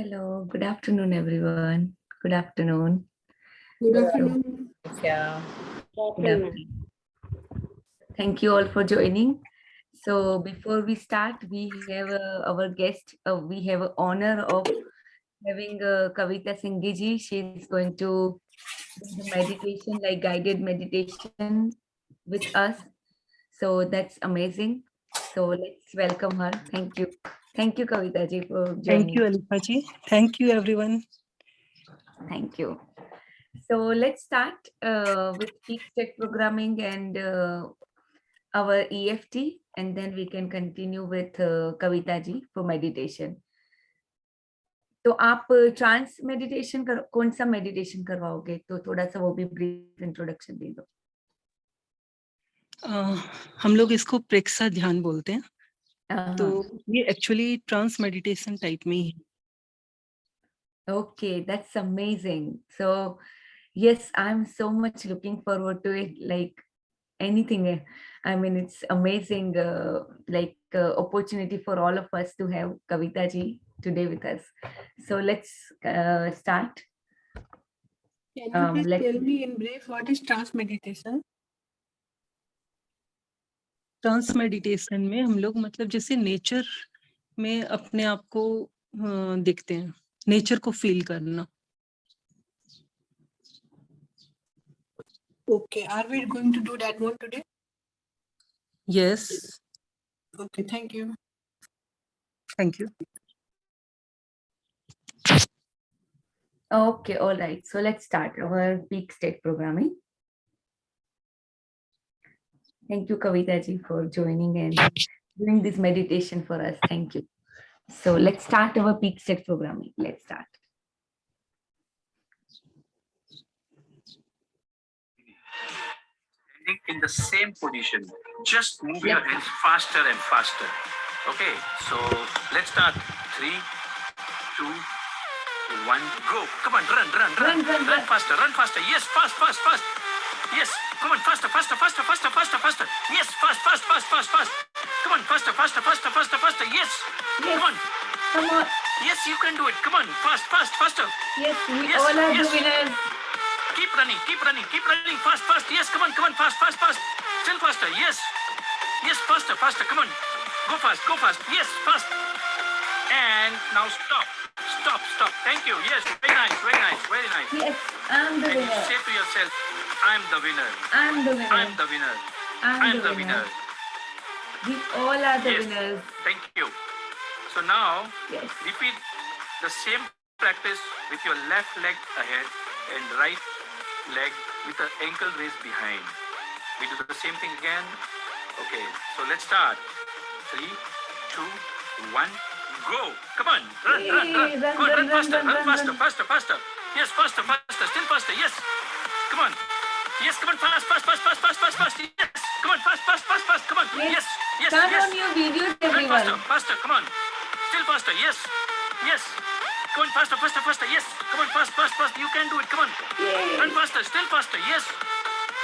Hello, good afternoon, everyone. Good afternoon. Good So, afternoon. yeah, good afternoon. Thank you all for joining. So, before we start, we have our guest. We have an honor of having Kavita Singhiji. She's going to do the meditation, like guided meditation, with us. So that's amazing. So let's welcome her. Thank you. Thank you, Kavita ji, for Thank you, joining. Alifa ji. Thank you, everyone. Thank you. So let's start with peak state programming and our EFT, and then we can continue with Kavita ji for meditation. तो आप trans meditation कौन सा meditation करवाओगे? तो थोड़ा सा वो भी ब्रीफ इंट्रोडक्शन दे दो. हम लोग इसको प्रेक्षा ध्यान बोलते हैं. तो ये एक्चुअली ट्रांस मेडिटेशन टाइप में ही है. Okay, that's amazing. So yes, I'm so much looking forward to it. Like anything, I mean, it's amazing. Opportunity for all of us to have Kavita ji today with us. So let's start. Can you please tell me in brief what is trance meditation? Trance meditation में हम लोग मतलब जैसे nature में अपने आप को देखते हैं, नेचर को फील करना. Okay, are we going to do that one today? Yes. Okay, thank you. Thank you. Okay, all right. So let's start our peak state programming. Thank you, Kavita ji, for joining and doing this meditation for us. Thank you. So let's start our peak state programming. Let's start. In the same position, just move your hands faster and faster. Okay, so let's start. 3, 2, 1, go. Come on, run faster, run faster. Yes, fast. Yes, come on, faster. Yes, fast. Come on, faster. Yes, come on. Yes, you can do it. Come on, faster. Yes, we all are the winners. Keep running, fast. Yes, come on, fast. Still faster, yes, faster, come on. Go fast, yes, fast. And now stop. Thank you, yes, very nice. Yes, I'm the and winner. You say to yourself, I'm the winner. I'm the winner. I'm the winner. We all are the yes, winners. Thank you. So now, yes, repeat the same practice with your left leg ahead and right leg with the ankle raised behind. We do the same thing again. Okay, so let's start. 3, 2, 1, go. Come on, run. Run faster. Yes, faster. Still faster. Yes. Come on. Yes, come on, fast. Yes. Come on, fast. Come on. Yes. Turn on your videos, everyone. Run faster. Come on. Still faster. Yes. Come on, faster. Yes. Come on, fast. You can do it. Come on. Yay. Run faster. Still faster. Yes.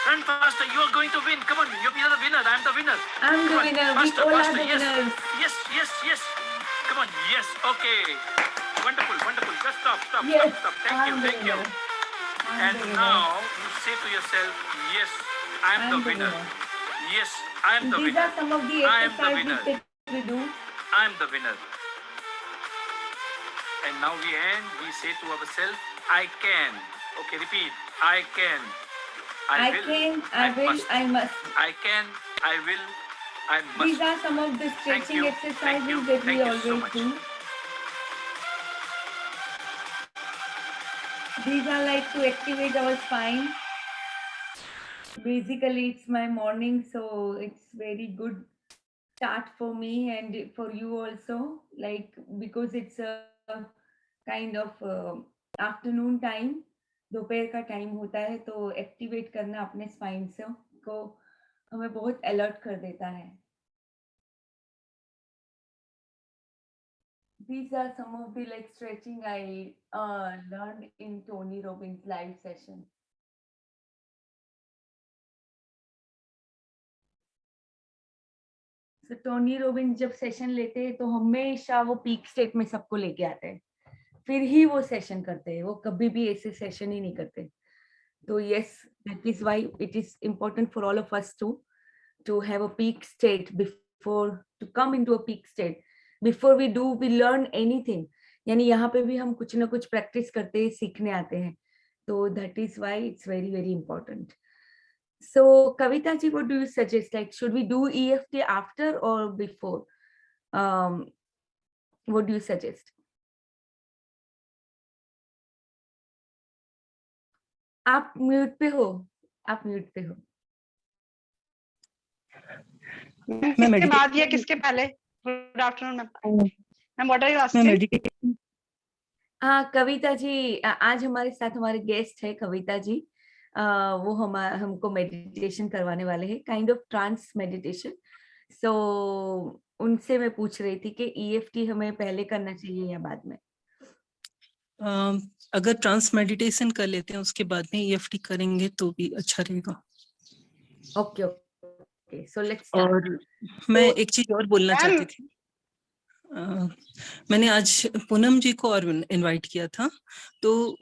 Run faster. You are going to win. Come on. You're the winner. I'm the winner. I'm the winner. Faster, we all faster. are the winners. Yes. Come on. Yes. Okay. Wonderful. Just stop. Yes. Stop. Thank you. And now you say to yourself, yes, I'm the winner. Yes, I'm the winner. These are some of the exercises that we do. I'm the winner. And now we say to ourselves, I can. Okay, repeat. I can. I can, I will, I must. I can, I will, I must. These are some of the stretching exercises that we always do. These are like to activate our spine. Basically, it's my morning, so it's very good start for me and for you also. Like because it's a kind of afternoon time, दोपहर का time होता है, तो activate करना अपने spine से को हमें बहुत अलर्ट कर देता है. These are some of the like stretching I learned in Tony Robbins live session. So Tony Robbins जब सेशन लेते हैं तो हमेशा वो पीक स्टेट में सबको लेके आते हैं. फिर ही वो सेशन करते हैं, वो कभी भी ऐसे सेशन ही नहीं करते. So yes, that is why it is important for all of us to have a peak state before to come into a peak state. Before we do, we learn anything. यानी यहाँ पे भी हम कुछ ना कुछ प्रैक्टिस करते हैं, सीखने आते हैं. So that is why it's very very important. So Kavita ji, what do you suggest? Like, should we do EFT after or before? What do you suggest? आप म्यूट पे हो, आप म्यूट पे हो. किसके बाद या किसके पहले? Good afternoon ma'am. What are you asking? हाँ कविता जी, आज हमारे साथ हमारे गेस्ट है कविता जी. वो हमको मेडिटेशन करवाने वाले हैं, काइंड ऑफ ट्रांस मेडिटेशन. सो उनसे मैं पूछ रही थी कि EFT हमें पहले करना चाहिए या बाद में. अगर ट्रांस मेडिटेशन कर लेते हैं उसके बाद में EFT करेंगे तो भी अच्छा रहेगा. Okay okay, so let's start. और मैं एक चीज और बोलना चाहती थी. मैंने आज पूनम जी को और इनवाइट किया था, तो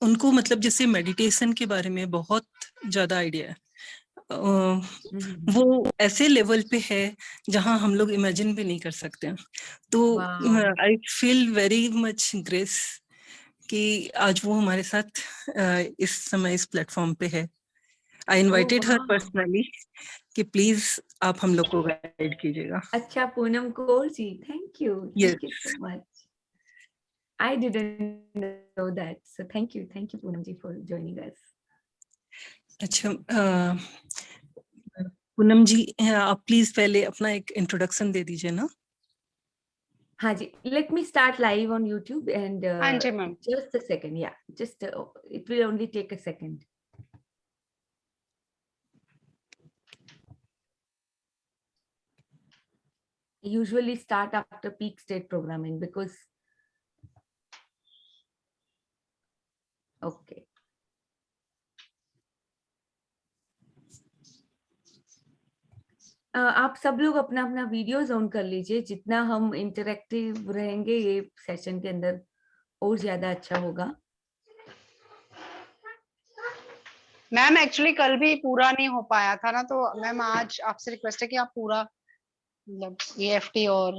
उनको मतलब जैसे मेडिटेशन के बारे में बहुत ज्यादा आइडिया है. वो ऐसे लेवल पे है जहां हम लोग इमेजिन भी नहीं कर सकते हैं. तो I feel very much grace कि आज वो हमारे साथ इस समय इस प्लेटफॉर्म पे है. आई इनवाइटेड हर पर्सनली कि प्लीज आप हम लोग को गाइड कीजिएगा. अच्छा Poonam Kaur ji, thank you so much. I didn't know that, so thank you Poonam ji for joining us. अच्छा पूनम जी, आप प्लीज पहले अपना एक इंट्रोडक्शन दे दीजिए ना. हाँ जी, let me start live on YouTube and हाँ जी ma'am. just a second, yeah, just it will only take a second. I usually start after peak state programming because okay. आप सब लोग अपना अपना वीडियोस ऑन कर लीजिए. जितना हम इंटरेक्टिव रहेंगे ये सेशन के अंदर और ज्यादा अच्छा होगा. मैम एक्चुअली कल भी पूरा नहीं हो पाया था ना, तो मैम आज आपसे रिक्वेस्ट है कि आप पूरा मतलब EFT और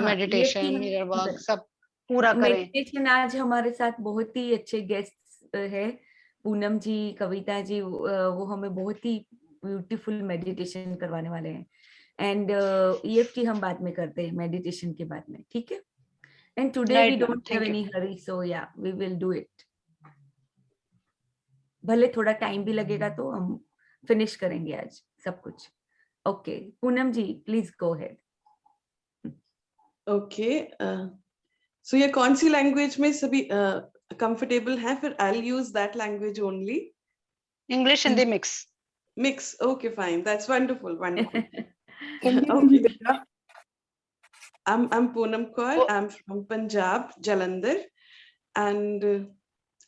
मेडिटेशन, मिरर वर्क सब पूरा करें. मेडिटेशन आज हमारे साथ बहुत ही अच्छे गेस्ट है, पूनम जी, कविता जी. वो हमें बहुत ही ब्यूटीफुल मेडिटेशन करवाने वाले हैं. एंड EFT हम बाद में करते हैं, मेडिटेशन के बाद में, ठीक है. And today we don't have any hurry, so yeah we will do it. भले थोड़ा टाइम भी लगेगा तो हम फिनिश करेंगे आज सब कुछ. Okay Poonam ji, please go ahead. Okay, so ये कौन सी लैंग्वेज में सभी कंफर्टेबल हैं? फिर I use that language only. English Hindi mix. Okay fine, that's wonderful. Okay. I'm Poonam Kaur. I'm from Punjab, Jalandhar, and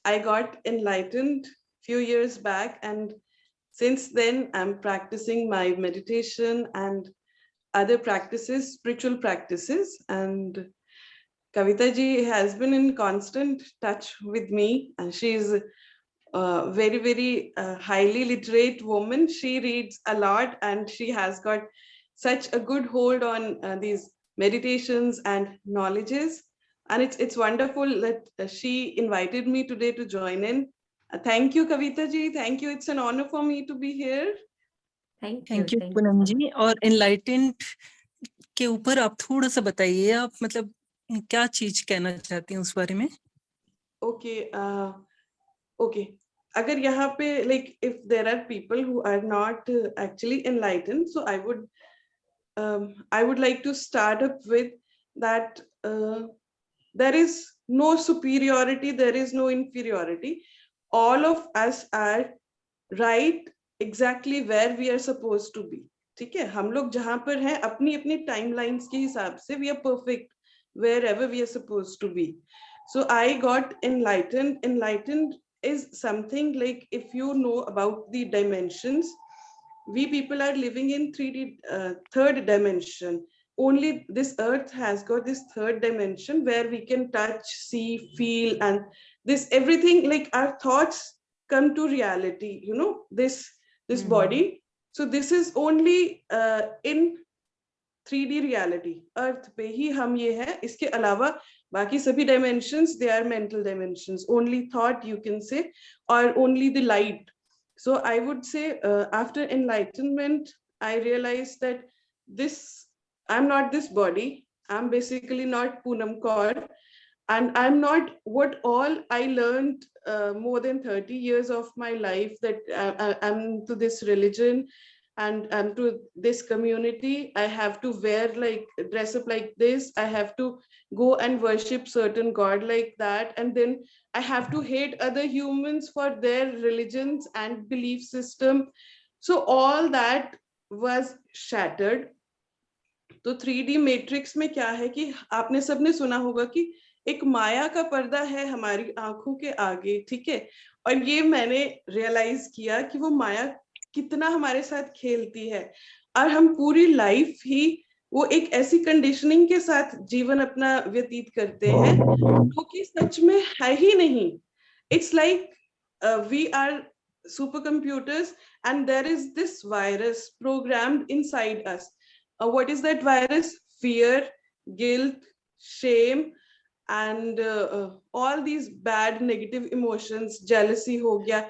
I got enlightened few years back, and since then I'm practicing my meditation and other practices, spiritual practices. And Kavita ji has been in constant touch with me, and she's a very, very highly literate woman. She reads a lot, and she has got such a good hold on these meditations and knowledges. And it's wonderful that she invited me today to join in. Thank you, Kavita ji. Thank you. It's an honor for me to be here. Thank you Poonam ji. और enlightened के ऊपर आप थोड़ा सा बताइए, आप मतलब क्या चीज कहना चाहती हैं उस बारे में? Okay. अगर यहाँ पे like if there are people who are not actually enlightened, so I would like to start up with that there is no superiority, there is no inferiority. All of us are right exactly where we are supposed to be. ठीक है, हम लोग जहां पर हैं अपनी अपनी timelines के हिसाब से we are perfect wherever we are supposed to be. So I got enlightened. Enlightened is something like, if you know about the dimensions, we people are living in 3D third dimension. only this earth has got this third dimension where we can touch, see, feel, and this everything, like our thoughts come to reality, you know, this body. So this is only in 3D reality, अर्थ पे ही हम ये है, इसके अलावा बाकी सभी dimensions, they are mental dimensions, only thought you can say, or only the light. So I would say after enlightenment, I realized that this, I'm not this body, I'm basically not Poonam Kaur, and I'm not what all I learned more than 30 years of my life, that I'm to this religion and to this community. I have to wear like, dress up like this, I have to go and worship certain god like that, and then I have to hate other humans for their religions and belief system. So all that was shattered. तो 3D matrix में क्या है कि आपने सबने सुना होगा कि एक माया का पर्दा है हमारी आंखों के आगे, ठीक है, और ये मैंने रियलाइज किया कि वो माया कितना हमारे साथ खेलती है, और हम पूरी लाइफ ही वो एक ऐसी कंडीशनिंग के साथ जीवन अपना व्यतीत करते हैं जो कि सच में है ही नहीं. It's like we are supercomputers and there is this virus programmed inside us. What is that virus? Fear, guilt, shame, and all these bad negative emotions, jealousy हो गया,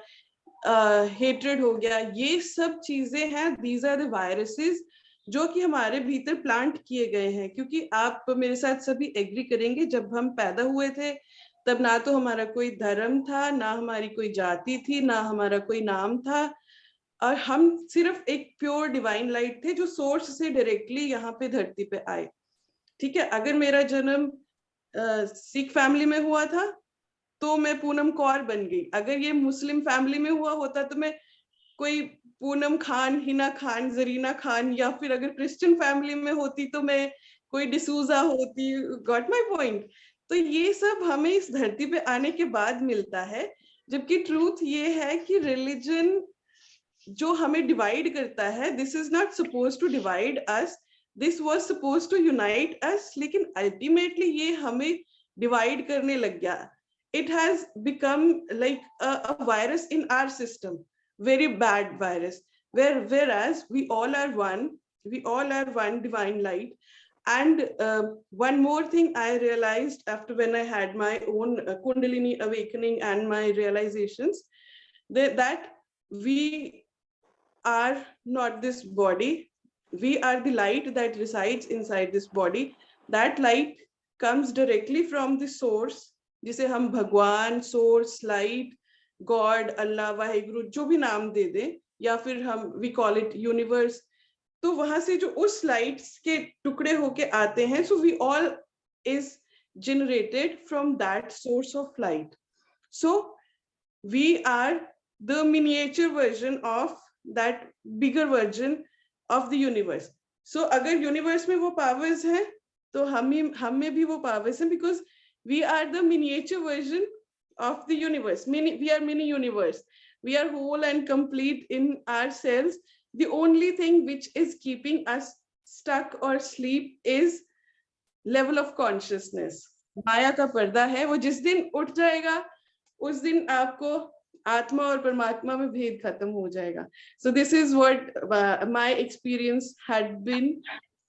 hatred हो गया, ये सब चीजें हैं. These are the viruses जो कि हमारे भीतर प्लांट किए गए हैं. क्योंकि आप मेरे साथ सभी एग्री करेंगे, जब हम पैदा हुए थे तब ना तो हमारा कोई धर्म था, ना हमारी कोई जाति थी, ना हमारा कोई नाम था, और हम सिर्फ एक प्योर डिवाइन लाइट थे जो सोर्स से डायरेक्टली यहाँ पे धरती पे आए. ठीक है, अगर मेरा जन्म सिख फैमिली में हुआ था तो मैं पूनम कौर बन गई. अगर ये मुस्लिम फैमिली में हुआ होता तो मैं कोई पूनम खान, हिना खान, जरीना खान, या फिर अगर क्रिश्चियन फैमिली में होती तो मैं कोई डिसूजा होती. Got my point. तो ये सब हमें इस धरती पे आने के बाद मिलता है, जबकि ट्रूथ ये है कि रिलीजन जो हमें डिवाइड करता है, this is not suppose to divide us, this was suppose to unite us, लेकिन अल्टीमेटली ये हमें डिवाइड करने लग गया. It has become like a virus in our system, very bad virus, whereas we all are one divine light. And one more thing I realized after when I had my own kundalini awakening and my realizations, that we are not this body, we are the light that resides inside this body. That light comes directly from the source, जिसे हम भगवान, source, light, God, अल्लाह, वाहिगुरु, जो भी नाम दे दे, या फिर हम we call it universe. तो वहां से जो उस लाइट्स के टुकड़े होके आते हैं, so we all is generated from that source of light. So we are the miniature version of that bigger version of the universe. So अगर यूनिवर्स में वो पावर्स हैं तो हम में भी वो पावर्स हैं, because we are the miniature version of the universe. We are mini universe. We are whole and complete in ourselves. The only thing which is keeping us stuck or sleep is level of consciousness. माया का पर्दा है, वो जिस दिन उठ जाएगा उस दिन आपको आत्मा और परमात्मा में भेद खत्म हो जाएगा. So this is what my experience had been.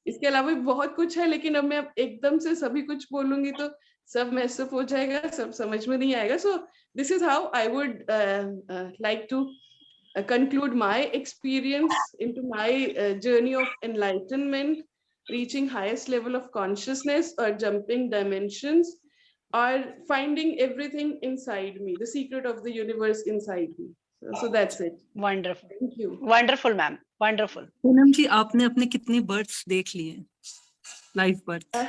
इसके अलावा भी बहुत कुछ है, लेकिन अब मैं एकदम से सभी कुछ बोलूंगी तो सब मैसअप हो जाएगा, सब समझ में नहीं आएगा. So this is how I would like to conclude my experience into my journey of enlightenment, reaching highest level of consciousness, or jumping dimensions, or finding everything inside me, the secret of the universe inside me. So that's it. Wonderful. Thank you. Wonderful, ma'am. Wonderful. Poonam जी, आपने अपने कितने births देख लिए, life birth?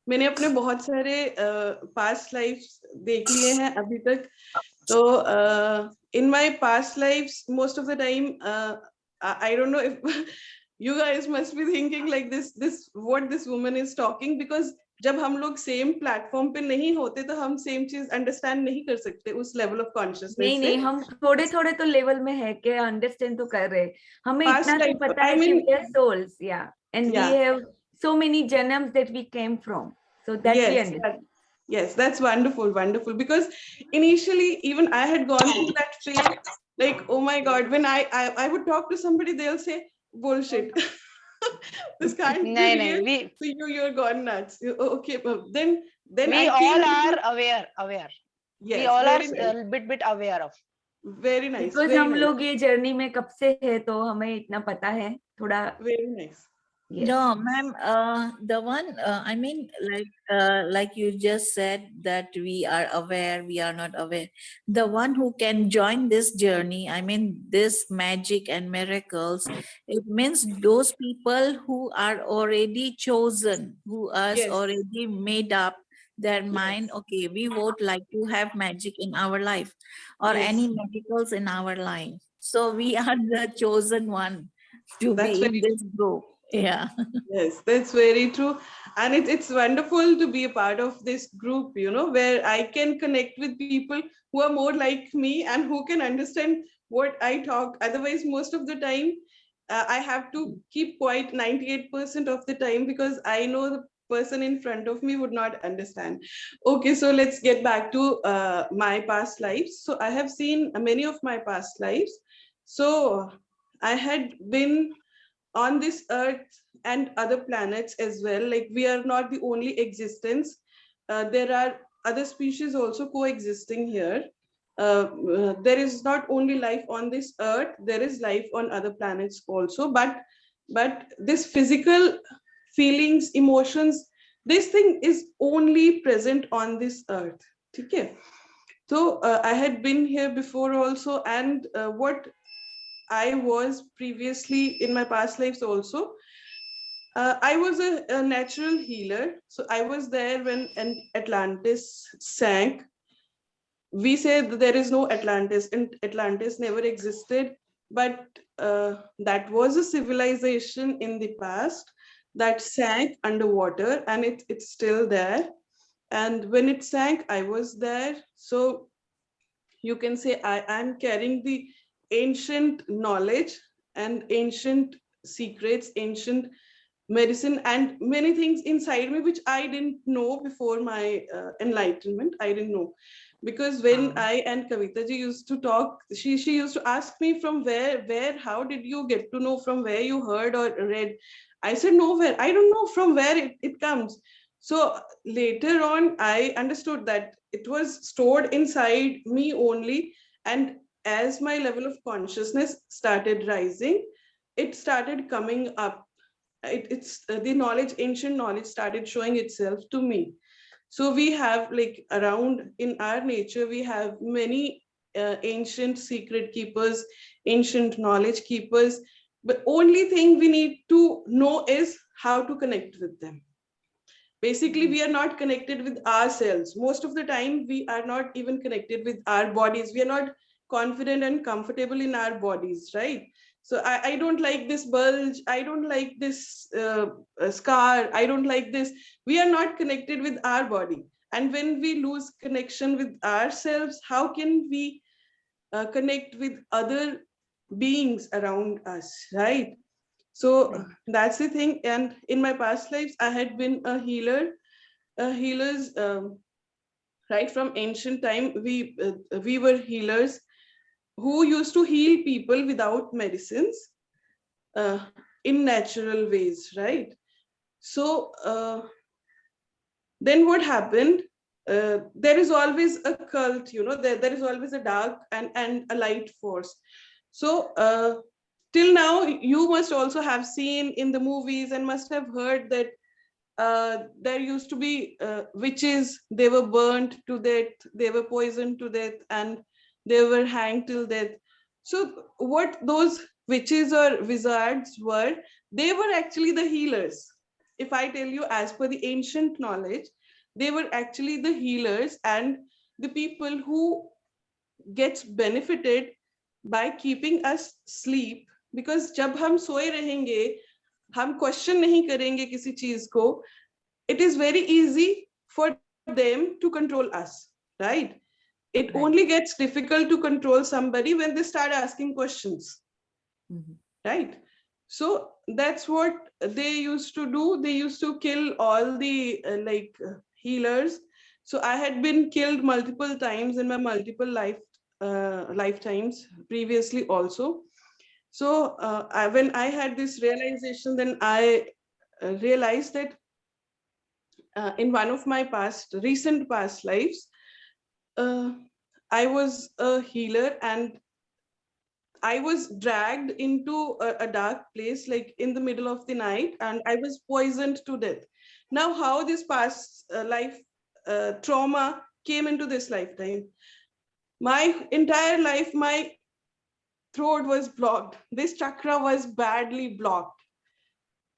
मैंने अपने बहुत सारे past lives देख लिए हैं अभी तक. तो in my past lifes most of the time I don't know if you guys must be thinking like this what this woman is talking, because जब हम लोग सेम प्लेटफॉर्म पे नहीं होते तो हम सेम चीज अंडरस्टैंड नहीं कर सकते उस लेवल ऑफ कॉन्शियसनेस से। नहीं, हम थोड़े थोड़े तो लेवल में है कि अंडरस्टैंड तो कर रहे, हमें पास्ट इतना तो लाइफ, पता आई है कि mean, we are souls, yeah, and we yeah, have so many janamas that we came from, so that we yes, understand. yes, that's wonderful, wonderful. Because initially, even I had gone through that phase. Like, oh my God, when I would talk to somebody, they'll say, bullshit. This can't be नहीं real. नहीं, So you're gone nuts. Okay, but then we I came all into, are aware. We yes, all are very nice, a bit aware of. very nice, Because very हम nice, लोग ये journey में कब से है तो हमें इतना पता है थोड़ा. very nice. Yes. No, ma'am, the one, I mean, like you just said that we are aware, we are not aware. The one who can join this journey, I mean, this magic and miracles, it means those people who are already chosen, who has Yes, already made up their yes, mind, okay, we would like to have magic in our life or yes. any miracles in our life. So we are the chosen one to That's be in very this group. Yeah. Yes, that's very true. And it's wonderful to be a part of this group, where I can connect with people who are more like me and who can understand what I talk. Otherwise, most of the time, I have to keep quiet 98% of the time because I know the person in front of me would not understand. Okay, so let's get back to my past lives. So I have seen many of my past lives. So I had been on this earth and other planets as well. Like, we are not the only existence. There are other species also coexisting here. There is not only life on this earth, there is life on other planets also, but this physical feelings, emotions, this thing is only present on this earth. Okay, so I had been here before also, and what I was previously in my past lives also. I was a natural healer. So I was there when Atlantis sank. We say that there is no Atlantis, and Atlantis never existed. But that was a civilization in the past that sank underwater, and it's still there. And when it sank, I was there. So you can say I am carrying the ancient knowledge and ancient secrets, ancient medicine, and many things inside me which I didn't know before my enlightenment. I didn't know, because when I and Kavita ji used to talk, she used to ask me, from where, how did you get to know, from where you heard or read? I said, nowhere. I don't know from where it comes. So later on, I understood that it was stored inside me only. And as my level of consciousness started rising, it started coming up. It's the knowledge, ancient knowledge started showing itself to me. So we have, like, around in our nature, we have many ancient secret keepers, ancient knowledge keepers. But only thing we need to know is how to connect with them. Basically, we are not connected with ourselves. Most of the time, we are not even connected with our bodies. We are not confident and comfortable in our bodies, right? So I don't like this bulge. I don't like this scar. I don't like this. We are not connected with our body. And when we lose connection with ourselves, how can we connect with other beings around us, right? So that's the thing. And in my past lives, I had been a healer. Healers, right from ancient time, we were healers who used to heal people without medicines, uh, in natural ways, right? So then what happened? There is always a cult, there is always a dark and a light force. So till now, you must also have seen in the movies and must have heard that there used to be witches. They were burnt to death, they were poisoned to death, and they were hanged till death. So what those witches or wizards were, they were actually the healers. If I tell you, as per the ancient knowledge, they were actually the healers and the people who gets benefited by keeping us sleep. Because जब हम सोए रहेंगे, हम question नहीं करेंगे किसी चीज को, it is very easy for them to control us, right? It Right. only gets difficult to control somebody when they start asking questions, right? So that's what they used to do. They used to kill all the healers. So I had been killed multiple times in my multiple lifetimes previously also. So when I had this realization, then I realized that in one of my recent past lives, I was a healer, and I was dragged into a dark place, like in the middle of the night, and I was poisoned to death. Now, how this past life trauma came into this lifetime? My entire life, my throat was blocked. This chakra was badly blocked.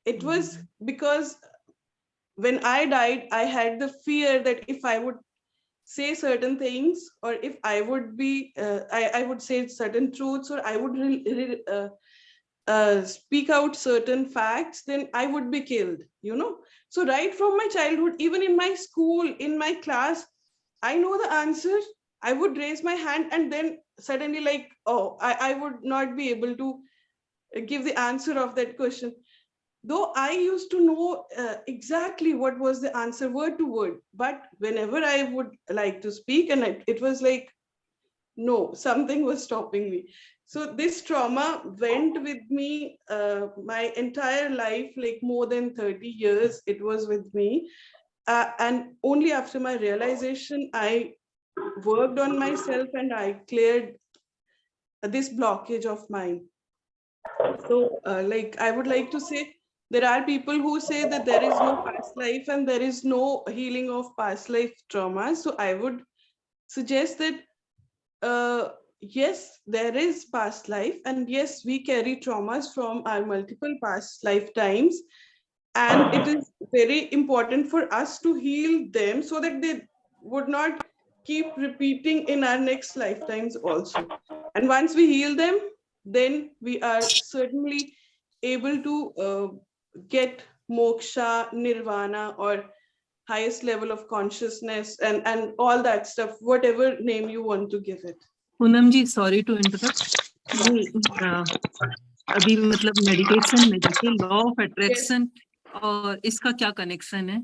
It was because when I died, I had the fear that if I would say certain things, or if I would I would say certain truths, or I would speak out certain facts, then I would be killed, you know. So right from my childhood, even in my school, in my class, I know the answer. I would raise my hand, and then suddenly, like, oh, I would not be able to give the answer of that question. Though I used to know exactly what was the answer word to word, but whenever I would like to speak, and it was like, no, something was stopping me. So this trauma went with me my entire life, like more than 30 years it was with me. And only after my realization, I worked on myself and I cleared this blockage of mine. So I would like to say, there are people who say that there is no past life and there is no healing of past life trauma. So I would suggest that yes, there is past life, and yes, we carry traumas from our multiple past lifetimes, and it is very important for us to heal them so that they would not keep repeating in our next lifetimes also. And once we heal them, then we are certainly able to get moksha, nirvana, or highest level of consciousness, and all that stuff, whatever name you want to give it. Poonam ji, sorry to interrupt. अभी मतलब meditation में देखिए law of attraction और इसका क्या connection है?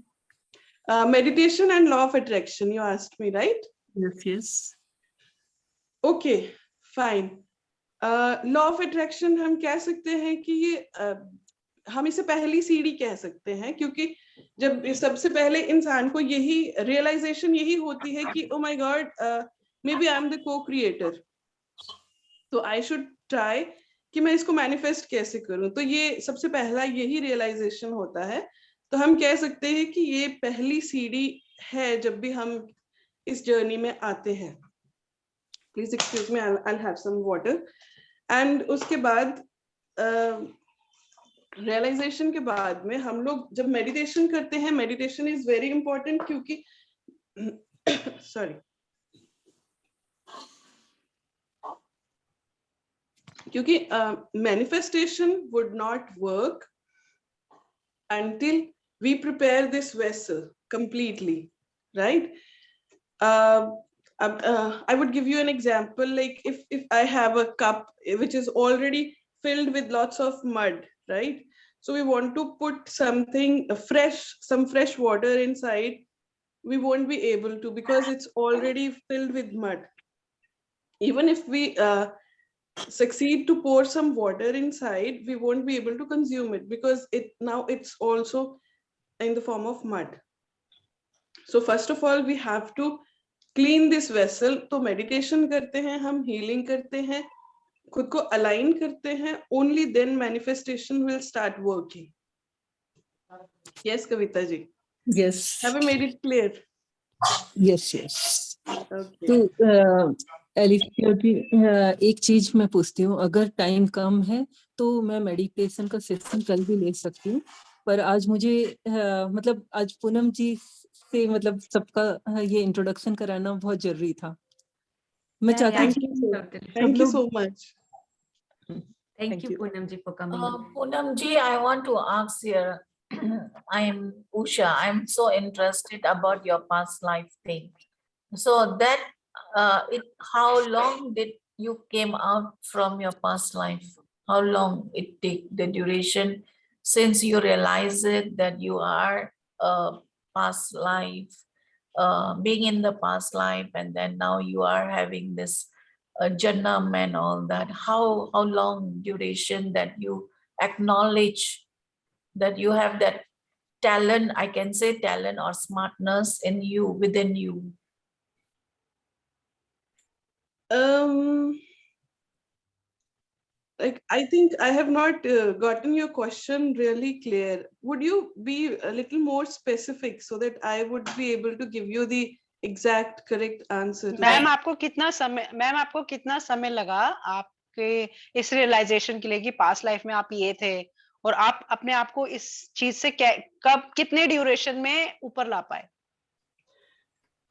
Meditation and law of attraction, you asked me, right? Yes, yes. Okay, fine. Law of attraction हम कह सकते हैं कि ये हम इसे पहली सीढ़ी कह सकते हैं, क्योंकि जब सबसे पहले इंसान को यही रियलाइजेशन यही होती है कि oh my God, maybe I am the co creator, तो आई शुड ट्राई कि मैं इसको मैनिफेस्ट कैसे करूं। तो ये सबसे पहला यही रियलाइजेशन होता है। तो हम कह सकते हैं कि ये पहली सीढ़ी है जब भी हम इस जर्नी में आते हैं। Please excuse me, I have some water. And उसके बाद रियलाइजेशन के बाद में हम लोग जब मेडिटेशन करते हैं, मेडिटेशन इज वेरी इंपॉर्टेंट, क्योंकि सॉरी क्योंकि manifestation would not work until we prepare this vessel completely, right? I would give you an example. Like if I have a cup which is already filled with lots of mud, right? So we want to put something fresh, some fresh water inside. We won't be able to, because it's already filled with mud. Even if we succeed to pour some water inside, we won't be able to consume it, because it's also in the form of mud. So first of all, we have to clean this vessel. तो meditation करते हैं हम, healing करते हैं, खुद को align करते हैं, only then manifestation will start working. Yes, Kavita ji. Yes. Have I made it clear? Yes, yes. Okay. तो एलिफिया जी, एक चीज मैं पूछती हूँ, अगर टाइम कम है तो मैं मेडिटेशन का सेशन कल भी ले सकती हूँ, पर आज मुझे मतलब आज पूनम जी से मतलब सबका ये इंट्रोडक्शन कराना बहुत जरूरी था। मैं चाहती हूँ Thank you so much. Thank you, Poonam ji, for coming. Poonam ji, I want to ask here, I'm Usha. I'm so interested about your past life thing. So that how long did you came out from your past life? How long it take the duration since you realize it that you are past life, being in the past life, and then now you are having this Jannam and all that. How long duration that you acknowledge that you have that talent, I can say talent or smartness in you, within you? Um, like, I think I have not gotten your question really clear. Would you be a little more specific so that I would be able to give you the exact correct answer to ma'am that? आपको कितना समय लगा आपके इस realisation के लिए कि past life में आप ये थे, और आप अपने आप को इस चीज से कब कितने ड्यूरेशन में ऊपर ला पाए?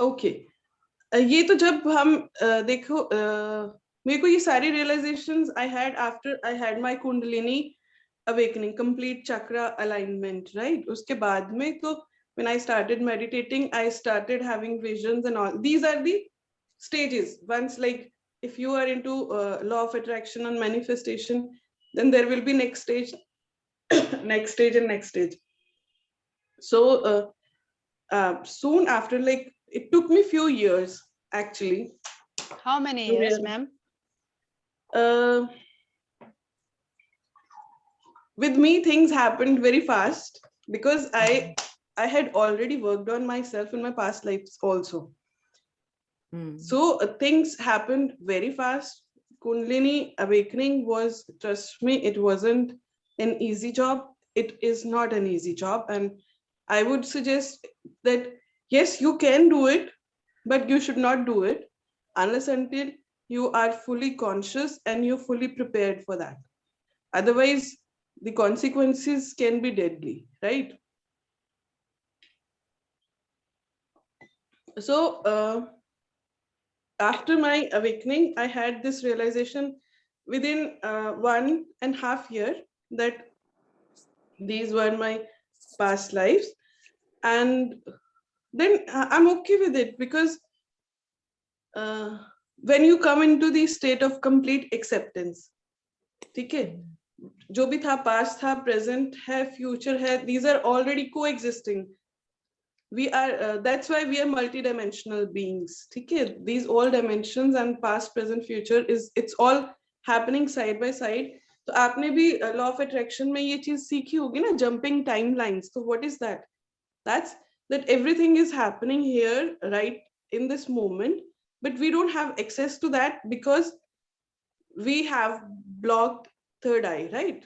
ओके, ये तो जब हम देखो, मेरे को ये सारी realizations I had after I had my Kundalini awakening, complete chakra alignment, right? उसके बाद में तो when I started meditating, I started having visions and all. These are the stages. Once, like, if you are into law of attraction and manifestation, then there will be next stage, next stage and next stage. So soon after, like, it took me few years actually. How many years, ma'am? With me, things happened very fast because I had already worked on myself in my past lives also. So things happened very fast. Kundalini awakening was, trust me, it wasn't an easy job. It is not an easy job, and I would suggest that yes, you can do it, but you should not do it unless until you are fully conscious and you're fully prepared for that. Otherwise, the consequences can be deadly, right? So after my awakening, I had this realization within 1.5 years that these were my past lives, and then I'm okay with it because when you come into the state of complete acceptance, ठीक है, जो भी था past था, present है, future है, these are already coexisting. We are that's why we are multidimensional beings, ठीक है? These all dimensions and past, present, future it's all happening side by side. तो आपने भी law of attraction में ये चीज सीखी होगी ना, jumping timelines. So what is that? That's that everything is happening here right in this moment, but we don't have access to that because we have blocked third eye, right?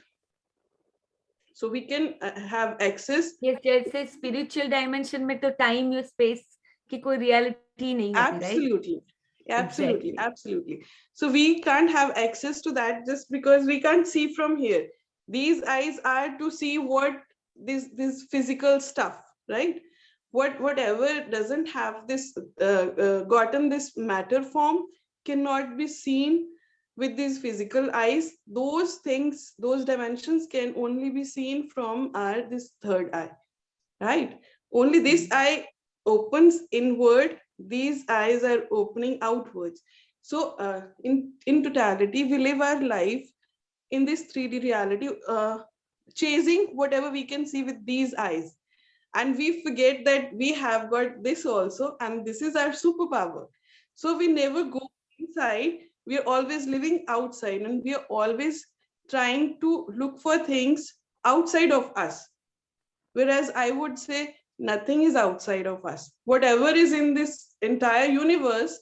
So we can have access. Yes, जैसे spiritual dimension में तो time और space की कोई reality नहीं होती, right? Absolutely. Absolutely, Exactly. absolutely. So we can't have access to that just because we can't see from here. These eyes are to see what this physical stuff, right? Whatever doesn't have this gotten this matter form cannot be seen with these physical eyes. Those things, those dimensions can only be seen from our this third eye, right? Only this eye opens inward, these eyes are opening outwards. So in totality, we live our life in this 3D reality, chasing whatever we can see with these eyes, and we forget that we have got this also, and this is our superpower. So we never go inside, we are always living outside, and we are always trying to look for things outside of us. Whereas I would say nothing is outside of us. Whatever is in this entire universe,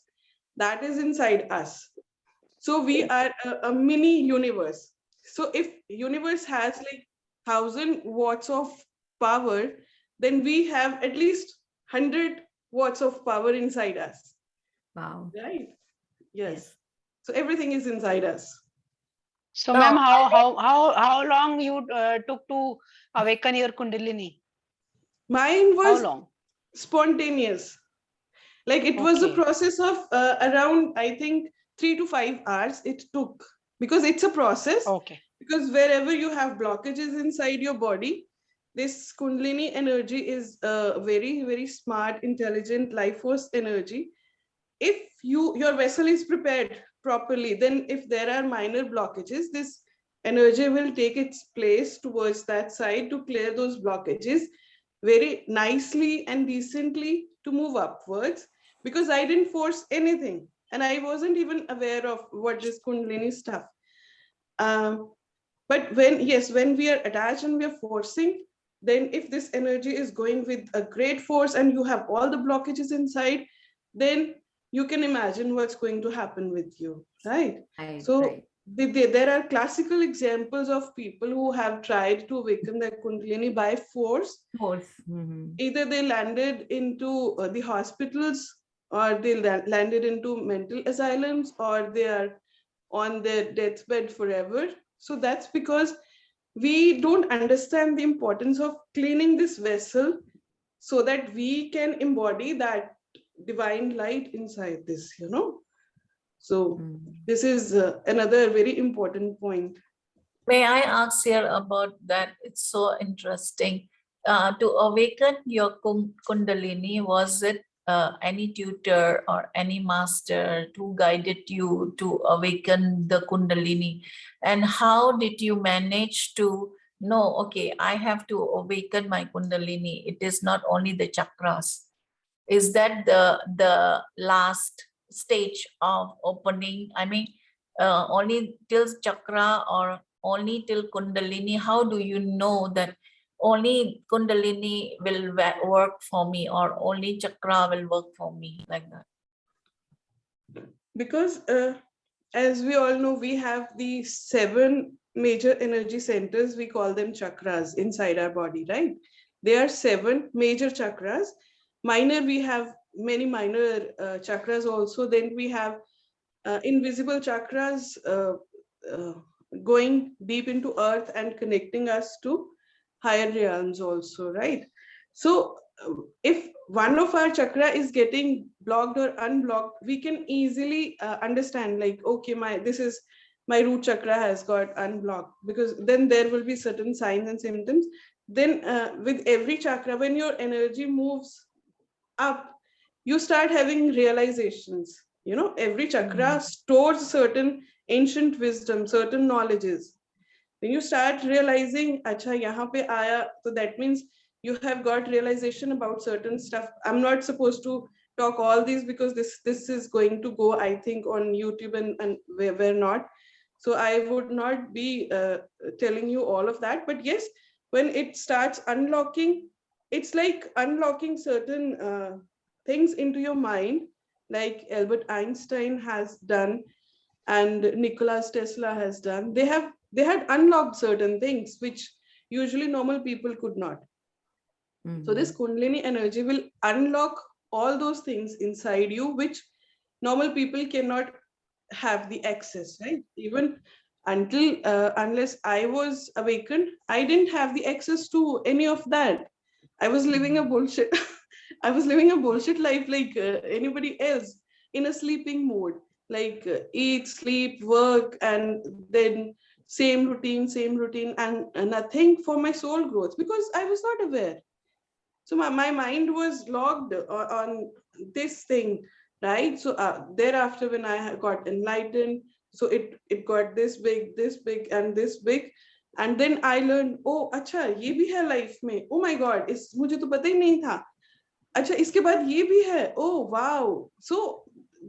that is inside us. So we are a mini universe. So if universe has like 1,000 watts of power, then we have at least 100 watts of power inside us. Wow. Right? Yes. So everything is inside us. So, ma'am, how long you took to awaken your Kundalini? Mine was How long? spontaneous. Like it was a process of around, I think, 3 to 5 hours it took, because it's a process. Okay. Because wherever you have blockages inside your body, this Kundalini energy is a very, very smart, intelligent life force energy. If your vessel is prepared properly, then if there are minor blockages, this energy will take its place towards that side to clear those blockages very nicely and decently to move upwards, because I didn't force anything and I wasn't even aware of what this Kundalini stuff. But when we are attached and we are forcing, then if this energy is going with a great force and you have all the blockages inside, then you can imagine what's going to happen with you, right? So there are classical examples of people who have tried to awaken their Kundalini by force. Either they landed into the hospitals, or they landed into mental asylums, or they are on their deathbed forever. So that's because we don't understand the importance of cleaning this vessel so that we can embody that divine light inside this, So this is another very important point. May I ask here about that? It's so interesting. To awaken your Kundalini, was it any tutor or any master who guided you to awaken the Kundalini? And how did you manage to know, okay, I have to awaken my Kundalini? It is not only the chakras. Is that the last stage of opening? I mean, only till chakra or only till Kundalini? How do you know that only Kundalini will work for me or only chakra will work for me, like that? Because as we all know, we have the 7 major energy centers. We call them chakras inside our body, right? There are 7 major chakras. Minor, we have many minor chakras also. Then we have invisible chakras going deep into earth and connecting us to higher realms also, right? So if one of our chakra is getting blocked or unblocked, we can easily understand, like, okay, my root chakra has got unblocked, because then there will be certain signs and symptoms. Then with every chakra, when your energy moves up, you start having realizations. Every chakra stores certain ancient wisdom, certain knowledges. When you start realizing, acha yahan pe aaya, so that means you have got realization about certain stuff. I'm not supposed to talk all these because this is going to go, I think, on YouTube and where not. So I would not be telling you all of that. But yes, when it starts unlocking, it's like unlocking certain things into your mind, like Albert Einstein has done and Nikola Tesla has done. They had unlocked certain things which usually normal people could not. So this Kundalini energy will unlock all those things inside you which normal people cannot have the access, right? Even until unless I was awakened, I didn't have the access to any of that. I was living a bullshit I was living a bullshit life like anybody else, in a sleeping mode, like eat, sleep, work, and then same routine, and nothing for my soul growth, because I was not aware. So my mind was logged on this thing, right? So thereafter, when I got enlightened, so it got this big, and this big. And then I learned, oh, acha, ye bhi hai life mein. Oh my God, mujhe to pata hi nahi tha. Acha, iske baad ye bhi hai. Oh, wow. So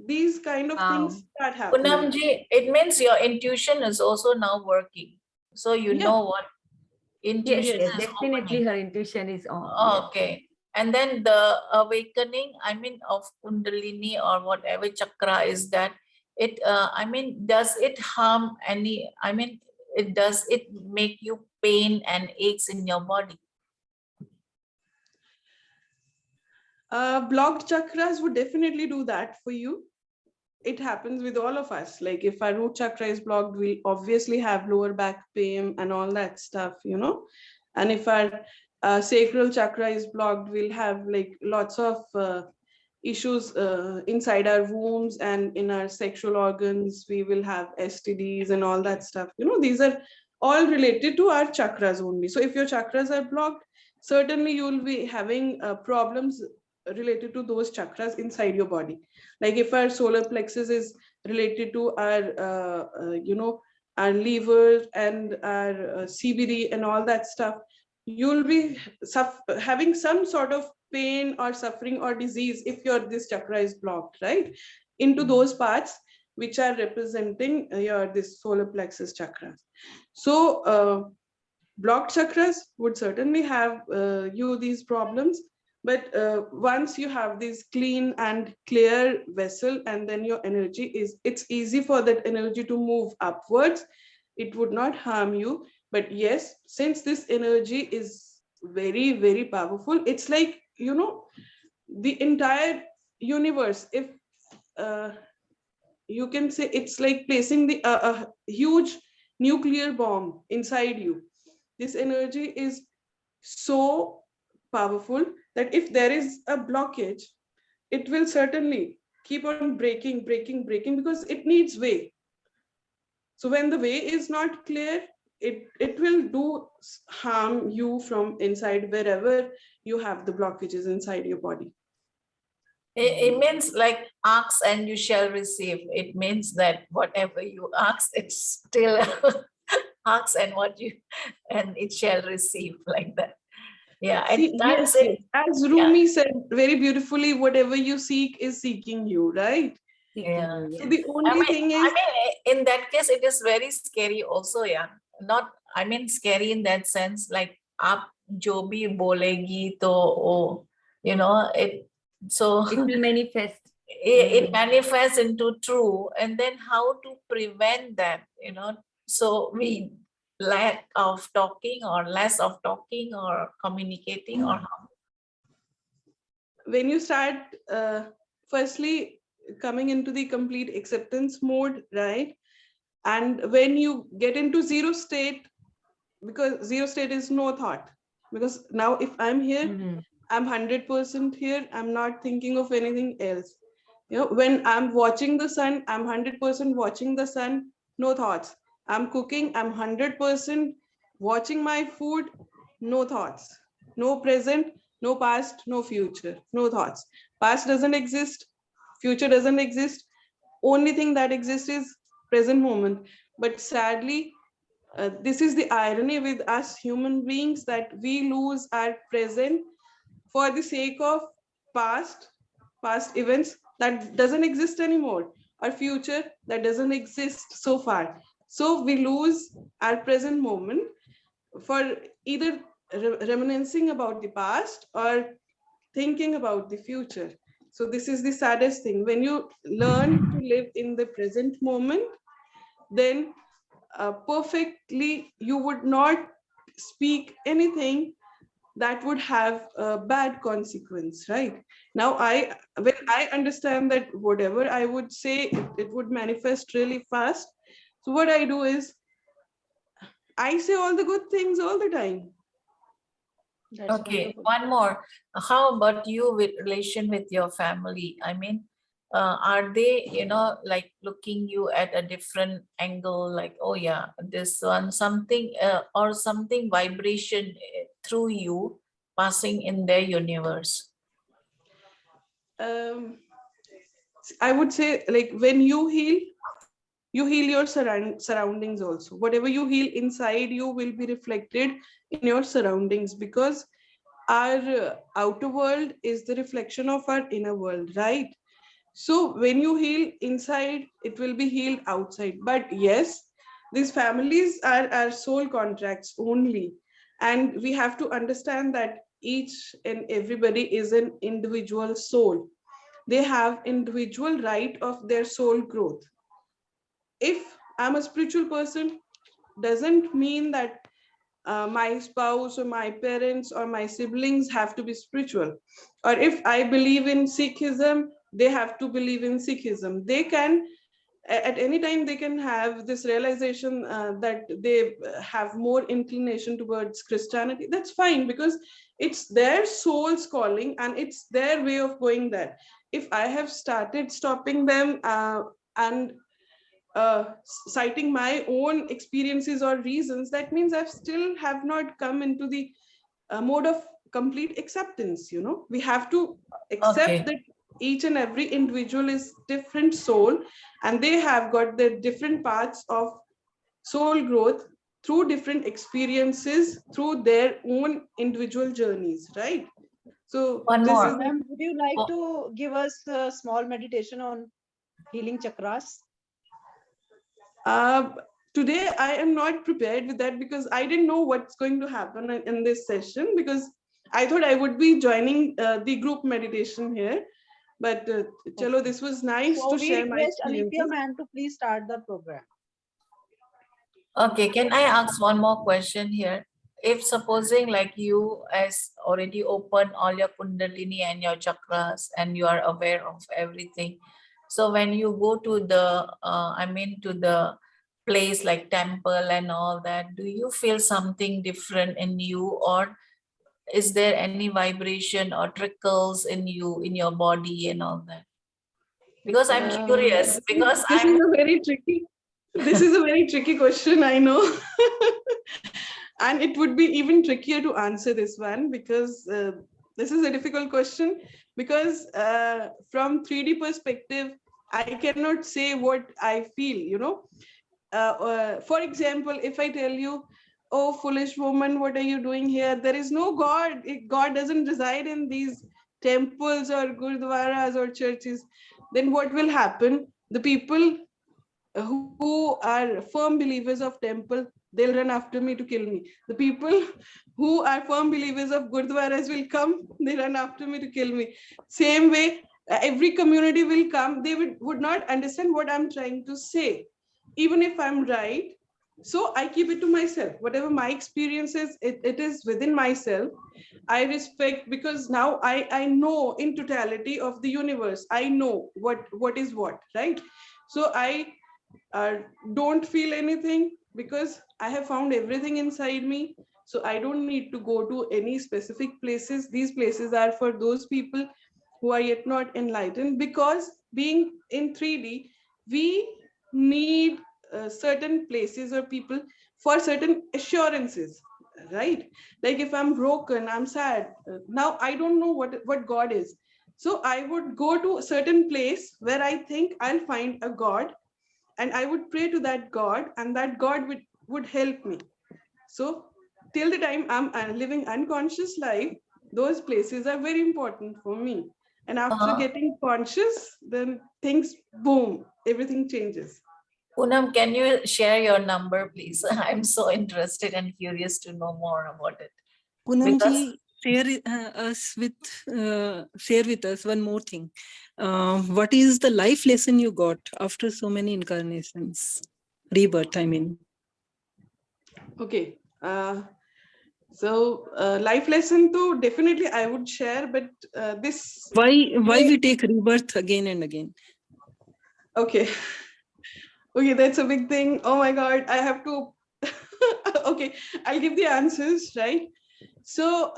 these kind of things start happening. Poonamji, it means your intuition is also now working. So you know what intuition yes, is definitely opening. her intuition is on. Okay. And then the awakening, I mean, of Kundalini or whatever chakra is that, it, I mean, does it harm any, I mean, does it make you pain and aches in your body? Blocked chakras would definitely do that for you. It happens with all of us. Like if our root chakra is blocked, we'll obviously have lower back pain and all that stuff, And if our sacral chakra is blocked, we'll have like lots of issues inside our wombs and in our sexual organs. We will have STDs and all that stuff. These are all related to our chakras only. So if your chakras are blocked, certainly you will be having problems related to those chakras inside your body. Like if our solar plexus is related to our our liver and our CBD and all that stuff, you'll be having some sort of pain or suffering or disease if your this chakra is blocked, right, into those parts which are representing your this solar plexus chakras. So blocked chakras would certainly have you these problems, but once you have this clean and clear vessel, and then your energy is, it's easy for that energy to move upwards, it would not harm you. But yes, since this energy is very, very powerful, it's like, the entire universe, if uh, you can say, it's like placing a huge nuclear bomb inside you. This energy is so powerful that if there is a blockage, it will certainly keep on breaking because it needs way. So when the way is not clear, it will do harm you from inside, wherever you have the blockages inside your body. It means like ask and you shall receive. It means that whatever you ask, it's still ask and it shall receive, like that. Yeah. See, yes, yes. As Rumi said very beautifully, whatever you seek is seeking you, right? Yeah. So the only thing is, in that case, it is very scary also. Yeah. Not, I mean, scary in that sense, like, aap jo bhi bolegi to, oh, it, so it will manifest. It manifests into true, and then how to prevent that, so we lack of talking or less of talking or communicating, or how? when you start firstly coming into the complete acceptance mode, right, and when you get into zero state, because zero state is no thought, because now if I'm here, I'm 100% here, I'm not thinking of anything else. When I'm watching the sun, I'm 100% watching the sun, no thoughts. I'm cooking, I'm 100% watching my food, no thoughts. No present, no past, no future, no thoughts. Past doesn't exist, future doesn't exist. Only thing that exists is present moment. But sadly, this is the irony with us human beings, that we lose our present for the sake of past events that doesn't exist anymore, or future that doesn't exist so far. So we lose our present moment for either reminiscing about the past or thinking about the future. So this is the saddest thing. When you learn to live in the present moment, then perfectly you would not speak anything that would have a bad consequence, right? Now when I understand that whatever I would say, it would manifest really fast, so what I do is I say all the good things all the time. That's Okay, wonderful. one more. How about you with relation with your family? I mean, are they, like looking you at a different angle, like, oh yeah, this one, something or something vibration through you passing in their universe? I would say, like, when you heal your surroundings also. Whatever you heal inside you will be reflected in your surroundings, because our outer world is the reflection of our inner world, right? So when you heal inside, it will be healed outside. But yes, these families are our soul contracts only, and we have to understand that each and everybody is an individual soul. They have individual right of their soul growth. If I'm a spiritual person, doesn't mean that my spouse or my parents or my siblings have to be spiritual. Or if I believe in Sikhism, they have to believe in Sikhism. They can, at any time, they can have this realization that they have more inclination towards Christianity. That's fine, because it's their soul's calling and it's their way of going there. If I have started stopping them and citing my own experiences or reasons, that means I've still have not come into the a mode of complete acceptance. We have to accept that each and every individual is different soul, and they have got their different paths of soul growth through different experiences, through their own individual journeys, right? So One this more. is Ma'am, would you like Oh. to give us a small meditation on healing chakras? Today I am not prepared with that because I didn't know what's going to happen in this session, because I thought I would be joining the group meditation here. But chalo, this was nice So to we share my request Alithia experiences. ma'am to please start the program. Okay, can I ask one more question here? If supposing like you as already open all your kundalini and your chakras and you are aware of everything, so when you go to the to the place like temple and all that, do you feel something different in you, or is there any vibration or trickles in you in your body and all that? Because I'm curious, because This is a very tricky. This is a very tricky question, I know. And it would be even trickier to answer this one, because this is a difficult question, because from 3D perspective, I cannot say what I feel. For example, if I tell you, oh, foolish woman, what are you doing here? There is no God. God doesn't reside in these temples or gurdwaras or churches. Then what will happen? The people who are firm believers of temple, they'll run after me to kill me. The people who are firm believers of gurdwaras will come, they run after me to kill me. Same way, every community will come, they would not understand what I'm trying to say, even if I'm right. So I keep it to myself. Whatever my experience is, it is within myself. I respect, because now I know in totality of the universe, I know what is what, right? So I don't feel anything, because I have found everything inside me. So I don't need to go to any specific places. These places are for those people who are yet not enlightened, because being in 3D, we need certain places or people for certain assurances, right? Like if I'm broken, I'm sad, now I don't know what God is. So I would go to a certain place where I think I'll find a God, and I would pray to that God, and that God would help me. So till the time I'm living unconscious life, those places are very important for me. And after getting conscious, then things, boom, everything changes. Poonam, can you share your number, please? I'm so interested and curious to know more about it. Poonam Because ji, share with us one more thing. What is the life lesson you got after so many incarnations, rebirth? I mean. Okay. So life lesson too, definitely I would share, but this. Why we take rebirth again and again? Okay. Okay, that's a big thing. Oh my God, I have to. Okay, I'll give the answers, right? So,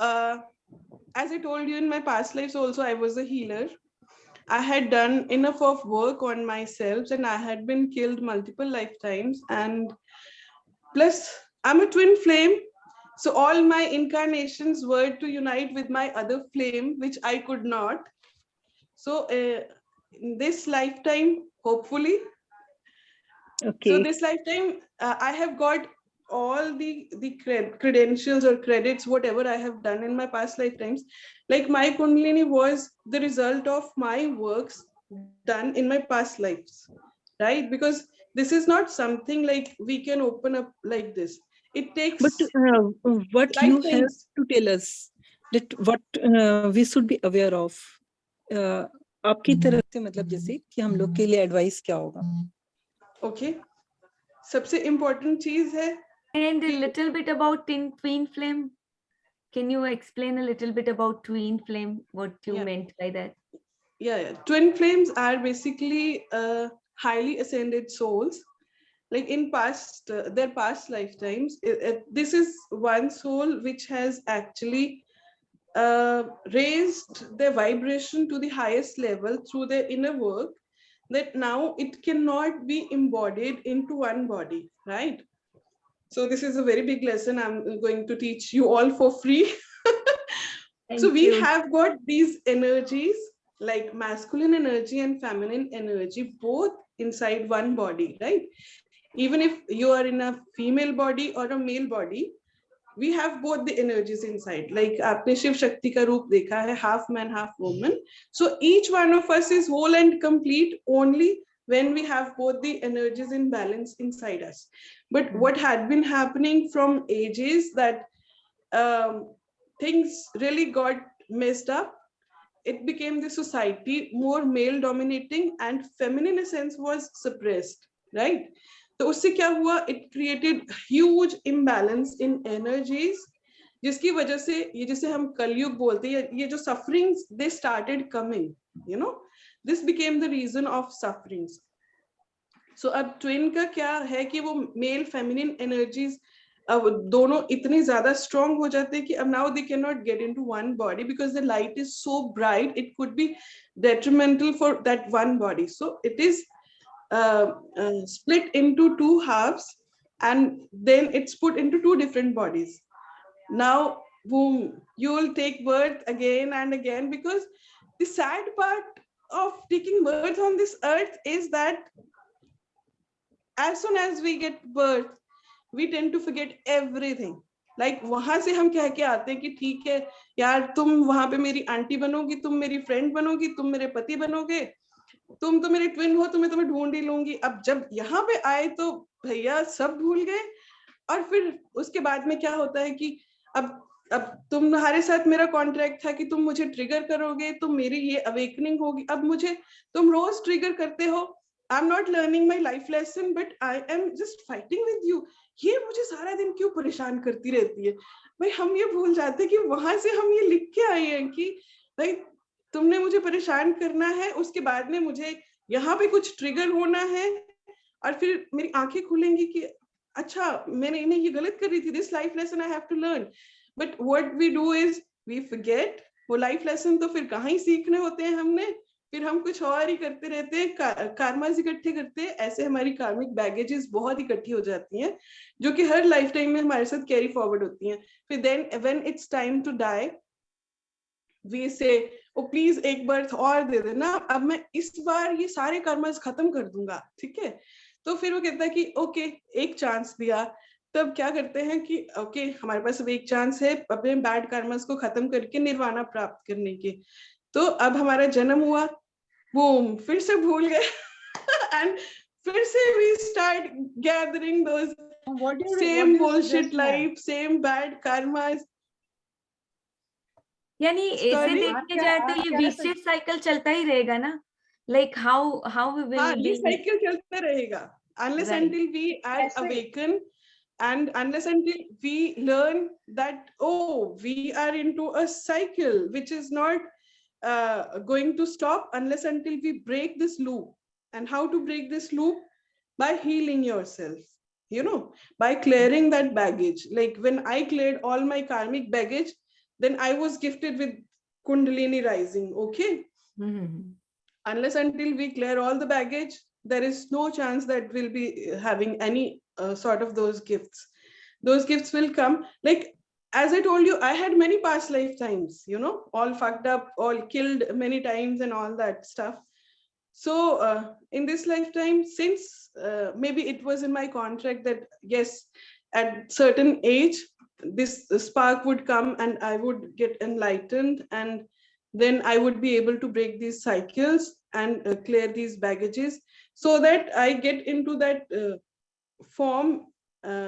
as I told you, in my past lives also, I was a healer. I had done enough of work on myself, and I had been killed multiple lifetimes. And plus, I'm a twin flame. So all my incarnations were to unite with my other flame, which I could not. So in this lifetime, hopefully, Okay. so this lifetime, I have got all the credentials or credits, whatever I have done in my past lifetimes. Like my Kundalini was the result of my works done in my past lives, right? Because this is not something like we can open up like this. It takes But what you have lifetimes. to tell us that what we should be aware of. आपकी तरफ से मतलब जैसे कि हम लोग के लिए एडवाइस क्या होगा? Okay. सबसे important चीज है. And a little bit about twin flame. Can you explain a little bit about twin flame? What you meant by that? Yeah. Twin flames are basically highly ascended souls. Like in past, their past lifetimes, this is one soul which has actually raised their vibration to the highest level through their inner work, that now it cannot be embodied into one body, right? So this is a very big lesson I'm going to teach you all for free. So we have got these energies, like masculine energy and feminine energy, both inside one body, right? Even if you are in a female body or a male body, we have both the energies inside. Like आपने शिव शक्ति का रूप देखा है, half man, half woman. So each one of us is whole and complete only when we have both the energies in balance inside us. But what had been happening from ages that things really got messed up. It became the society more male dominating and feminine essence was suppressed, right? तो उससे क्या हुआ? It created huge imbalance in energies, जिसकी वजह से ये जिसे हम कलयुग बोलते हैं, ये जो sufferings they started coming, you know, this became the reason of sufferings. So अब twin का क्या है कि वो male feminine energies अब दोनों इतने ज्यादा strong हो जाते हैं कि अब now they cannot get into one body because the light is so bright it could be detrimental for that one body. So it is split into two halves and then it's put into two different bodies. Now boom, you will take birth again and again, because the sad part of taking birth on this earth is that as soon as we get birth we tend to forget everything. Like वहां से हम कह के आते हैं कि ठीक है यार, तुम वहां पे मेरी आंटी बनोगी, तुम मेरी फ्रेंड बनोगी, तुम मेरे पति बनोगे, तुम तो मेरे ट्विन हो, तुम्हें ढूंढ ही लूंगी. अब जब यहाँ पे आए तो भैया सब भूल गए. और फिर उसके बाद में क्या होता है कि अब तुम्हारे साथ मेरा कॉन्ट्रैक्ट था कि तुम मुझे ट्रिगर करोगे, तुम मेरी ये अवेकनिंग होगी. अब मुझे तुम रोज ट्रिगर करते हो. I am not learning my life lesson but I am just fighting with you. ये मुझे सारा दिन क्यों परेशान करती रहती है. भाई हम ये भूल जाते हैं कि वहां से हम ये लिख के आए हैं कि भाई तुमने मुझे परेशान करना है, उसके बाद में मुझे यहाँ पे कुछ ट्रिगर होना है और फिर मेरी आंखें खुलेंगी कि अच्छा मैं ये गलत कर रही थी. This life lesson I have to learn. But what we do is we forget. वो लाइफ लेसन तो फिर कहाँ ही सीखने होते हैं हमने, फिर हम कुछ और ही करते रहते हैं, कार्मास इकट्ठे करते हैं. ऐसे हमारी कार्मिक बैगेजेस बहुत इकट्ठी हो जाती हैं जो कि हर लाइफ टाइम में हमारे साथ कैरी फॉरवर्ड होती हैं. फिर then when it's time to die we say oh please एक बर्थ और दे देना, अब मैं इस बार ये सारे कर्मस खत्म कर दूंगा, ठीक है. तो फिर वो कहता है कि ओके एक चांस दिया. तब क्या करते हैं कि ओके हमारे पास अब एक चांस है अपने बैड कर्मस को खत्म करके निर्वाणा प्राप्त करने के. तो अब हमारा जन्म हुआ, बूम फिर से भूल गए एंड फिर से we start gathering those same bullshit life, same bad karmas. यानी ऐसे देखने जाए तो ये विशियस साइकिल चलता ही रहेगा ना. लाइक हाउ वी विल ये साइकिल चलता रहेगा unless until we are awakened and unless until we learn that oh we are into a cycle which is not going to stop unless until we break this loop. And how to break this loop? By healing yourself, you know, by clearing that baggage. Like when I cleared all my karmic baggage, then I was gifted with Kundalini rising. Okay. Unless until we clear all the baggage, there is no chance that we'll be having any sort of those gifts. Those gifts will come. Like as I told you, I had many past lifetimes, you know, all fucked up, all killed many times and all that stuff. So in this lifetime, since maybe it was in my contract that yes, at certain age this spark would come and I would get enlightened, and then I would be able to break these cycles and clear these baggages so that I get into that form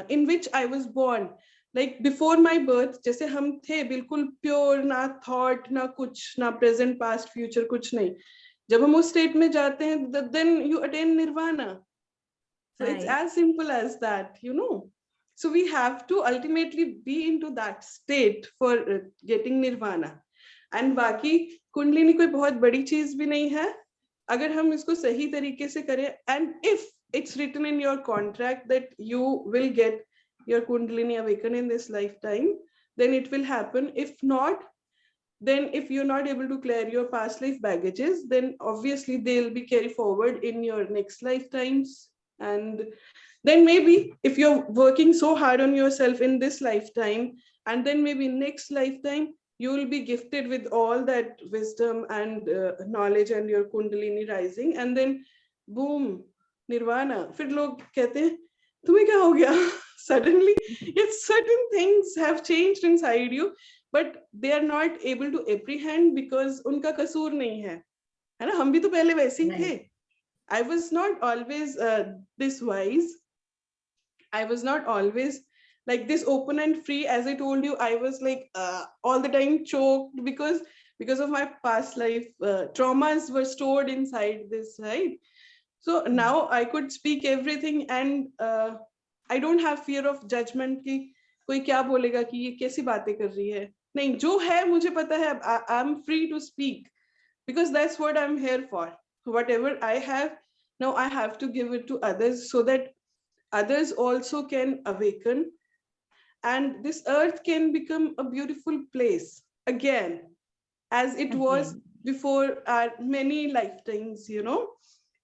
in which I was born. Like before my birth, जैसे हम थे बिल्कुल pure, ना thought, ना कुछ, ना present, past, future, कुछ नहीं. जब हम उस state में जाते हैं, then you attain nirvana. So it's as simple as that, you know. So we have to ultimately be into that state for getting nirvana. And बाकी कुंडलिनी कोई बहुत बड़ी चीज भी नहीं है अगर हम इसको सही तरीके से करें. And if it's written in your contract that you will get your Kundalini awakened in this lifetime, then it will happen. If not, then if you're not able to clear your past life baggages, then obviously they'll be carried forward in your next lifetimes. And then maybe if you're working so hard on yourself in this lifetime, and then maybe next lifetime, you will be gifted with all that wisdom and knowledge and your kundalini rising, and then boom, nirvana. फिर लोग कहते हैं तुम्हें क्या हो गया? Suddenly, yes, certain things have changed inside you, but they are not able to apprehend because उनका कसूर नहीं है ना? हम भी तो पहले वैसे ही थे. I was not always this wise. I was not always like this open and free. As I told you, I was like all the time choked because of my past life. Traumas were stored inside this, right? So now I could speak everything, and I don't have fear of judgment कि कोई क्या बोलेगा कि ये कैसी बातें कर रही है. नहीं, जो है मुझे पता है. I'm free to speak because that's what I'm here for. Whatever I have, now I have to give it to others so that others also can awaken, and this earth can become a beautiful place again, as it was before our many lifetimes, you know.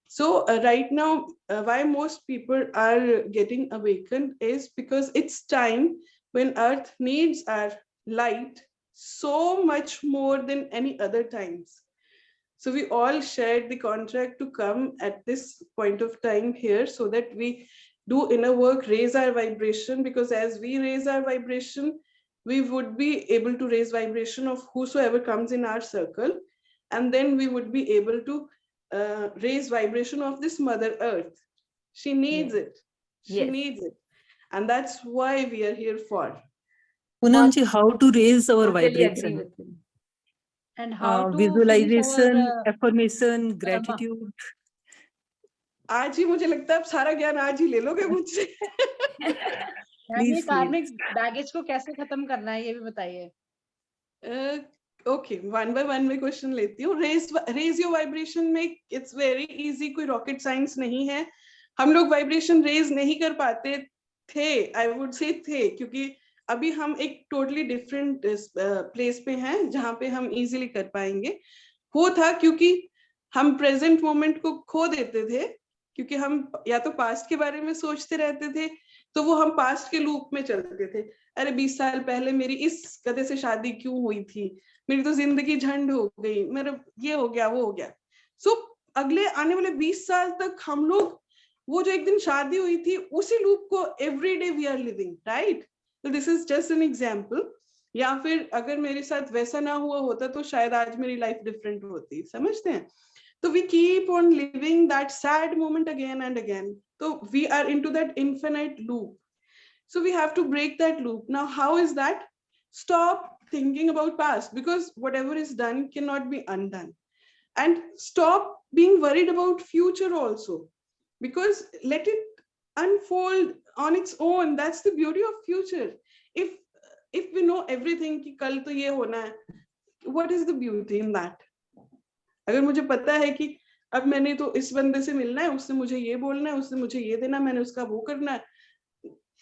So right now, why most people are getting awakened is because it's time when earth needs our light so much more than any other times. So we all shared the contract to come at this point of time here so that we do inner work, raise our vibration, because as we raise our vibration, we would be able to raise vibration of whosoever comes in our circle. And then we would be able to raise vibration of this Mother Earth. She needs it. She needs it. And that's why we are here for. Poonam ji, how to raise our vibration? And how to visualization, affirmation, gratitude. आज ही मुझे लगता है आप सारा ज्ञान आज ही ले लोगे मुझसे. ये कार्मिक बैगेज को कैसे खत्म करना है ये भी बताइए. ओके, वन बाय वन में क्वेश्चन लेती हूँ. रेज योर वाइब्रेशन में इट्स वेरी इजी, कोई रॉकेट साइंस नहीं है. हम लोग वाइब्रेशन रेज नहीं कर पाते थे, आई वुड से थे, क्योंकि अभी हम एक टोटली डिफरेंट प्लेस पे हैं जहाँ पे हम इजीली कर पाएंगे. वो था क्योंकि हम प्रेजेंट मोमेंट को खो देते थे, क्योंकि हम या तो पास्ट के बारे में सोचते रहते थे, तो वो हम पास्ट के लूप में चलते थे. अरे 20 साल पहले मेरी इस गधे से शादी क्यों हुई थी, मेरी तो जिंदगी झंड हो गई, मेरा ये हो गया वो हो गया. सो अगले आने वाले 20 साल तक हम लोग वो जो एक दिन शादी हुई थी उसी लूप को every day we are living, right. So this is just an example. या फिर अगर मेरे साथ वैसा ना हुआ होता तो शायद आज मेरी लाइफ डिफरेंट होती, समझते हैं. तो we keep on living that sad moment again and again. So we are into that infinite loop. So we have to break that loop. Now how is that? Stop thinking about past, because whatever is done cannot be undone. And stop being worried about future also, because let it unfold on its own. That's the beauty of future. If we know everything कि कल तो ये होना है, what is the beauty in that? अगर मुझे पता है कि अब मैंने तो इस बंदे से मिलना है, उससे मुझे ये बोलना है, उससे मुझे ये देना, मैंने उसका वो करना है,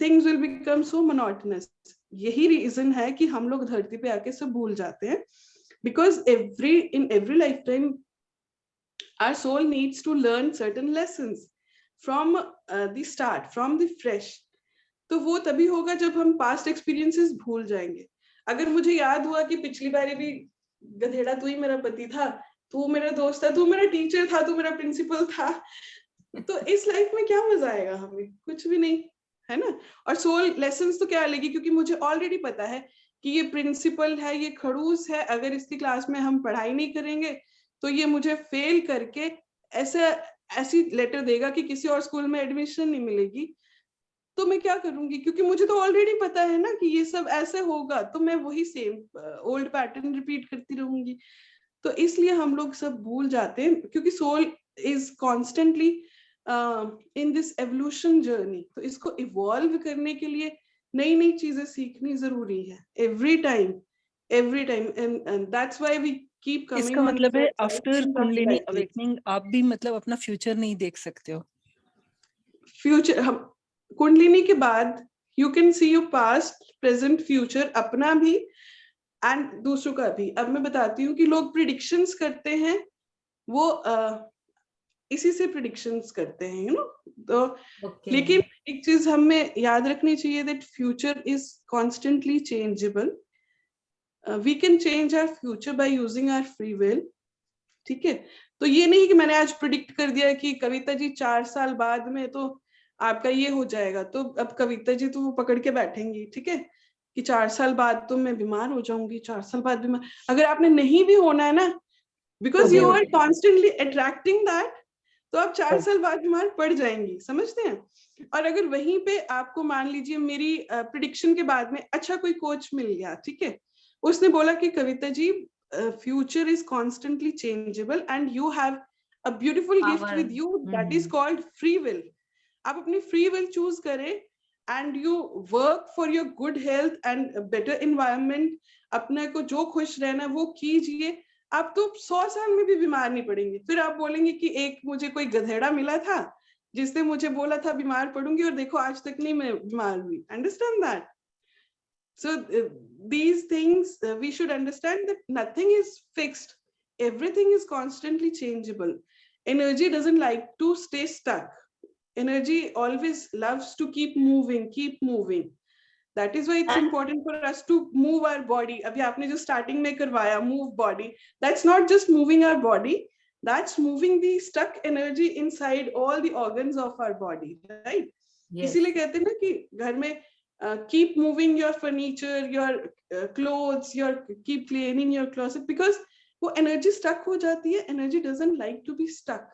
things will become so monotonous. यही रीजन है कि हम लोग धरती पे आके सब भूल जाते हैं, because in every lifetime our soul needs to learn certain lessons from the start, from the fresh. तो वो तभी होगा जब हम पास्ट एक्सपीरियंसेस भूल जाएंगे. अगर मुझे याद हुआ कि पिछली बारी भी गधेड़ा तू ही मेरा पति था, तू मेरा दोस्त था, तू मेरा टीचर था, तू मेरा प्रिंसिपल था, तो इस लाइफ में क्या मजा आएगा? हमें कुछ भी नहीं, है ना. और सोल लेसन्स तो क्या लेगी, क्योंकि मुझे ऑलरेडी पता है कि ये प्रिंसिपल है, ये खड़ूस है, अगर इसकी क्लास में हम पढ़ाई नहीं करेंगे तो ये मुझे फेल करके ऐसी लेटर देगा कि किसी और स्कूल में एडमिशन नहीं मिलेगी. तो मैं क्या करूंगी, क्योंकि मुझे तो ऑलरेडी पता है ना कि ये सब ऐसे होगा, तो मैं वही सेम ओल्ड पैटर्न रिपीट करती रहूंगी. तो इसलिए हम लोग सब भूल जाते हैं, क्योंकि soul is constantly in this evolution journey. तो इसको इवॉल्व करने के लिए नई नई चीजें सीखनी जरूरी है every time. And that's why we keep coming. इसका मतलब है आफ्टर कुंडलिनी अवेकनिंग आप भी मतलब अपना फ्यूचर नहीं देख सकते हो. फ्यूचर हम कुंडलिनी के बाद you can see your past, present, future, अपना भी एंड दूसरों का भी. अब मैं बताती हूँ कि लोग प्रिडिक्शंस करते हैं, वो इसी से प्रिडिक्शंस करते हैं, यू नो. तो लेकिन एक चीज हमें याद रखनी चाहिए, that future is constantly changeable. we can change our future by using our free will. ठीक है, तो ये नहीं कि मैंने आज प्रिडिक्ट कर दिया कि कविता जी 4 साल बाद में तो आपका ये हो जाएगा, तो अब कविता जी तो वो पकड़ के बैठेंगी, ठीक है, कि 4 साल बाद तो मैं बीमार हो जाऊंगी, 4 साल बाद बीमार, अगर आपने नहीं भी होना है ना, because you are constantly attracting that, तो आप 4 साल बाद बीमार पड़ जाएंगी, समझते हैं। और अगर वहीं पे आपको मान लीजिए मेरी प्रिडिक्शन के बाद में अच्छा कोई कोच मिल गया, ठीक है, उसने बोला कि Kavita ji future is constantly changeable and you have a beautiful gift with you that is called free will, आप अपनी फ्री विल चूज करें and you work for your good health and better environment, अपने को जो खुश रहना वो कीजिए, आप तो 100 साल में भी बीमार नहीं पड़ेंगे। फिर आप बोलेंगे कि एक मुझे कोई गधेड़ा मिला था जिसने मुझे बोला था बीमार पड़ूंगी और देखो आज तक नहीं मैं बीमार हुई। Understand that? So these things we should understand that nothing is fixed, everything is constantly changeable. Energy doesn't like to stay stuck, energy always loves to keep moving. That is why it's important for us to move our body. Abhi aapne jo starting mein karwaya, move body, that's not just moving our body, that's moving the stuck energy inside all the organs of our body, right? इसीलिए कहते हैं ना कि घर में keep moving your furniture, your clothes, your keep cleaning your closet, because वो energy stuck हो जाती है, energy doesn't like to be stuck,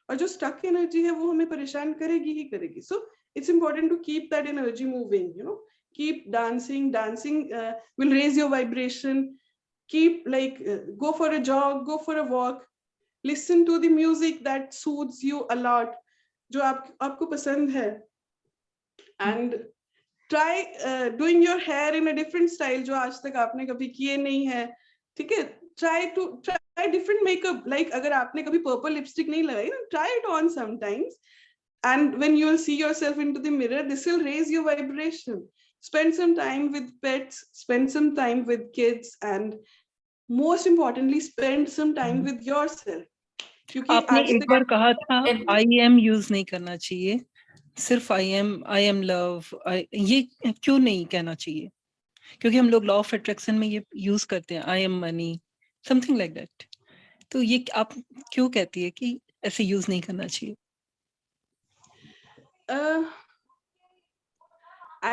और जो stuck energy है वो हमें परेशान करेगी ही करेगी. So it's important to keep that energy moving, you know, keep dancing will raise your vibration, keep like go for a jog, go for a walk, listen to the music that soothes you a lot, जो आपको पसंद है, and try doing your hair in a different style जो आज तक आपने कभी किए नहीं है, ठीक है, try different makeup, like अगर आपने कभी purple lipstick नहीं लगाई ना, try it on sometimes, and when you will see yourself into the mirror, this will raise your vibration. Spend some time with pets, spend some time with kids, and most importantly spend some time with yourself. क्योंकि आपने एक बार कहा था I am use नहीं करना चाहिए, सिर्फ I am love, ये क्यों नहीं कहना चाहिए? क्योंकि हम लोग लॉ ऑफ अट्रैक्शन में ये यूज करते हैं, I am money, something like that, तो ये आप क्यों कहती है कि ऐसे यूज नहीं करना चाहिए?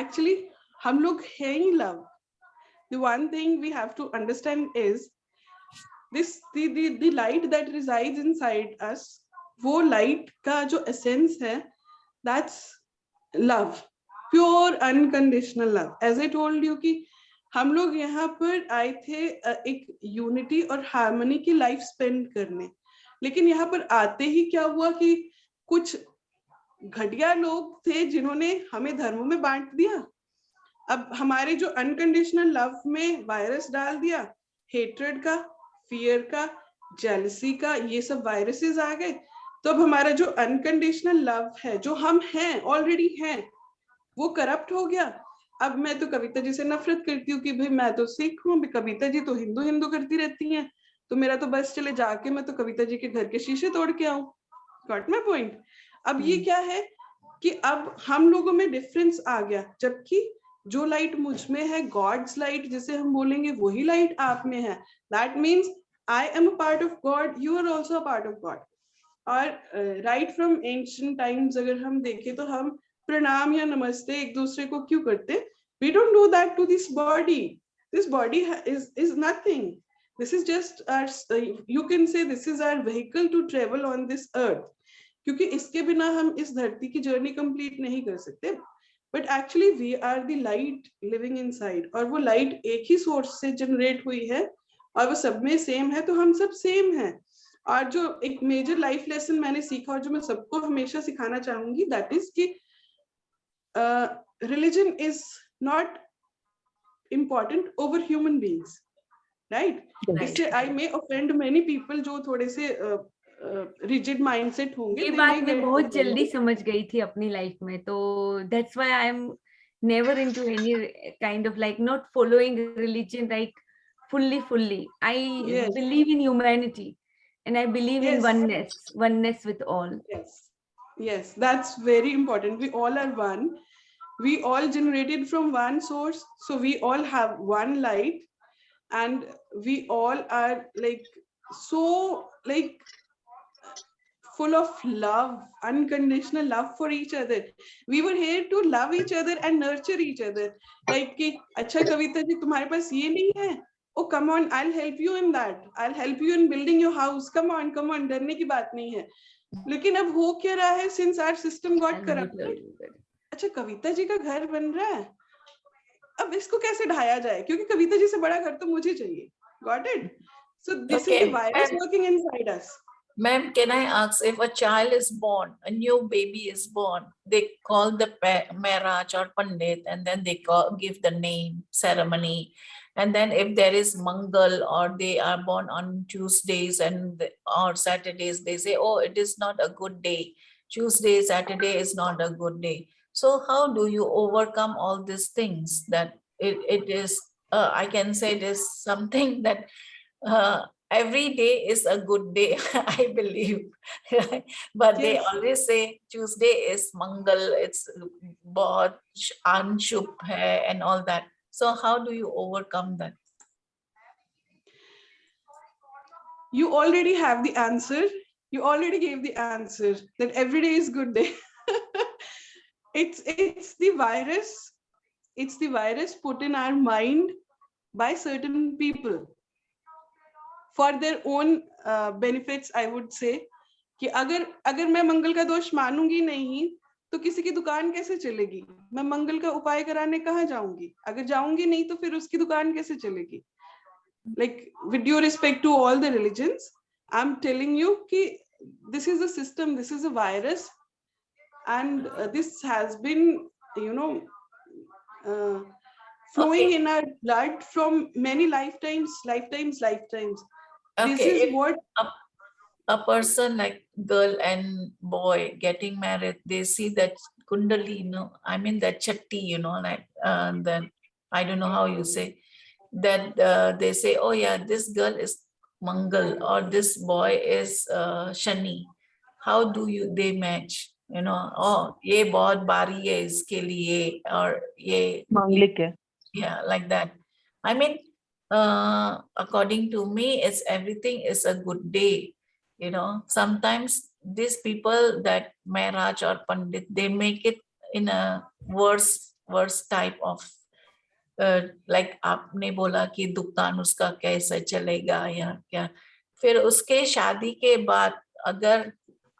Actually हम लोग हैं ही love. The one thing we have to understand is this, the light that resides inside us, वो light का जो essence है, that's love, pure unconditional love. As I told you कि हम लोग यहाँ पर आए थे एक यूनिटी और हार्मनी की लाइफ स्पेंड करने, लेकिन यहाँ पर आते ही क्या हुआ कि कुछ घटिया लोग थे जिन्होंने हमें धर्मों में बांट दिया। अब हमारे जो अनकंडीशनल लव में वायरस डाल दिया, हेट्रेड का, फियर का, जेलसी का, ये सब वायरसेस आ गए, तो अब हमारा जो अनकंडीशनल लव है, जो हम हैं ऑलरेडी हैं, वो करप्ट हो गया। अब मैं तो कविता जी से नफरत करती हूँ कि भाई मैं तो सिख हूँ, कविता जी तो हिंदू करती रहती हैं, तो मेरा तो बस चले जाके मैं तो कविता जी के घर के शीशे तोड़ के आऊं। Got my point? अब ये क्या है कि अब हम लोगों में डिफरेंस आ गया, जबकि जो लाइट मुझ में है, गॉड्स लाइट जिसे हम बोलेंगे, वही लाइट आप में है। That means I am a part of God, you are also a part of God. और राइट फ्रॉम एंशिएंट टाइम्स अगर हम देखें तो हम प्रणाम या नमस्ते एक दूसरे को क्यों करते? We don't do that to this body. This body is nothing. This is just our, you can say this is our vehicle to travel on this earth. क्योंकि इसके बिना हम इस धरती की जर्नी कंप्लीट नहीं कर सकते। But actually we are the light living inside, और वो लाइट एक ही सोर्स से जनरेट हुई है और वो सब में सेम है, तो हम सब सेम हैं। और जो एक मेजर लाइफ लेसन मैंने सीखा और जो मैं सबको हमेशा सिखाना चाहूंगी, दैट इज कि religion is not important over human beings, right? इससे I may offend many people जो थोड़े से rigid mindset होंगे। ये बात मैं बहुत जल्दी समझ गई थी अपनी लाइफ में, तो that's why I am never into any kind of like not following religion like fully. I believe in humanity and I believe in oneness with all. Yes, that's very important. We all are one. We all generated from one source, so we all have one light. and we all are like so like full of love, unconditional love for each other. We were here to love each other and nurture each other. Like कि अच्छा कविता जी तुम्हारे पास ये नहीं है, oh come on, I'll help you in that, I'll help you in building your house, come on, डरने की बात नहीं है. लेकिन अब हो क्या रहा है, since our system got corrupted, अच्छा कविता जी का घर बन रहा है, अब इसको कैसे ढाया जाए, क्योंकि कविता जी से बड़ा घर तो मुझे चाहिए. Got it? So this is the virus working inside us. Ma'am, can I ask, if a child is born, a new baby is born, they call the Maharaj or Pandit, and then they give the name, ceremony. And then if there is Mangal, or they are born on Tuesdays or Saturdays, they say, oh, it is not a good day. Tuesday, Saturday is not a good day. So how do you overcome all these things that it is, I can say it is something that every day is a good day, I believe. But they always say Tuesday is Mangal, it's bahut anshubh hai and all that. So how do you overcome that? You already have the answer. You already gave the answer that every day is good day. It's the virus. It's the virus put in our mind by certain people for their own benefits, I would say. कि अगर मैं मंगल का दोष मानूंगी नहीं तो किसी की दुकान कैसे चलेगी, मैं मंगल का उपाय कराने कहाँ जाऊंगी, अगर जाऊंगी नहीं तो फिर उसकी दुकान कैसे चलेगी. Like with due respect to all the religions, I'm telling you कि this is a system, this is a virus, and this has been, you know, flowing in our blood from many lifetimes. This is what a person like girl and boy getting married, they see that kundali, I mean that chatti, like then I don't know how you say that, they say, oh yeah, this girl is Mangal or this boy is Shani. How do they match? Oh, ye bahut bari hai iske liye, or ye Manglik hai. Yeah, like that. I mean, according to me, it's everything is a good day. Sometimes these people that Maharaj or Pandit, they make it in a worse type of like आपने बोला कि दुकान उसका कैसे चलेगा या क्या, फिर उसके शादी के बाद अगर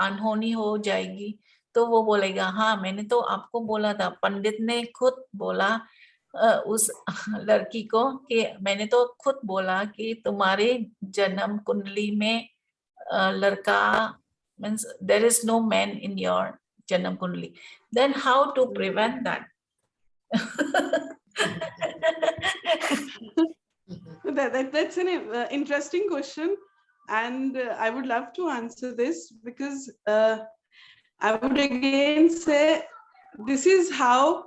अनहोनी हो जाएगी तो वो बोलेगा हाँ मैंने तो आपको बोला था, पंडित ने खुद बोला उस लड़की को कि मैंने तो खुद बोला कि तुम्हारे जन्म कुंडली में लड़का means there is no man in your janam kundli. Then how to prevent that? That's an interesting question, and I would love to answer this because I would again say this is how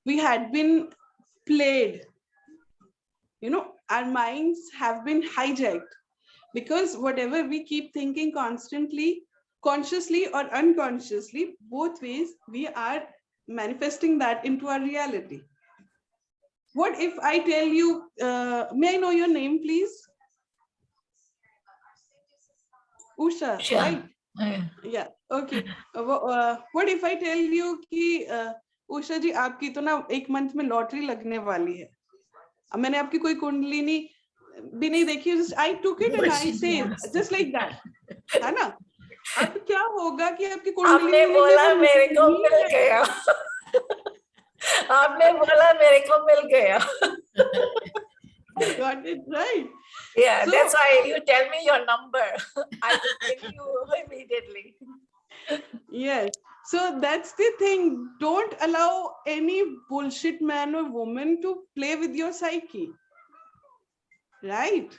we had been played. Our minds have been hijacked because whatever we keep thinking constantly, consciously or unconsciously, both ways, we are manifesting that into our reality. What if I tell you, may I know your name, please? Usha, right? Yeah, okay. What if I tell you कि उषा जी आपकी तो ना एक month में lottery लगने वाली है. अब मैंने आपकी कोई कुंडलिनी भी नहीं देखी, I took it and I say just like that, है ना? अब क्या होगा कि आपकी कुंडलिनी आपने बोला मेरे को मिल गया. आपने बोला मेरे को मिल गया. I got it right. Yeah, so, that's why you tell me your number. I will give you immediately. Yes. So that's the thing. Don't allow any bullshit man or woman to play with your psyche. Right?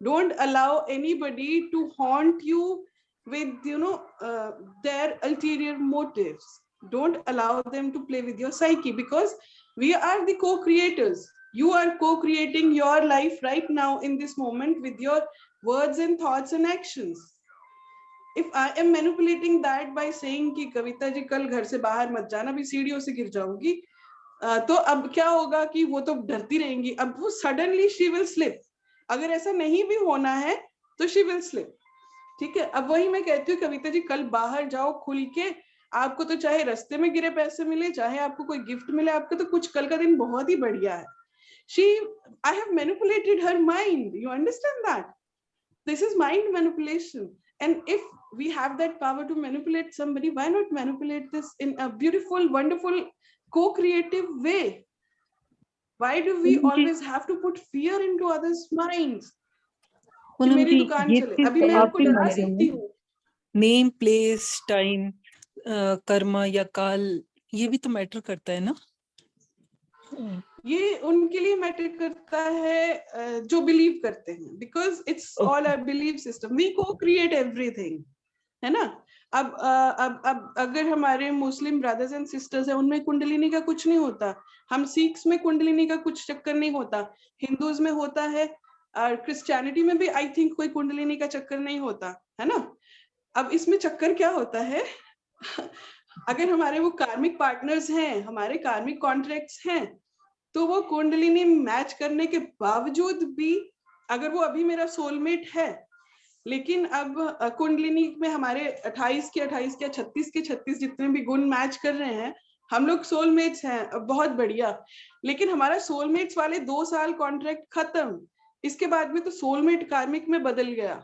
Don't allow anybody to haunt you with, their ulterior motives. Don't allow them to play with your psyche because we are the co-creators. You are co-creating your life right now in this moment with your words and thoughts and actions. If I am manipulating that by saying कि कविता जी कल घर से बाहर मत जाना, भी सीढ़ियों से गिर जाऊंगी, तो अब क्या होगा कि वो तो डरती रहेंगी, अब वो suddenly she will slip. अगर ऐसा नहीं भी होना है तो शी विल स्लिप। ठीक है, अब वही मैं कहती हूँ कविता जी, कल बाहर जाओ खुल के, आपको तो चाहे रास्ते में गिरे पैसे मिले, चाहे आपको कोई गिफ्ट मिले, आपका तो कुछ कल का दिन बहुत ही बढ़िया है। I have manipulated her mind. You understand that? This is mind manipulation. And if we have that power to manipulate somebody, why not manipulate this in a beautiful, wonderful, co-creative way? Why do we always have to put fear into others' minds? कि पूनम मेरी जी, दुकान ये चले, चीज अभी तो मैं उनको आपके डरा माध्यम सकती में हूँ। नेम, प्लेस, टाइम, कर्मा या काल, ये भी तो मैटर करता है ना। ये उनके लिए मैटर करता है जो बिलीव करते हैं, because it's all a believe system, we co create everything, है ना। अब अगर हमारे मुस्लिम ब्रदर्स एंड सिस्टर्स है, उनमें कुंडलिनी का कुछ नहीं होता, हम सिख्स में कुंडलिनी का कुछ चक्कर नहीं होता, हिंदूज में होता है, और क्रिश्चियनिटी में भी आई थिंक कोई कुंडलिनी का चक्कर नहीं होता, है ना। अब इसमें चक्कर क्या होता है अगर हमारे वो कार्मिक पार्टनर्स हैं, हमारे कार्मिक कॉन्ट्रैक्ट्स हैं, तो वो कुंडलिनी मैच करने के बावजूद भी, अगर वो अभी मेरा सोलमेट है, लेकिन अब कुंडलिनी में हमारे 28 के 28 या 36 के 36 जितने भी गुण मैच कर रहे हैं, हम लोग सोलमेट्स हैं, बहुत बढ़िया। लेकिन हमारा सोलमेट्स वाले 2 साल कॉन्ट्रैक्ट खत्म, इसके बाद में तो सोलमेट कार्मिक में बदल गया।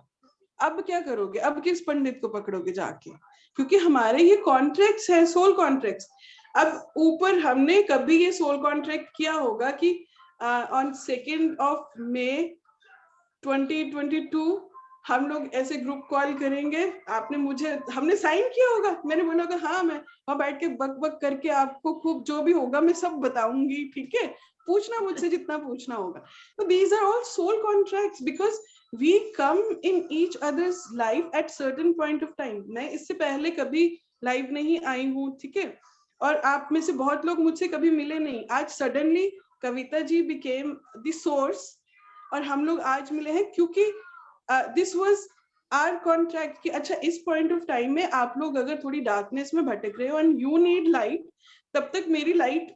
अब क्या करोगे? अब किस पंडित को पकड़ोगे जाके? क्योंकि हमारे ये कॉन्ट्रैक्ट्स हैं, सोल कॉन्ट्रैक्ट्स। अब ऊपर हमने कभी ये सोल कॉन्ट्रैक्ट किया होगा कि ऑन 2 मई 2022 हम लोग ऐसे ग्रुप कॉल करेंगे, हमने साइन किया होगा, मैंने बोला होगा हाँ, मैं वहां बैठ के बक बक करके आपको खूब जो भी होगा मैं सब बताऊंगी, ठीक है, पूछना मुझसे जितना पूछना होगा। तो these are all soul contracts, because we come in each other's life at certain point of time. मैं इससे पहले कभी लाइव नहीं आई हूँ, ठीक है, और आप में से बहुत लोग मुझसे कभी मिले नहीं। आज suddenly Kavita ji became the source, और हम लोग आज मिले हैं क्योंकि दिस वाज आवर कॉन्ट्रैक्ट कि अच्छा, इस पॉइंट ऑफ टाइम में आप लोग अगर थोड़ी डार्कनेस में भटक रहे हो एंड यू नीड लाइट, तब तक मेरी लाइट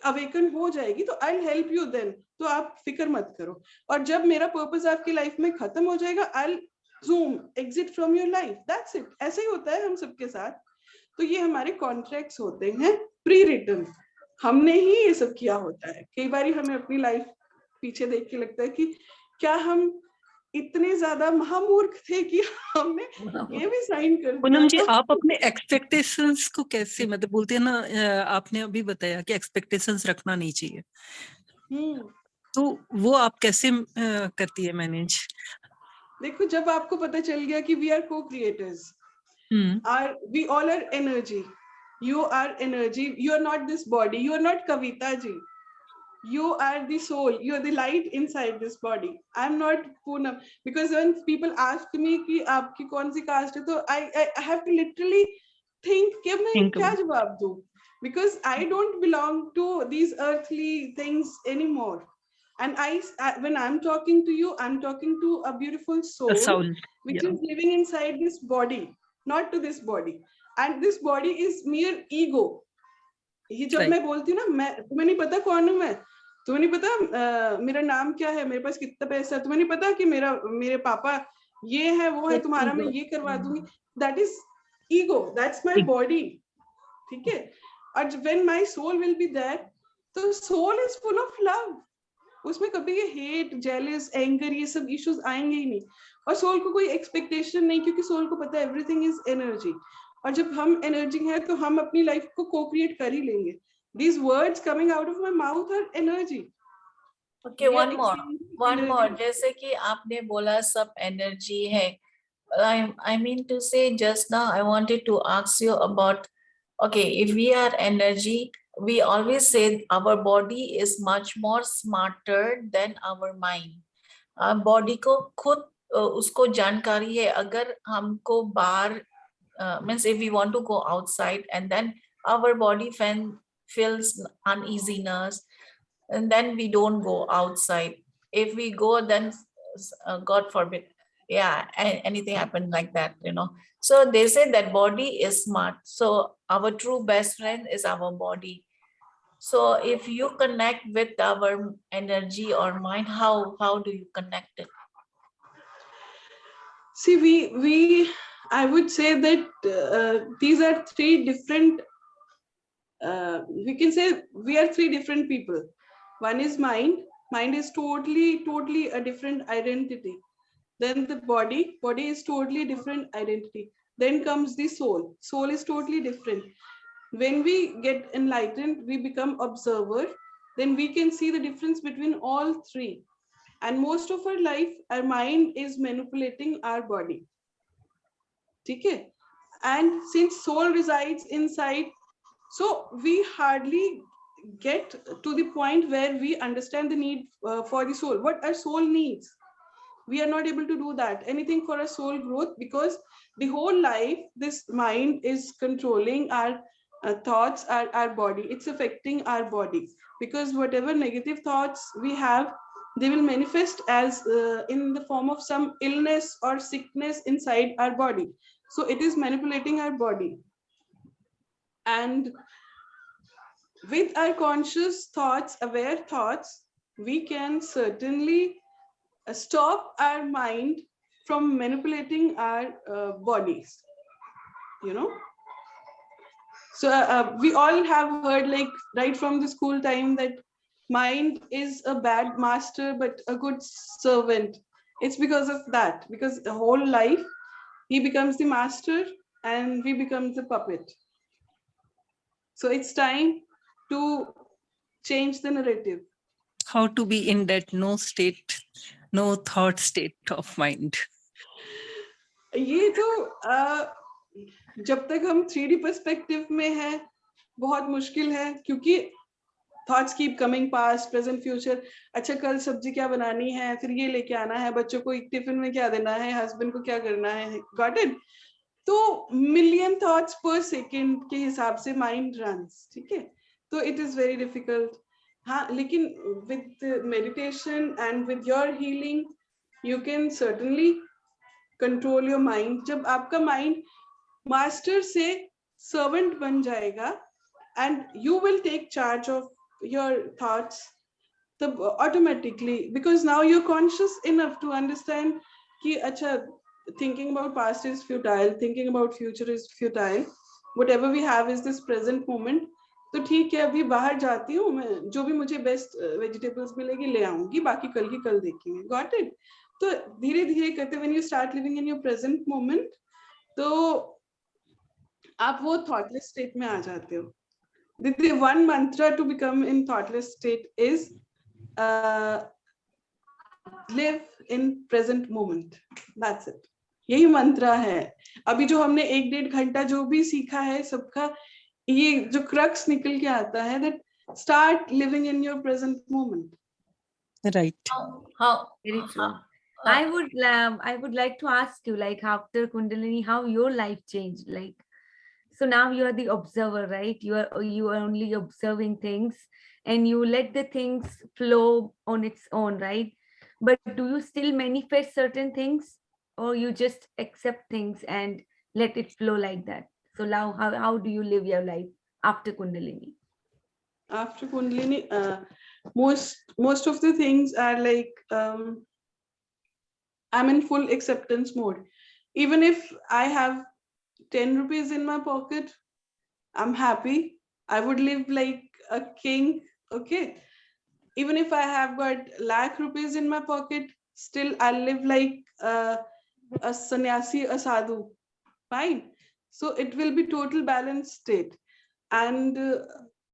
अवेकन हो जाएगी, तो I will help you then, तो आप फिक्र मत करो। और जब मेरा पर्पस आपकी लाइफ में खत्म हो जाएगा, I will zoom exit from your life, that's it. ऐसे ही होता है हम सबके साथ। तो ये हमारे कॉन्ट्रैक्ट्स होते हैं प्री रिटन, हमने ही ये सब किया होता है। कई बार हमें अपनी लाइफ पीछे देख के लगता है कि क्या हम इतने ज्यादा महामूर्ख थे कि हमने ये भी साइन कर दिया। पूनम जी, आप अपने एक्सपेक्टेशंस को कैसे, मतलब बोलते हैं ना, आपने अभी बताया कि एक्सपेक्टेशंस रखना नहीं चाहिए, तो वो आप कैसे करती है मैनेज? देखो, जब आपको पता चल गया कि we are co creators, we all are energy, you are energy, you are not this body, you are not Kavita ji, you are the soul, you are the light inside this body. I am not Poonam, because when people ask me कि आपकी कौन सी cast है, तो I have to literally think कि मैं क्या जवाब दूं, because I don't belong to these earthly things anymore. And when I'm talking to you, I'm talking to a beautiful soul, which is living inside this body, not to this body. And this body is mere ego. ये जब मैं बोलती हूँ ना, मैं, तुम्हें नहीं पता कौन हूँ मैं, तुम्हें नहीं पता मेरा नाम क्या है, मेरे पास कितना पैसा है, तुम्हें नहीं पता कि मेरे पापा ये है वो है, तुम्हारा मैं ये करवा दूंगी, that is ego, that's my body, ठीक है। और when my soul will be there, तो soul is full of love, उसमें कभी ये हेट, जेलस, एंगर, ये सब इश्यूज आएंगे ही नहीं। और सोल को कोई एक्सपेक्टेशन नहीं, क्योंकि सोल को पता है एवरीथिंग इज एनर्जी। और जब हम एनर्जी है तो हम अपनी लाइफ को को क्रिएट कर ही लेंगे। These words coming out of my mouth are energy. Okay, one more. जैसे कि आपने बोला सब एनर्जी है, I mean to say just now I wanted to ask you about, okay, if we are energy, we always say our body is much more smarter than our mind. Body को खुद उसको जानकारी है, अगर हमको बाहर means if we want to go outside and then our body feels uneasiness, and then we don't go outside. If we go, then God forbid, anything happened like that, so they say that body is smart, so our true best friend is our body. So if you connect with our energy or mind, how do you connect it? See, I would say that these are three different, we can say we are three different people. One is mind. Mind is totally a different identity. Then the body is totally different identity. Then comes the soul is totally different. When we get enlightened, we become observer. Then we can see the difference between all three. And most of our life, our mind is manipulating our body. Okay? And since soul resides inside, so we hardly get to the point where we understand the need for the soul, what our soul needs. We are not able to do that anything for our soul growth, because the whole life this mind is controlling our thoughts, our body. It's affecting our body, because whatever negative thoughts we have, they will manifest as in the form of some illness or sickness inside our body. So it is manipulating our body. And with our conscious thoughts, aware thoughts, we can certainly stop our mind from manipulating our bodies, you know. So we all have heard, like right from the school time, that mind is a bad master but a good servant. It's because of that, because the whole life he becomes the master and we become the puppet. So it's time to change the narrative. How to be in that no thought state of mind. ये तो जब तक हम 3D perspective में है बहुत मुश्किल है, क्योंकि thoughts keep coming past present future. अच्छा कल सब्जी क्या बनानी है, फिर ये लेके आना है, बच्चों को एक टिफिन में क्या देना है, हस्बैंड को क्या करना है, गॉट इट. तो मिलियन थॉट्स पर सेकेंड के हिसाब से माइंड रन्स. ठीक है, तो इट इज वेरी डिफिकल्ट. हाँ, लेकिन with meditation and with your healing you can certainly control your mind. जब आपका माइंड मास्टर से सर्वेंट बन जाएगा and you will take charge of your thoughts automatically, because now you're conscious enough to understand ki acha thinking about past is futile, thinking about future is futile, whatever we have is this present moment. तो ठीक है, अभी बाहर जाती हूँ मैं, जो भी मुझे बेस्ट वेजिटेबल्स मिलेगी ले आऊंगी, बाकी कल की कल देखेंगे. Got it. तो धीरे धीरे करते when you start living in your present moment, तो आप वो थॉटलेस स्टेट में आ जाते हो. The one mantra to become in thoughtless state is live in present moment. That's it. यही मंत्रा है. अभी जो हमने 1-1.5 घंटा जो भी सीखा है, सबका ये जो क्रक्स निकल के आता है, that start living in your present moment. Right. Very true. I would like to ask you, like after Kundalini, how your life changed. Like, so now you are the observer, right? You are only observing things and you let the things flow on its own, right? But do you still manifest certain things, or you just accept things and let it flow like that? So now how do you live your life after Kundalini? After Kundalini, most of the things are like I'm in full acceptance mode. Even if I have 10 rupees in my pocket, I'm happy. I would live like a king. Okay. Even if I have got lakh rupees in my pocket, still I'll live like a sannyasi, a sadhu. Fine. So it will be total balanced state. And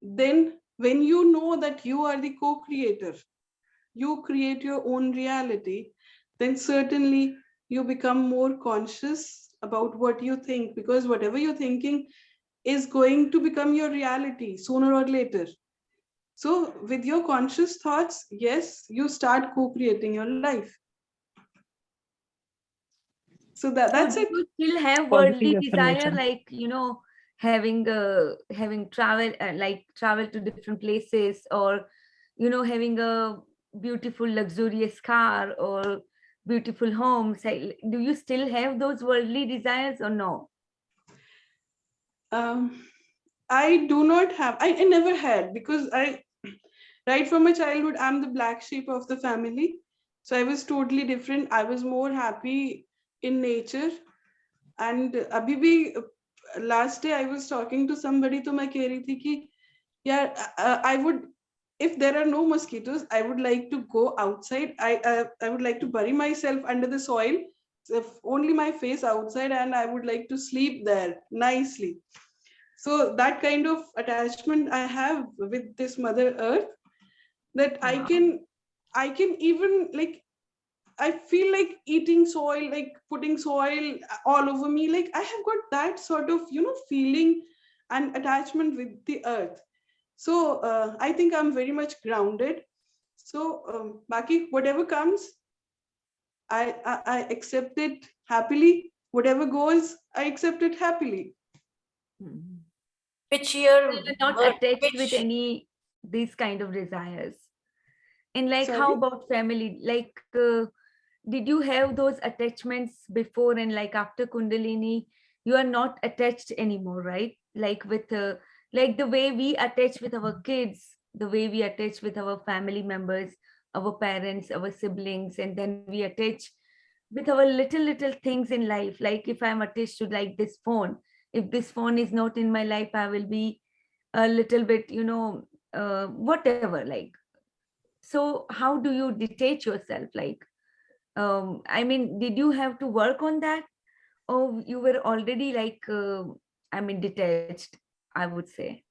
then when you know that you are the co-creator, you create your own reality, then certainly you become more conscious about what you think, because whatever you're thinking is going to become your reality sooner or later. So with your conscious thoughts, yes, you start co-creating your life. So that's it. You still have worldly desire, like, you know, having travel, like travel to different places, or, you know, having a beautiful luxurious car or beautiful homes. Do you still have those worldly desires or no? I do not have, I never had, because right from my childhood, I'm the black sheep of the family. So I was totally different. I was more happy in nature. And abhi bhi, last day I was talking to somebody, to मैं कह रही थी कि yeah, I would, if there are no mosquitoes, I would like to go outside. I would like to bury myself under the soil, if only my face outside, and I would like to sleep there nicely. So that kind of attachment I have with this Mother Earth, that Wow. I can even, like, I feel like eating soil, like putting soil all over me. Like I have got that sort of, feeling and attachment with the earth. So I think I'm very much grounded. So Baki, whatever comes, I accept it happily. Whatever goes, I accept it happily. Mhm. Which year You are not were, attached with which any these kind of desires. And like, how Sorry. about family? Like, did you have those attachments before, and like after Kundalini, you are not attached anymore, right? Like with, like the way we attach with our kids, the way we attach with our family members, our parents, our siblings, and then we attach with our little things in life. Like if I'm attached to like this phone, if this phone is not in my life, I will be a little bit, whatever, like. So how do you detach yourself? Like, I mean, did you have to work on that, or you were already like, I mean, detached, I would say?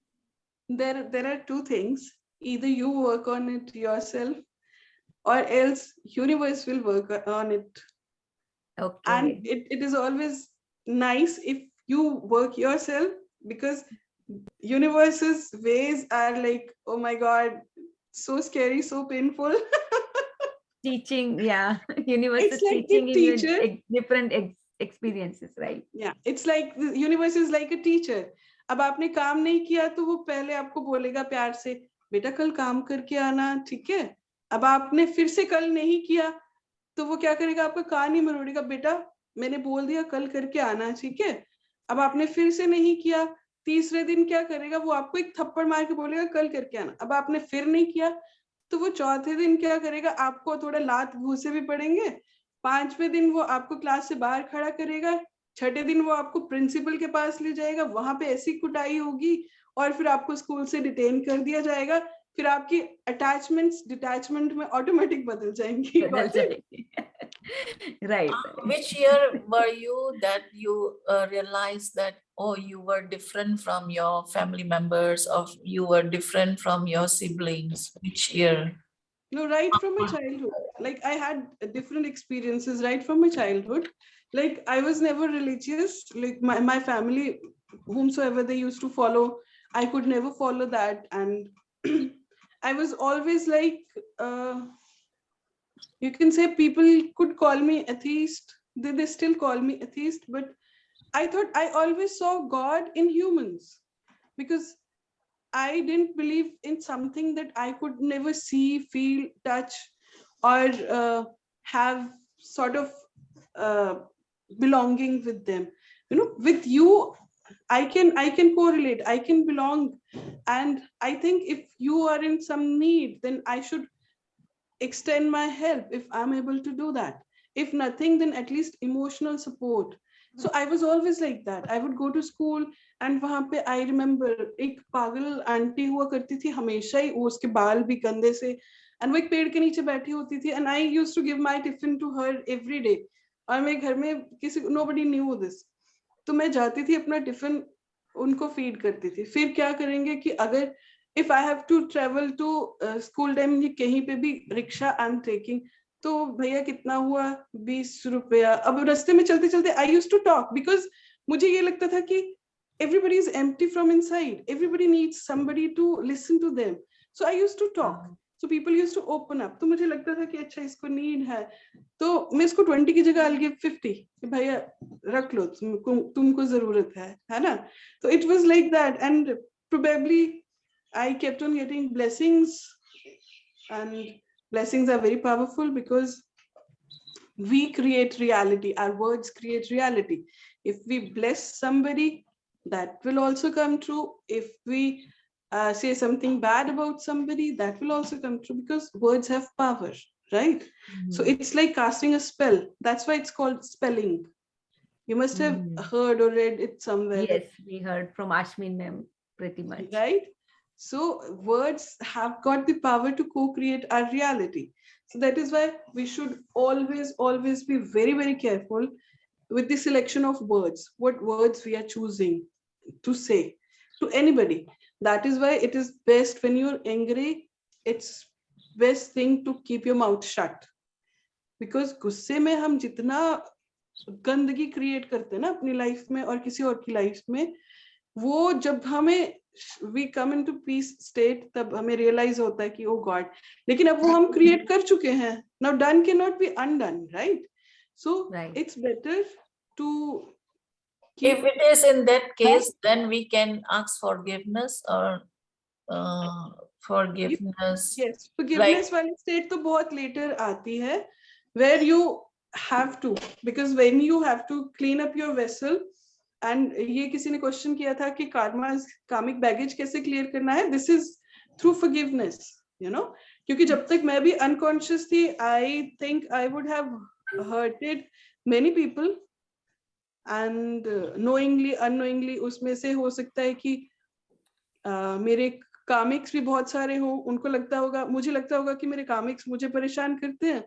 There are two things. Either you work on it yourself, or else universe will work on it. And Okay. it is always nice if you work yourself, because universe's ways are like, oh my god, so scary, so painful. Teaching, yeah. Universe It's is like the teaching in your teacher. different experiences, right? Yeah, it's like the universe is like a teacher. अब आपने काम नहीं किया तो वो पहले आपको बोलेगा प्यार से, बेटा कल काम करके आना, ठीक है। अब आपने फिर से कल नहीं किया तो वो क्या करेगा, आपका कान ही मरोड़ेगा, बेटा मैंने बोल दिया कल करके आना, ठीक है। अब आपने फिर से नहीं किया, तीसरे दिन क्या करेगा, वो आपको एक थप्पड़ मार के बोलेगा कल करके आना। अब आपने फिर नहीं किया तो वो चौथे दिन क्या करेगा, आपको थोड़ा लात घूसे भी पड़ेंगे। पांचवें दिन वो आपको क्लास से बाहर खड़ा करेगा। छठे दिन वो आपको प्रिंसिपल के पास ले जाएगा, वहां पे ऐसी कुटाई होगी, और फिर आपको स्कूल से डिटेन कर दिया जाएगा। फिर आपकी अटैचमेंट्स डिटैचमेंट में ऑटोमेटिक बदल जाएंगी। बदल Got it? जाएगी। Right, right. which year were you that you realized that, oh, you were different from your family members, or you were different from your siblings? Which year? No, right from my childhood. Like I had different experiences right from my childhood. Like I was never religious. Like my family, whomsoever they used to follow, I could never follow that. And I was always like, you can say people could call me atheist. They still call me atheist, but I thought I always saw God in humans, because I didn't believe in something that I could never see, feel, touch, or have sort of uh, belonging with them. With you, I can correlate. I can belong, and I think if you are in some need, then I should extend my help if I'm able to do that. If nothing, then at least emotional support. So I was always like that. I would go to school, and वहां पे I remember एक पागल aunty हुआ करती थी हमेशा ही, वो उसके बाल भी गंदे से, and वो एक पेड़ के नीचे बैठी होती थी, and I used to give my tiffin to her every day. और मैं घर में किसी, nobody knew this, तो मैं जाती थी अपना टिफिन उनको फीड करती थी। फिर क्या करेंगे कि अगर if I have to travel to school time, कहीं पे भी रिक्शा आई एम टेकिंग, तो भैया कितना हुआ, 20 रुपया। अब रास्ते में चलते चलते I used to talk, because मुझे ये लगता था कि everybody is empty from inside, everybody needs somebody to listen to them, so I used to talk, so people used to open up, तो मुझे लगता था कि अच्छा इसको नीड है, तो मैं इसको 20 की जगह I'll give 50, भैया रख लो, तुमको जरूरत है ना। तो it was like that, and probably I kept on getting blessings, and blessings are very powerful because we create reality. Our words create reality. If we bless somebody, that will also come true. If we say something bad about somebody, that will also come true, because words have power, right? So it's like casting a spell. That's why it's called spelling. You must have heard or read it somewhere. Yes, we heard from Ashmin ma'am pretty much. Right? So words have got the power to co-create our reality. So that is why we should always be very, very careful with the selection of words, what words we are choosing to say to anybody. That is why it is best when you're angry, it's best thing to keep your mouth shut. Because गुस्से में हम जितना गंदगी create करते हैं ना अपनी life में और किसी और की लाइफ में, वो जब हमें we come into peace state, तब हमें realize होता है कि oh God, लेकिन अब वो हम create कर चुके हैं. Now done cannot be undone, right? So it's better to keep. If it is in that case, then we can ask forgiveness or forgiveness. Yes, forgiveness वाली state तो बहुत later आती है, where you have to, because when you have to clean up your vessel, and ये किसी ने question किया था कि karmic baggage कैसे क्लियर करना है, this is through forgiveness, you know, क्योंकि जब तक मैं भी unconscious थी, I think I would have hurted many people, and knowingly unknowingly उसमें से हो सकता है कि मेरे कार्मिक्स भी बहुत सारे हों, उनको लगता होगा, मुझे लगता होगा कि मेरे कार्मिक्स मुझे परेशान करते हैं,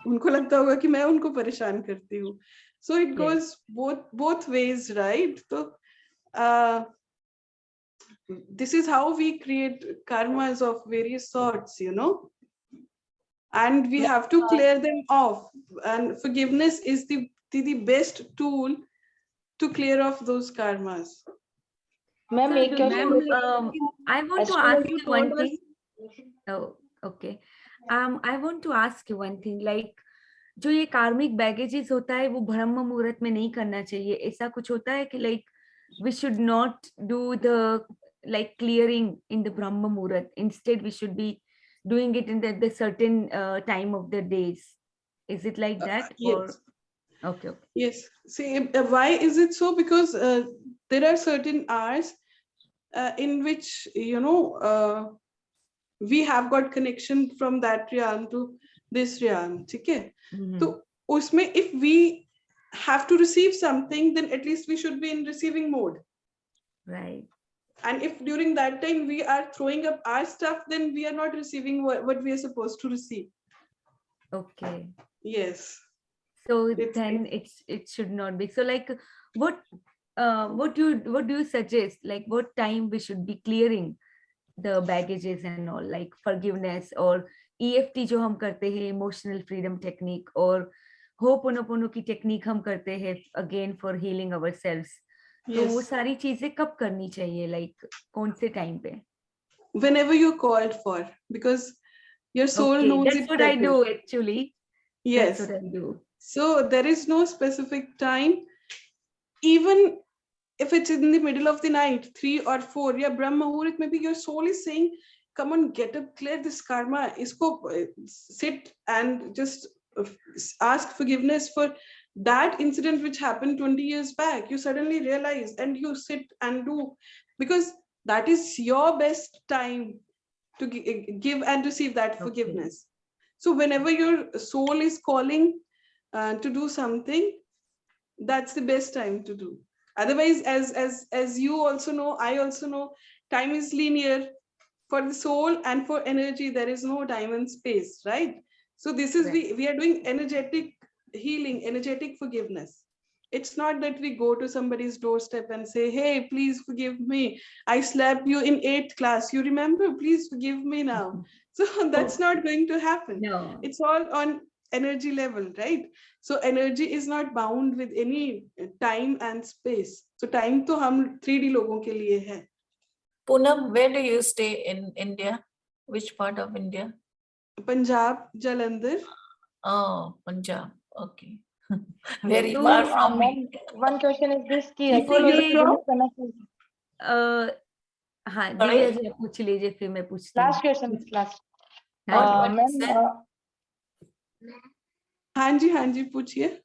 उनको लगता होगा कि मैं उनको परेशान करती हूँ. So it goes both ways, right? So this is how we create karmas of various sorts, you know, and we have to clear them off, and forgiveness is the best tool to clear off those karmas. Ma'am, I want to ask you one thing. Oh, okay. I want to ask you one thing, like जो ये कार्मिक baggages होता है वो ब्रह्म मुहूर्त में नहीं करना चाहिए, ऐसा कुछ होता है कि like we should not do the like clearing in the Brahma Muhurat. Instead, we should be doing it in the certain time of the days. Is it like that? Yes. Or okay. Yes. See, why is it so? Because there are certain hours in which, you know, we have got connection from that realm to this realm. Okay. So usme, if we have to receive something, then at least we should be in receiving mode. Right. And if during that time we are throwing up our stuff, then we are not receiving what we are supposed to receive. Okay. Yes. So then it should not be. So like what do you suggest? Like what time we should be clearing the baggages and all, like forgiveness or EFT जो हम करते हैं, emotional freedom technique, और ho'oponopono की technique हम करते हैं again for healing ourselves. तो वो सारी चीजें कब करनी चाहिए, like कौन से टाइम पे? Whenever you're called for, because your soul knows that's what I do actually. Yes, that's what I do. So there is no specific time, even if it's in the middle of the night, 3 or 4, yeah, Brahma Muhurat, maybe your soul is saying, come on, get up, clear this karma, isko sit and just ask forgiveness for that incident which happened 20 years back. You suddenly realize and you sit and do, because that is your best time to give and receive that forgiveness. So whenever your soul is calling to do something, that's the best time to do. Otherwise, as you also know, I also know, time is linear. For the soul and for energy, there is no time and space, right? So this is, we are doing energetic healing, energetic forgiveness. It's not that we go to somebody's doorstep and say, hey, please forgive me, I slapped you in 8th class, you remember, please forgive me now. So that's not going to happen. No. It's all on energy level, right? So energy is not bound with any time and space. So time to hum 3D logon ke liye hai. Poonam, where do you stay in India? Which part of India? Punjab, Jalandhar. Oh, Punjab. Okay. Very far from me. One question is this: हाँ, दिव्या जी आप पूछ लीजिए, फिर मैं पूछती हूँ. Last question, last. What Ma'am, हाँ जी पूछिए.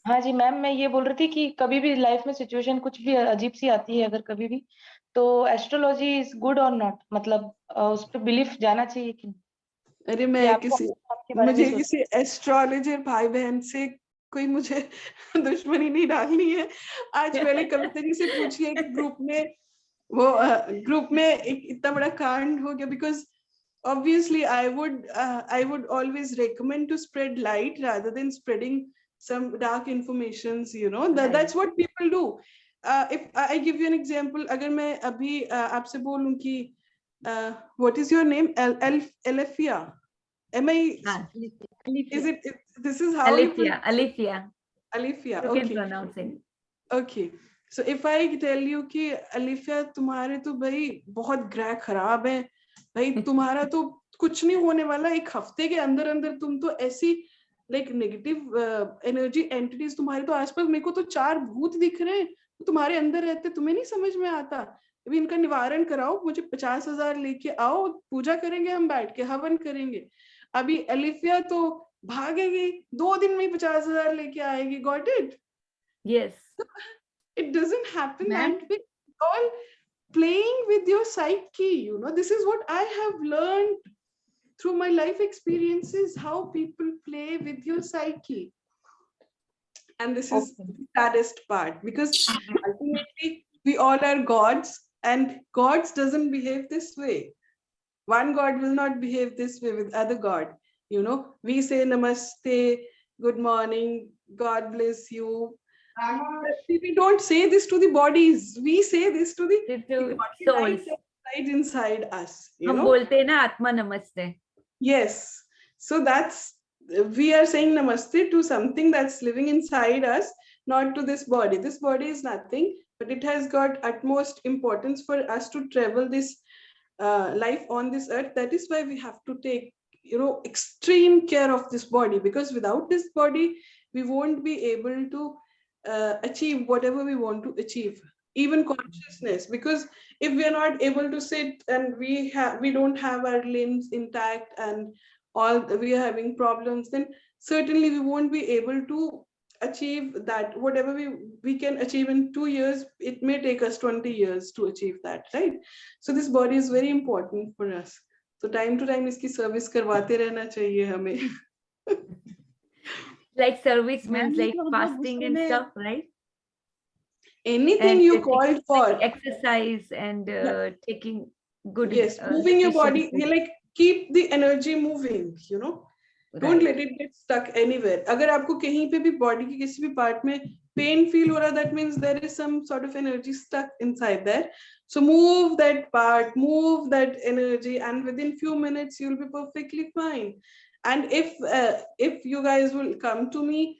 हाँ जी मैम, मैं ये बोल रही थी कि कभी भी लाइफ में सिचुएशन कुछ भी अजीब सी आती है अगर कभी भी, तो एस्ट्रोलॉजी इज गुड और नॉट, मतलब उस पर बिलीफ जाना चाहिए कि अरे कि मैं आपको किसी आपके बारे में मुझे सोच। किसी एस्ट्रोलॉजर भाई बहन से कोई मुझे दुश्मनी नहीं डालनी है। आज मैंने कविता जी से पूछी है कि ग्रुप में एक इतना बड़ा कांड हो गया, because obviously I would always recommend to spread light rather than spreading some dark informations, that's what people do. If I give you an example, agar main abhi aapse bolun ki what is your name, Alefia, am I, is it this is how you pronounce Alifia. Alefia? You can Okay, pronounce it. okay. So if I tell you कि अलिफिया तुम्हारे तो भाई बहुत ग्रह खराब है, भाई तुम्हारा तो कुछ नहीं होने वाला, एक हफ्ते के अंदर अंदर तुम तो ऐसी लाइक नेगेटिव एनर्जी एंटिटीज तुम्हारे तो आसपास, मेरे को तो 4 भूत दिख रहे हैं तुम्हारे अंदर रहते, तुम्हें नहीं समझ में आता, अभी इनका निवारण कराओ, मुझे 50,000 लेके आओ, पूजा करेंगे, हम बैठ के हवन करेंगे। अभी अलिफिया तो भागेगी, 2 दिन में 50,000 लेके आएगी। Got it? Yes. It doesn't happen Ma'am? that way. All playing with your psyche, this is what I have learned through my life experiences, how people play with your psyche. And this is the saddest part, because ultimately we all are gods, and gods doesn't behave this way. One god will not behave this way with other god. We say namaste, good morning, God bless you. We don't say this to the bodies, we say this to the godly light that resides inside us. हम बोलते हैं ना आत्मा नमस्ते. Yes, so we are saying namaste to something that's living inside us, not to this body. This body is nothing, but it has got utmost importance for us to travel this life on this earth. That is why we have to take extreme care of this body, because without this body we won't be able to achieve whatever we want to achieve, even consciousness. Because if we are not able to sit, and we don't have our limbs intact, and all we are having problems, then certainly we won't be able to achieve that. Whatever we can achieve in 2 years, it may take us 20 years to achieve that, right? So this body is very important for us. So time to time iski service karwate rehna chahiye hame. Like service means like fasting and stuff, right? Anything And you called for. Exercise and taking good. Yes, moving your body. nutrition. You like keep the energy moving. Don't let it get stuck anywhere. अगर आपको कहीं पे भी body के किसी भी part में pain feel हो रहा, that means there is some sort of energy stuck inside there. So move that part, move that energy, and within few minutes you'll be perfectly fine. And if you guys will come to me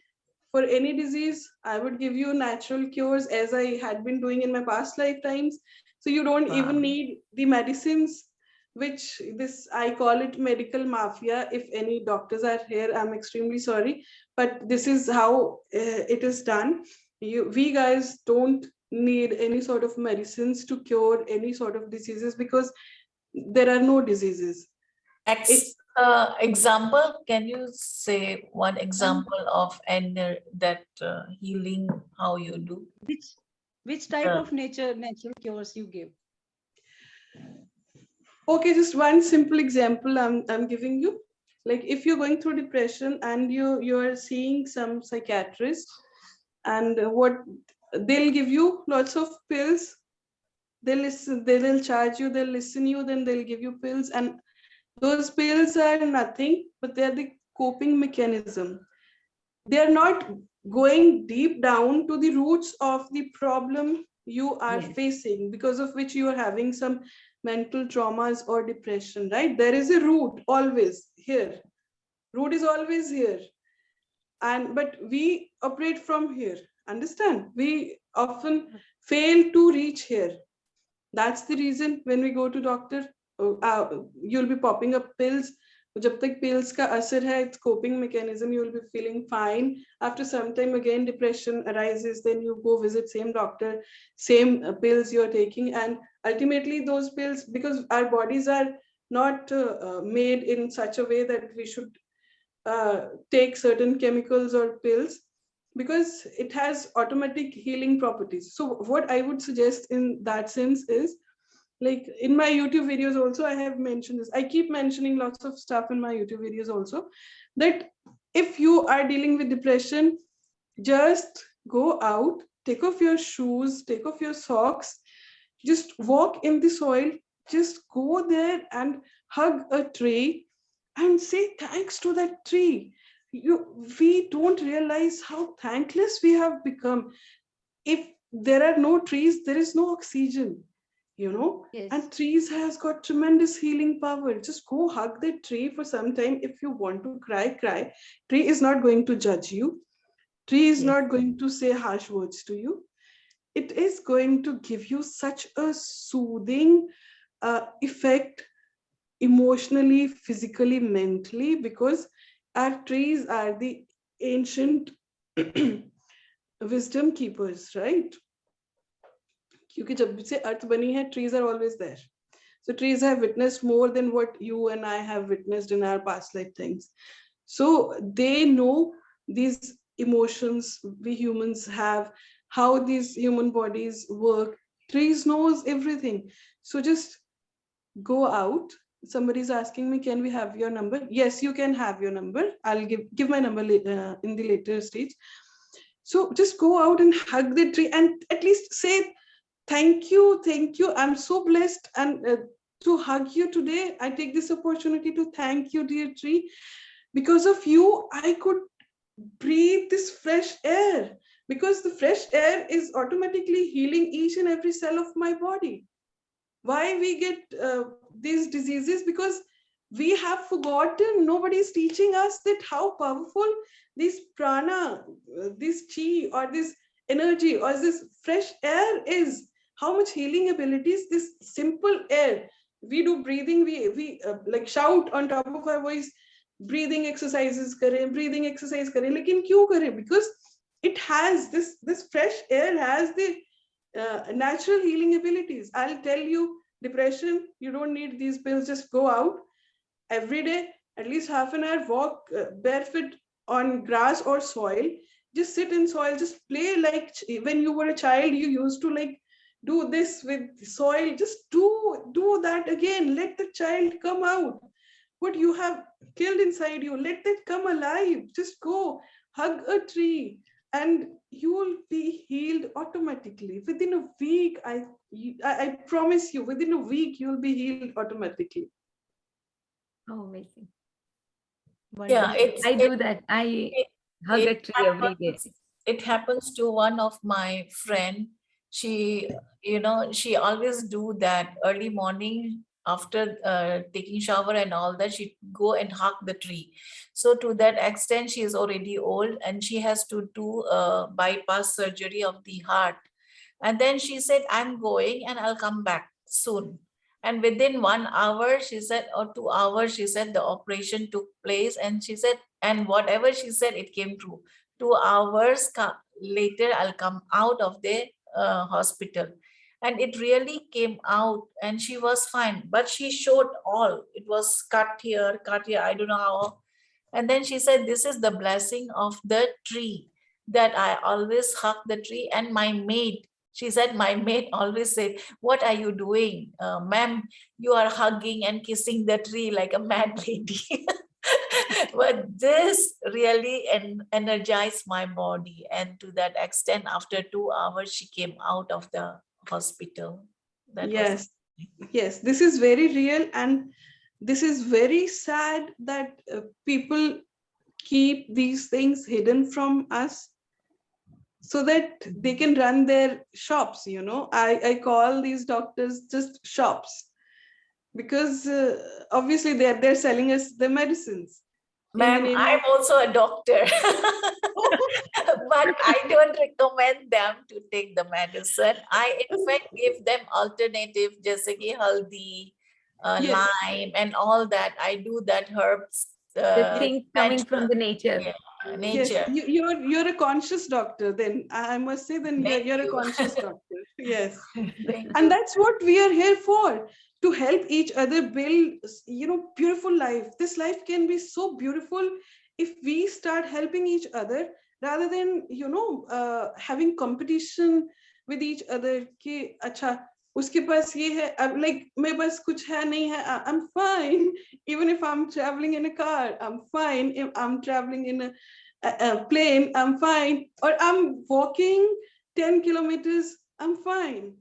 for any disease, I would give you natural cures, as I had been doing in my past lifetimes. So you don't even need the medicines, which I call it medical mafia. If any doctors are here, I'm extremely sorry, but this is how it is done. We guys don't need any sort of medicines to cure any sort of diseases, because there are no diseases. Example, can you say one example of that healing, how you do? Which type of natural cures you give? Okay, just one simple example I'm giving you. Like if you're going through depression and you are seeing some psychiatrist, and what they'll give you lots of pills, they'll charge you, they'll listen you, then they'll give you pills, and those pills are nothing but they're the coping mechanism. They're not going deep down to the roots of the problem you are facing, because of which you are having some mental traumas or depression, right? There is a root always here. Root is always here. But we operate from here. Understand? We often fail to reach here. That's the reason when we go to doctor, you'll be popping up pills. जब तक pills का असर है, it's coping mechanism, you will be feeling fine. After some time again depression arises, then you go visit same doctor, same pills you're taking, and ultimately those pills, because our bodies are not made in such a way that we should take certain chemicals or pills. because it has automatic healing properties. So what I would suggest in that sense is, like in my YouTube videos also, I have mentioned this. I keep mentioning lots of stuff in my YouTube videos also, that if you are dealing with depression, just go out, take off your shoes, take off your socks, just walk in the soil, just go there and hug a tree and say thanks to that tree. We don't realize how thankless we have become. If there are no trees, there is no oxygen, you know. Yes. And trees has got tremendous healing power. Just go hug that tree for some time. If you want to cry. Tree is not going to judge you. Tree is Yes. not going to say harsh words to you. It is going to give you such a soothing effect, emotionally, physically, mentally, because our trees are the ancient wisdom keepers, right? क्योंकि जब से अर्थ बनी है, trees are always there. So trees have witnessed more than what you and I have witnessed in our past life things. So they know these emotions we humans have, how these human bodies work. Trees knows everything. So just go out. Somebody's asking me, can we have your number? Yes, you can have your number. I'll give my number in the later stage. So just go out and hug the tree and at least say thank you, I'm so blessed and to hug you today. I take this opportunity to thank you, dear tree. Because of you, I could breathe this fresh air, because the fresh air is automatically healing each and every cell of my body. Why we get these diseases? Because we have forgotten. Nobody is teaching us that how powerful this prana, this chi, or this energy, or this fresh air is. How much healing abilities this simple air. We do breathing, we like shout on top of our voice, breathing exercises kare, breathing exercise kare, lekin kyun kare? Because it has this fresh air has the natural healing abilities. I'll tell you, depression, you don't need these pills. Just go out every day, at least half an hour, walk barefoot on grass or soil. Just sit in soil, just play like when you were a child, you used to like do this with soil. Just do that again. Let the child come out. What you have killed inside you, let that come alive. Just go hug a tree and you will be healed automatically within a week. I promise you, within a week you'll be healed automatically. Oh, amazing. Yeah, Wonderful. I do that. I hug a tree every day. It happens to one of my friend. She, she always do that early morning after taking shower and all that. She go and hug the tree. So to that extent, she is already old and she has to do a bypass surgery of the heart. And then she said, I'm going and I'll come back soon. And within 1 hour, she said, or 2 hours, she said the operation took place. And she said, and whatever she said, it came true. 2 hours later, I'll come out of the hospital. And it really came out and she was fine. But she showed all. It was cut here, I don't know how. And then she said, this is the blessing of the tree, that I always hug the tree. And my maid, she said, my maid always said, what are you doing? Ma'am, you are hugging and kissing the tree like a mad lady. But this really energized my body. And to that extent, after 2 hours, she came out of the hospital. Yes, this is very real. And this is very sad that people keep these things hidden from us so that they can run their shops. I call these doctors just shops, because obviously they're selling us the medicines. Ma'am, I'm also a doctor, but I don't recommend them to take the medicine. I, in fact, give them alternative, just like haldi, Yes. lime, and all that. I do that herbs. The things coming from the nature. Yeah, nature. Yes, you're a conscious doctor. Then I must say, then you're a conscious doctor. Yes, and that's what we are here for, to help each other build, beautiful life. This life can be so beautiful if we start helping each other rather than, you know, having competition with each other कि अच्छा उसके पास ये है, अब like मेरे पास कुछ है नहीं है, I'm fine. Even if I'm traveling in a car, I'm fine. If I'm traveling in a plane, I'm fine. Or I'm walking 10 kilometers, I'm fine.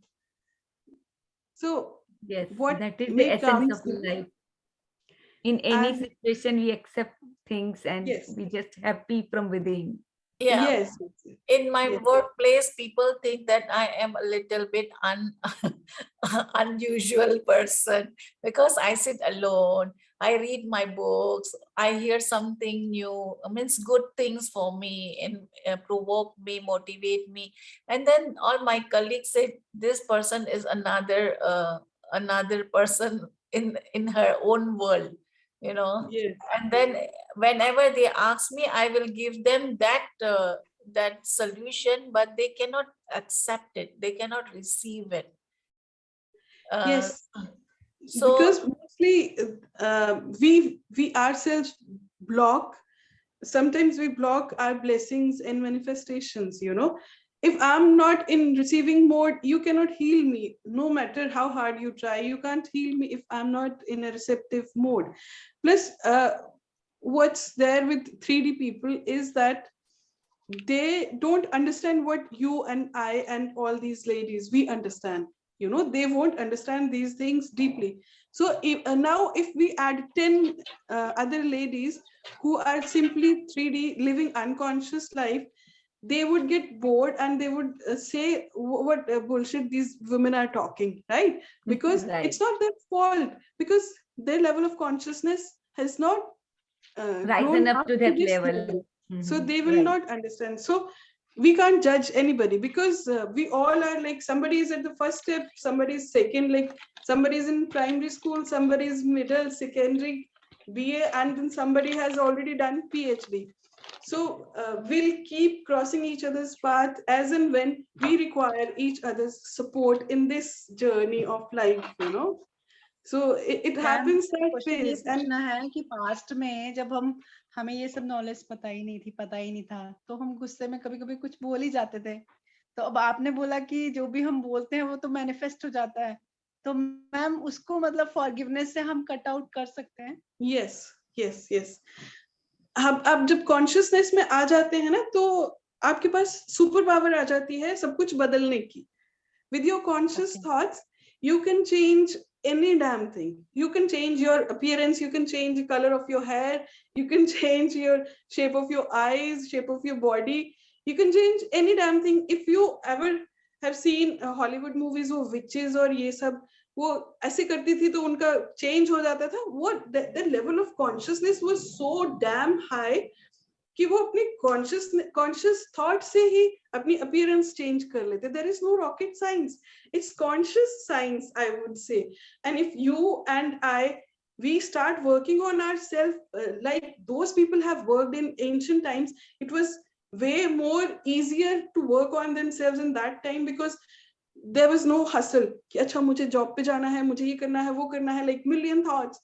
So Yes, what that is the may essence comes of life. In any and situation, we accept things and yes, we just happy from within. Yeah. yes, In my yes. workplace, people think that I am a little bit unusual person because I sit alone. I read my books. I hear something new. I mean, good things for me and provoke me, motivate me. And then all my colleagues say this person is another person in her own world, you know. Yes. And then whenever they ask me, I will give them that solution, but they cannot accept it. They cannot receive it. Yes, So because mostly we ourselves block. Sometimes we block our blessings and manifestations. You know, if I'm not in receiving mode, you cannot heal me. No matter how hard you try, you can't heal me if I'm not in a receptive mode. Plus, what's there with 3D people is that they don't understand what you and I and all these ladies we understand. You know, they won't understand these things deeply. So now if we add 10 other ladies who are simply 3D living unconscious life, they would get bored and they would say what bullshit these women are talking, right? Because Right. it's not their fault, because their level of consciousness has not Risen grown up up to to that this level. level. So they will Right. not understand. So we can't judge anybody, because we all are like, somebody is at the first step, somebody is second, like somebody is in primary school, somebody is middle, secondary, BA, and then somebody has already done PhD. So we'll keep crossing each other's path as and when we require each other's support in this journey of life, you know. So it happens that question ये ways. And पूछना है कि past में जब हमें ये सब knowledge पता ही नहीं था, तो हम गुस्से में कभी कभी कुछ बोल ही जाते थे। तो अब आपने बोला कि जो भी हम बोलते हैं वो तो मैनिफेस्ट हो जाता है, तो मैम उसको मतलब फॉरगिवनेस से हम कट आउट कर सकते हैं? यस यस यस, अब जब कॉन्शियसनेस में आ जाते हैं ना, तो आपके पास सुपर पावर आ जाती है सब कुछ बदलने की. With your conscious thoughts, you can change any damn thing. You can change your appearance, you can change the color of your hair, you can change your shape of your eyes, shape of your body. You can change any damn thing. If you ever have seen Hollywood movies or witches और ये सब, वो ऐसे करती थी तो उनका change हो जाता था. वो the level of consciousness was so damn high कि वो अपनी कॉन्शियस थॉट से ही अपनी अपीयरेंस चेंज कर लेते. There is no rocket science, it's conscious science, I would say. And if you and I, we start working on ourselves like those people have worked in ancient times, it was way more easier to work on themselves in that time, because there was no hustle कि अच्छा मुझे job पे जाना है, मुझे ये करना है, वो करना है, like million thoughts.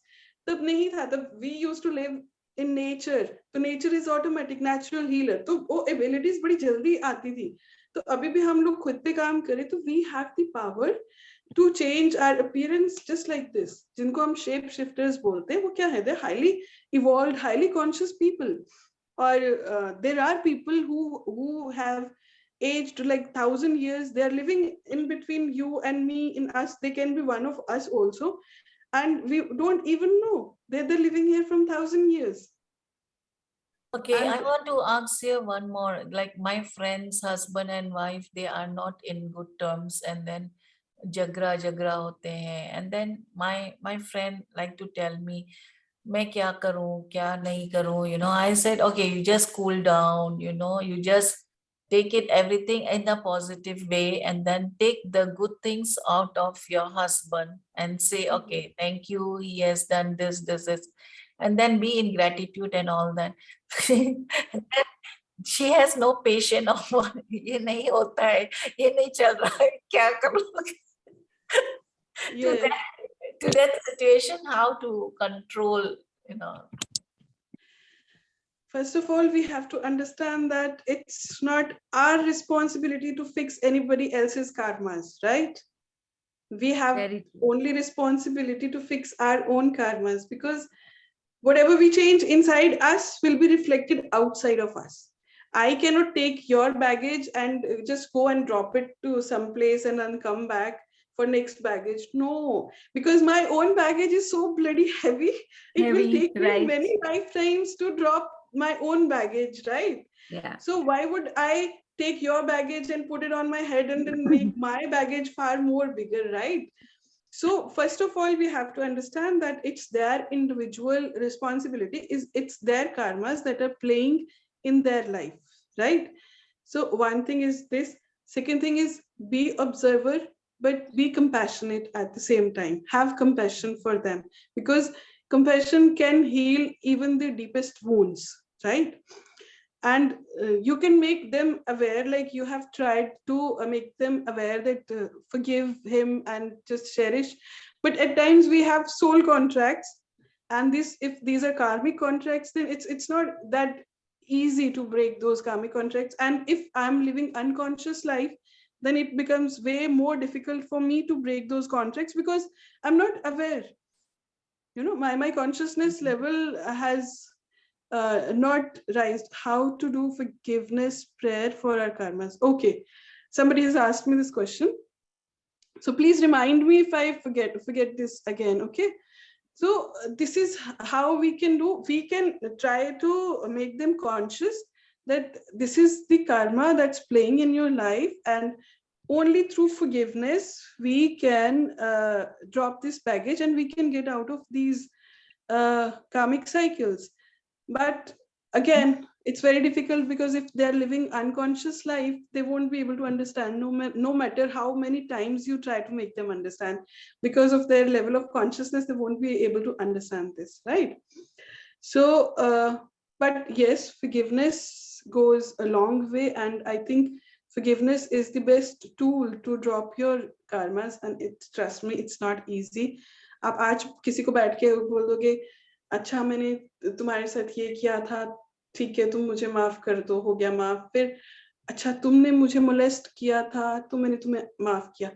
तब नहीं था. तब we used to live in nature, तो nature is automatic, natural healer, तो वो abilities बड़ी जल्दी आती थी. तो अभी भी हम लोग खुद पे काम करें तो we have the power to change our appearance just like this. जिनको हम shape shifters बोलते हैं, वो क्या है? They're highly evolved, highly conscious people. Or there are people who have aged like 1,000 years. They are living in between you and me, in us. They can be one of us also, and we don't even know they're living here from 1,000 years. Okay, I And want to ask you one more. Like my friends, husband and wife, they are not in good terms, and then jagra hote hain. And then my friend like to tell me, मैं क्या करूं, क्या नहीं करूं. You know, I said, okay, you just cool down. You know, you just take it everything in a positive way, and then take the good things out of your husband and say, okay, thank you, he has done this, and then be in gratitude and all that. She has no patience of ये नहीं होता है, ये नहीं चल रहा है, क्या करूं. yes, To that situation, how to control, you know. first of all, we have to understand that it's not our responsibility to fix anybody else's karmas, right? We have Very true. only responsibility to fix our own karmas, because whatever we change inside us will be reflected outside of us. I cannot take your baggage and just go and drop it to some place and then come back for next baggage. No, because my own baggage is so bloody heavy. It will Heavy, take me right? many lifetimes to drop my own baggage, right? Yeah. So why would I take your baggage and put it on my head and then make my baggage far more bigger, right? So first of all, we have to understand that it's their individual responsibility, it's their karmas that are playing in their life, right? So one thing is this. Second thing is, be observer, but be compassionate at the same time. Have compassion for them, because compassion can heal even the deepest wounds, right? And you can make them aware, like you have tried to make them aware that forgive him and just cherish. But at times we have soul contracts, and this, if these are karmic contracts, then it's not that easy to break those karmic contracts. And if I'm living unconscious life, then it becomes way more difficult for me to break those contracts, because I'm not aware. My consciousness level has not raised. How to do forgiveness prayer for our karmas? Okay, somebody has asked me this question, so please remind me if I forget this again. Okay, so this is how we can do. We can try to make them conscious that this is the karma that's playing in your life, and only through forgiveness we can drop this baggage and we can get out of these karmic cycles. But again, it's very difficult, because if they're living unconscious life, they won't be able to understand, no matter how many times you try to make them understand. Because of their level of consciousness, they won't be able to understand this, right? So but yes, forgiveness goes a long way, and I think forgiveness is the best tool to drop your karmas. And trust me, it's not easy. आप आज किसी को बैठ के बोल दोगे, अच्छा मैंने तुम्हारे साथ ये किया था, ठीक है तुम मुझे माफ कर दो, हो गया माफ। फिर अच्छा तुमने मुझे मोलेस्ट किया था तो मैंने तुम्हें माफ किया,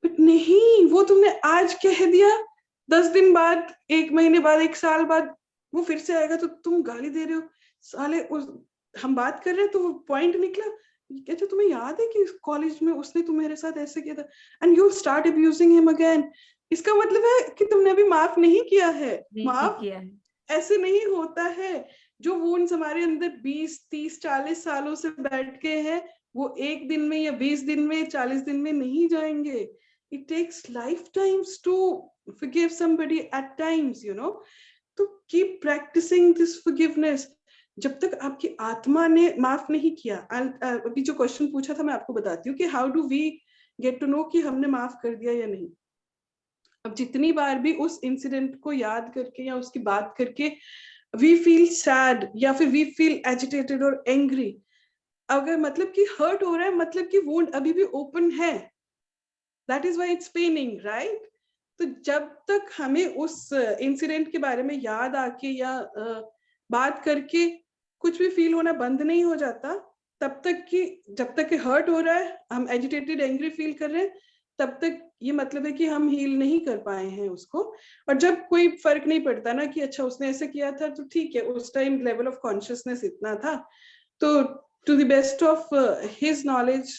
बट नहीं, वो तुमने आज कह दिया, 10 दिन बाद, 1 महीने बाद, 1 साल बाद वो फिर से आएगा तो तुम गाली दे रहे हो। साले हम बात कर रहे हैं तो वो पॉइंट निकला, क्या तुम्हें याद है कि कॉलेज में उसने तुम्हारे साथ ऐसे किया था, and you start abusing him again. इसका मतलब है कि तुमने अभी माफ नहीं किया है। माफ ऐसे नहीं होता है। जो वुंड्स हमारे अंदर 20, 30, 40 सालों से बैठ के हैं, वो 1 दिन में या 20 दिन में, 40 दिन में नहीं जाएंगे। It takes lifetimes to forgive somebody at times, तो keep practicing this forgiveness. जब तक आपकी आत्मा ने माफ नहीं किया। अभी जो क्वेश्चन पूछा था मैं आपको बताती हूँ कि how do we get to know कि हमने माफ कर दिया या नहीं। अब जितनी बार भी उस इंसिडेंट को याद करके या उसकी बात करके वी फील सैड या फिर वी फील एजिटेटेड और एंग्री, अगर मतलब कि हर्ट हो रहा है, मतलब कि वुंड अभी भी ओपन है, that is why it's paining, right? तो जब तक हमें उस इंसिडेंट के बारे में याद आके या बात करके कुछ भी फील होना बंद नहीं हो जाता, तब तक कि जब तक कि हर्ट हो रहा है, हम एजिटेटेड एंग्री फील कर रहे हैं, तब तक ये मतलब है कि हम हील नहीं कर पाए हैं उसको। और जब कोई फर्क नहीं पड़ता ना कि अच्छा उसने ऐसे किया था तो ठीक है, उस टाइम लेवल ऑफ कॉन्शियसनेस इतना था, तो to the best of his knowledge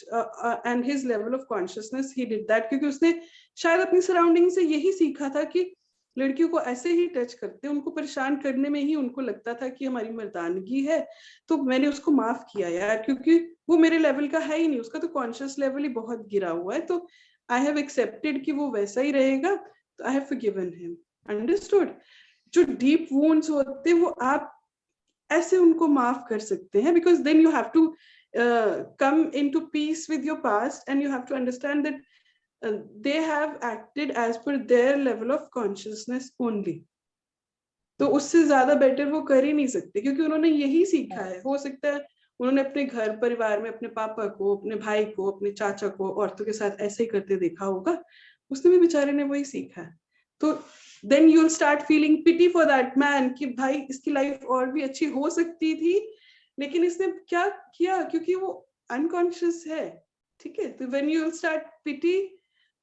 and his level of consciousness he did that, क्योंकि उसने शायद अपनी सराउंडिंग से यही सीखा था कि लड़कियों को ऐसे ही टच करते, उनको परेशान करने में ही उनको लगता था कि हमारी मर्दानगी है, तो मैंने उसको माफ किया यार, क्योंकि वो मेरे लेवल का है ही नहीं, उसका तो कॉन्शियस लेवल ही बहुत गिरा हुआ है, तो आई हैव एक्सेप्टेड कि वो वैसा ही रहेगा, तो I have forgiven him. Understood? जो डीप वुंड्स होते हैं वो आप ऐसे उनको माफ कर सकते हैं, because then you have to come into peace with your past and you have to understand that they have acted as per their level of consciousness only. तो उससे ज्यादा बेटर वो कर ही नहीं सकते, क्योंकि उन्होंने यही सीखा है। हो सकता है उन्होंने अपने घर परिवार में अपने पापा को, अपने भाई को, अपने चाचा को औरतों के साथ ऐसे ही करते देखा होगा, उसने भी बेचारे ने वही सीखा है। तो then you'll start feeling pity for that man कि भाई इसकी लाइफ और भी अच्छी हो सकती थी, लेकिन इसने क्या किया, क्योंकि वो अनकॉन्शियस है, ठीक है। तो when you'll start pity,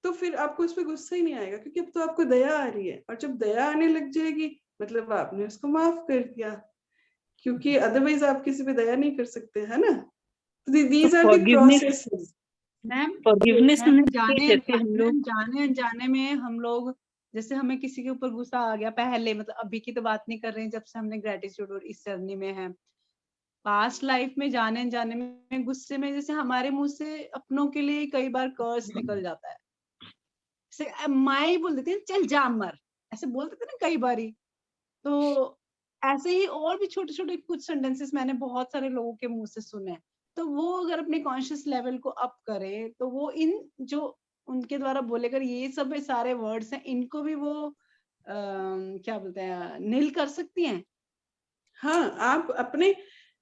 तो फिर आपको उस पर गुस्सा ही नहीं आएगा, क्योंकि अब तो आपको दया आ रही है, और जब दया आने लग जाएगी मतलब आपने उसको माफ कर दिया, क्योंकि अदरवाइज आप किसी पे दया नहीं कर सकते, है ना। These are the processes. Ma'am forgiveness ma'am जैसे हम लोग जाने अनजाने में हम लोग, जैसे हमें किसी के ऊपर गुस्सा आ गया पहले, मतलब अभी की तो बात नहीं कर रहे हैं, जब से हमने ग्रेटिट्यूड और इस जर्नी में है, पास्ट लाइफ में जाने अनजाने में गुस्से में जैसे हमारे मुंह से अपनों के लिए कई बार कर्स निकल जाता है, जैसे माई बोल देते हैं चल जा मर, ऐसे बोल देते ना कई बारी। तो ऐसे ही और भी छोटे छोटे कुछ सेंटेंसेस मैंने बहुत सारे लोगों के मुंह से सुने हैं। तो वो अगर अपने कॉन्शियस लेवल को अप करे तो वो इन जो उनके द्वारा बोले कर ये सब सारे वर्ड्स हैं, इनको भी वो क्या बोलते हैं, नील कर सकती हैं। हाँ, आप अपने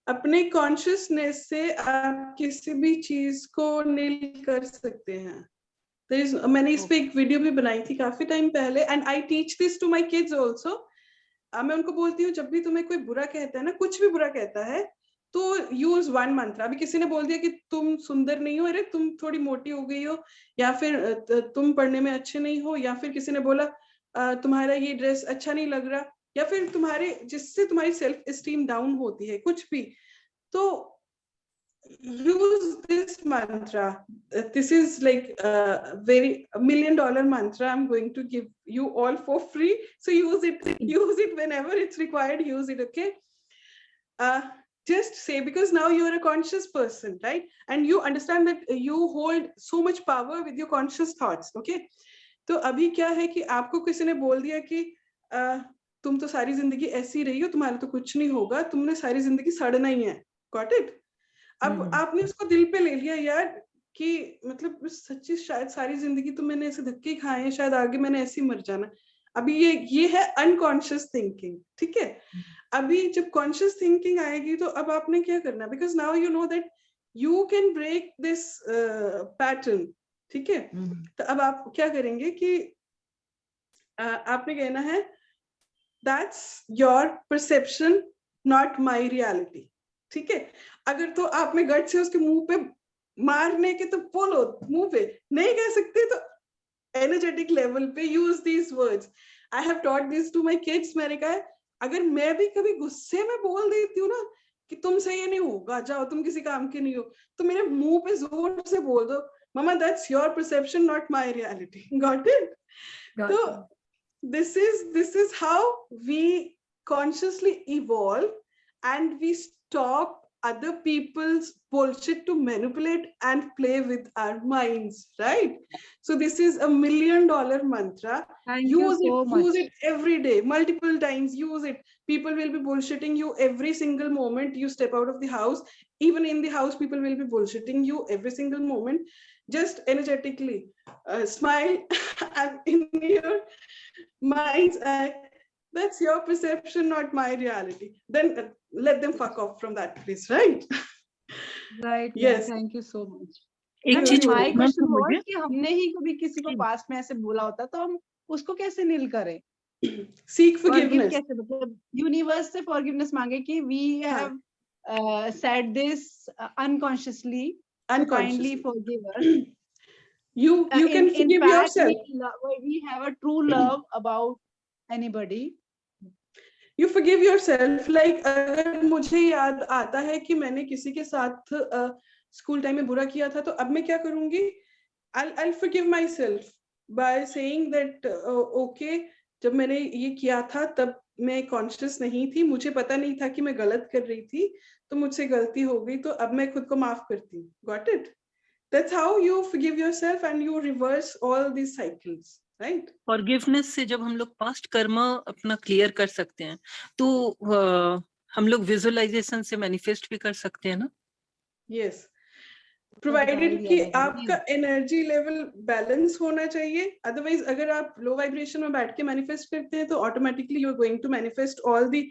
अपने कॉन्शियसनेस से आप किसी भी चीज को नील कर सकते हैं। मैंने इस पे एक वीडियो भी बनाई थी काफी टाइम पहले, and I teach this to my kids also. मैं उनको बोलती हूँ जब भी तुम्हें कोई बुरा कहता है ना, कुछ भी बुरा कहता है, तो यूज वन मंत्र। अभी किसी ने बोल दिया कि तुम सुंदर नहीं हो, अरे तुम थोड़ी मोटी हो गई हो, या फिर तुम पढ़ने में अच्छे नहीं हो, या फिर किसी ने बोला तुम्हारा ये ड्रेस अच्छा नहीं लग रहा, या फिर तुम्हारे जिससे तुम्हारी सेल्फ एस्टीम डाउन होती है, कुछ भी, तो use this mantra. This is like a very $1 million mantra I'm going to give you all for free, so use it whenever it's required, use it, okay. Just say, because now you're a conscious person, right, and you understand that you hold so much power with your conscious thoughts, okay. तो अभी क्या है कि आपको किसी ने बोल दिया कि तुम तो सारी जिंदगी ऐसी रही हो, तुम्हारा तो कुछ नहीं होगा, तुमने सारी जिंदगी सड़ना ही है, गॉट इट। अब आपने उसको दिल पे ले लिया यार कि मतलब सच्ची शायद सारी जिंदगी तो मैंने ऐसे धक्के खाए हैं, शायद आगे मैंने ऐसे ही मर जाना। अभी ये है अनकॉन्शियस थिंकिंग, ठीक है। अभी जब कॉन्शियस थिंकिंग आएगी तो अब आपने क्या करना, because now you know that you can break this pattern, ठीक है। तो अब आप क्या करेंगे कि आपने कहना है that's your perception not my reality, ठीक है। अगर तो आप में गट से उसके मुंह पे मारने के तो बोलो, मुंह पे नहीं कह सकते तो एनर्जेटिक लेवल पे use these words. I have taught this to my kids. मैंने कहा अगर मैं भी कभी गुस्से में बोल देती हूँ ना कि तुमसे ये नहीं होगा, जाओ तुम किसी काम के नहीं हो, तो मेरे मुंह पे जोर से बोल दो mama that's your perception not my reality, got it. तो this is how we consciously evolve, and we stop other people's bullshit to manipulate and play with our minds, right? So this is $1 million mantra. Use it every day, multiple times, use it. People will be bullshitting you every single moment you step out of the house. Even in the house, people will be bullshitting you every single moment. Just energetically smile and in your mind's eye, that's your perception, not my reality. Then let them fuck off from that place, right? Right. Yes. Thank you so much. एक चीज my question was कि हमने ही कभी किसी को past में ऐसे बोला होता तो हम उसको कैसे नील करें? Seek forgiveness. कैसे, मतलब यूनिवर्स से फॉरगिवनेस मांगे कि we have said this unconsciously, so kindly forgive us. You can forgive yourself. We have a true love about anybody. You forgive yourself. Like अगर मुझे याद आता है कि मैंने किसी के साथ स्कूल टाइम में बुरा किया था, तो अब मैं क्या करूंगी, I'll forgive myself by saying that okay, जब मैंने ये किया था तब मैं कॉन्शियस नहीं थी, मुझे पता नहीं था कि मैं गलत कर रही थी, तो मुझसे गलती हो गई, तो अब मैं खुद को माफ करती हूँ, got it? That's how you forgive yourself and you reverse all these cycles, right? Forgiveness से जब हम लोग पास्ट कर्म अपना क्लियर कर सकते हैं तो हम लोग विजुअलाइजेशन से मैनिफेस्ट भी कर सकते हैं ना? Yes, provided कि आपका एनर्जी लेवल बैलेंस होना चाहिए। अदरवाइज अगर आप लो वाइब्रेशन में बैठ के मैनिफेस्ट करते हैं तो automatically you are going to manifest all the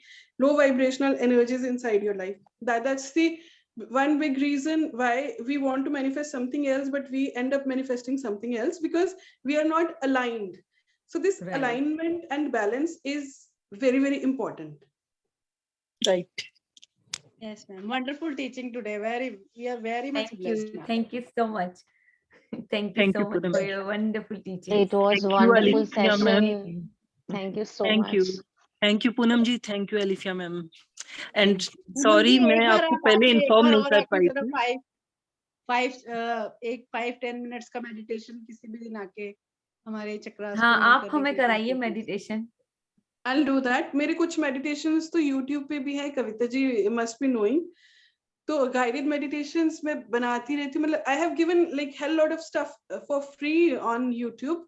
low vibrational energies inside your life. That's the one big reason why we want to manifest something else, but we end up manifesting something else because we are not aligned. So this Right. alignment and balance is very, very important. Right. Yes, ma'am. Wonderful teaching today. We are very much Thank blessed, you. ma'am. Thank you so much. Thank you Thank so you, much Poonam. for your wonderful teaching. It was Thank you, wonderful Alifia ma'am. session. Thank you so Thank much. you. Thank you, Poonam ji. Thank you, Alifia ma'am. And Poonam sorry, जी, मैं एक बार आपको आप पहले आके एक inform बार नहीं और कर आके पाई जरा थी. 5-10 मिनट्स का मेडिटेशन किसी भी दिन आके हमारे चक्रास हाँ, को लीन आप करने हमें के लिए कराइए बिल्कुल please। Meditation. I'll do that. मेरे कुछ meditations तो YouTube पे भी है, Kavita ji must be knowing. तो guided meditations मैं बनाती रहती हूँ. मतलब I have given like hell lot of stuff for free on YouTube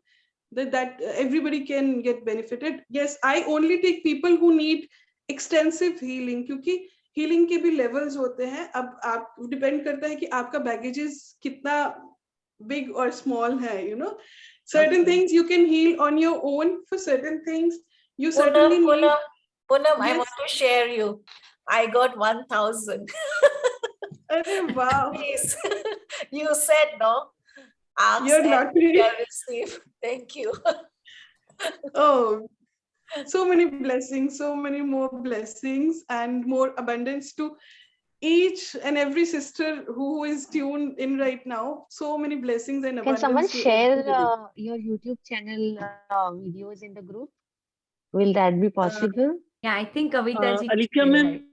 that everybody can get benefited. Yes, I only take people who need extensive healing, क्योंकि healing के भी levels होते हैं. अब आप depend करता है कि आपका baggages कितना big or small है, you know. Certain Okay. things you can heal on your own. For certain things you certainly need. Poonam, I Yes. want to share you. I got 1,000. Arey, wow. Please. You said no. Ask You're and lucky. you shall receive. Thank you. Oh, so many blessings, so many more blessings and more abundance to each and every sister who is tuned in right now. So many blessings and Can someone abundance to share everybody. your YouTube channel videos in the group? Will that be possible? Yeah, I think Kavita ji Alifia can, ma'am, right?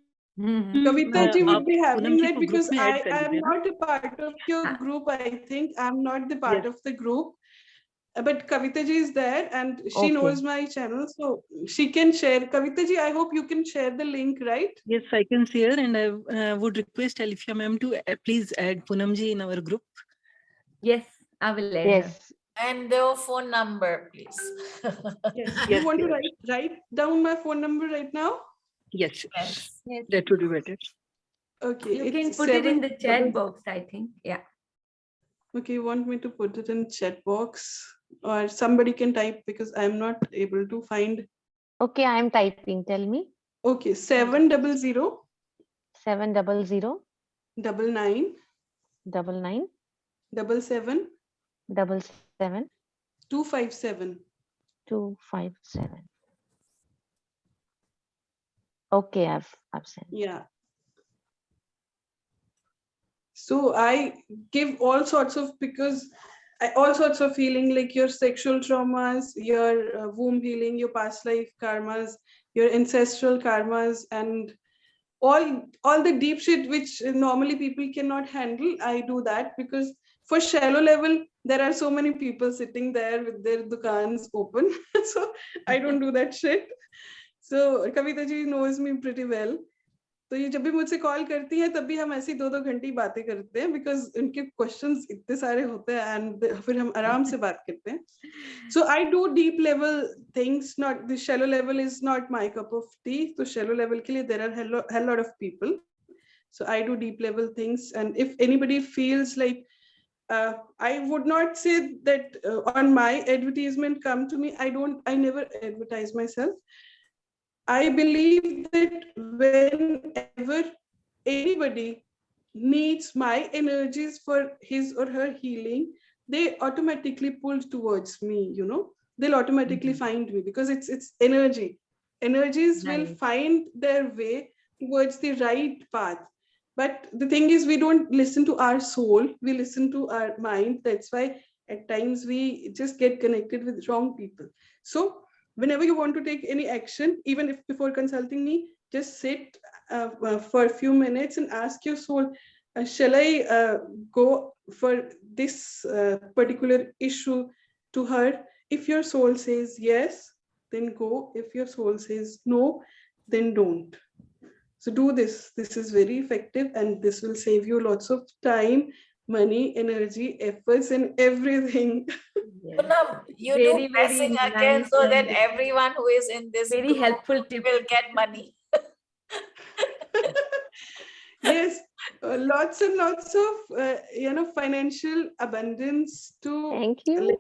Kavita ji आप would be Poonam having ji that को group because में add कर I am लीजिए ना. not a part of your Ah. group. I think I'm not the part Yes. of the group. But Kavita ji is there and she Okay. knows my channel, so she can share. Kavita ji, I hope you can share the link, right? Yes, I can share, and I would request Alifia ma'am to please add Poonam ji in our group. Yes, I will let her. Yes. And the phone number, please. Yes. Yes, You want to yes. write down my phone number right now? Yes, Yes. Yes. that would be better. Okay. You can It's put it in the 7 chat box, I think. Yeah. Okay, you want me to put it in chat box or somebody can type because I'm not able to find. Okay, I am typing. Tell me. Okay, 700 700 99 99 77 77 257. 257. Okay, I've sent. Yeah. So I give all sorts of, because all sorts of healing, like your sexual traumas, your womb healing, your past life karmas, your ancestral karmas, and all the deep shit which normally people cannot handle. I do that because for shallow level there are so many people sitting there with their dukans open. So I don't do that shit. So Kavita ji knows me pretty well. तो ये जब भी मुझसे call करती है तब भी हम ऐसी 2-2 घंटे बातें करते हैं बिकॉज उनके क्वेश्चंस इतने सारे होते हैं एंड फिर हम आराम से बात करते हैं. So I do deep level things, not the shallow level is not my cup of tea. So shallow level के लिए there are hell lot of people. So I do deep level things, and if anybody feels like I would not say that on my advertisement come to me. I never advertise myself. I believe that whenever anybody needs my energies for his or her healing, they automatically pull towards me, you know. They'll automatically find me because it's energy. Energies will Right. find their way towards the right path. But the thing is, we don't listen to our soul, we listen to our mind. That's why at times we just get connected with wrong people. So whenever you want to take any action, even if before consulting me, just sit for a few minutes and ask your soul, shall I go for this particular issue to her? If your soul says yes, then go. If your soul says no, then don't. So do this. This is very effective and this will save you lots of time, money, energy, efforts, and everything. Yes. Poonam, you Very, do very blessing again nice so and that everyone who is in this very group helpful tip. will get money. Yes, lots and lots of financial abundance to Thank you.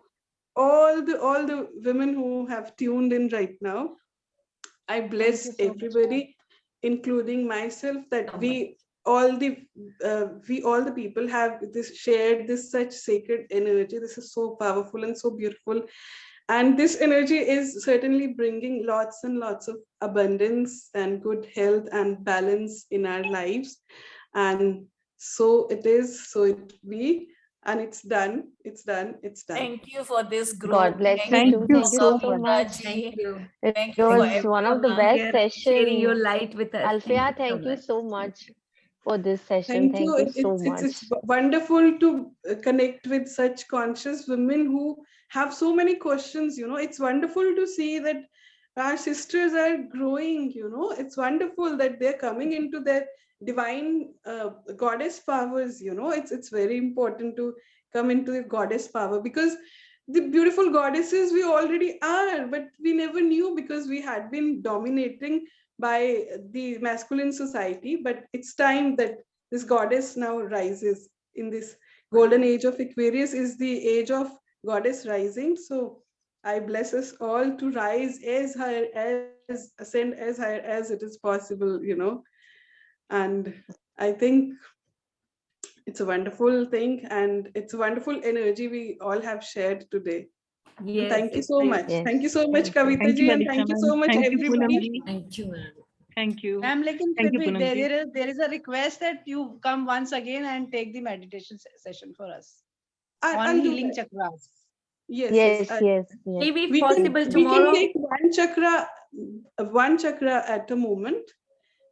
all the women who have tuned in right now. I bless you so much, everybody, including myself, that So we all the people have this shared this such sacred energy. This is so powerful and so beautiful. And this energy is certainly bringing lots and lots of abundance and good health and balance in our lives. And so it is, so it be, and it's done, it's done, it's done. Thank you for this group. God bless you Thank too. you Thank you so so much. much. Thank you. It Thank you for was one of the everyone. best Sharing your sessions. light with us. Alfia, thank you so much for this session. Thank you. Thank you so It's much. wonderful to connect with such conscious women who have so many questions. You know, it's wonderful to see that our sisters are growing. You know, it's wonderful that they're coming into their divine goddess powers. You know, it's very important to come into the goddess power, because the beautiful goddesses we already are, but we never knew because we had been dominating by the masculine society. But it's time that this goddess now rises. In this golden age of Aquarius is the age of goddess rising. So I bless us all to rise as higher, as ascend as higher as it is possible, you know. And I think it's a wonderful thing, and it's a wonderful energy we all have shared today. Yes. Thank you so much. Yes. Thank you so much, Thank you. Kavita Thank ji, you, and Alisha thank you ma'am. so much, Thank you, Poonam everybody. ji. Thank you, ma'am. Thank you. Ma'am, lekin Thank फिर you, भी Poonam ji. there is a request that you come once again and take the meditation session for us on I'll do healing that. chakras. Yes, Yes, yes. yes, yes. Maybe if We possible can tomorrow. take one chakra at a moment,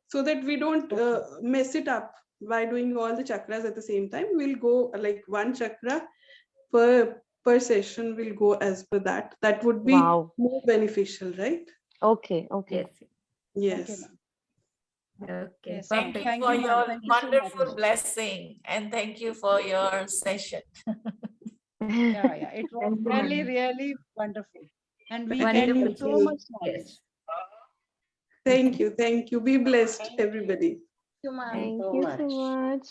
so that we don't mess it up by doing all the chakras at the same time. We'll go like one chakra per session. We'll go as per that. That would be Wow. more beneficial, right? Okay, okay. Yes. Yes. Okay, ma'am. Okay. Yes, Thank Perfect. you thank for you, ma'am. your Thank you so much. wonderful blessing, and thank you for your session. Yeah, it was Thank you, really, ma'am. really wonderful. And we Wonderful. gained so much knowledge. Yes. Thank you. Thank you. Be blessed, everybody. Thank you, ma'am. Thank you so much.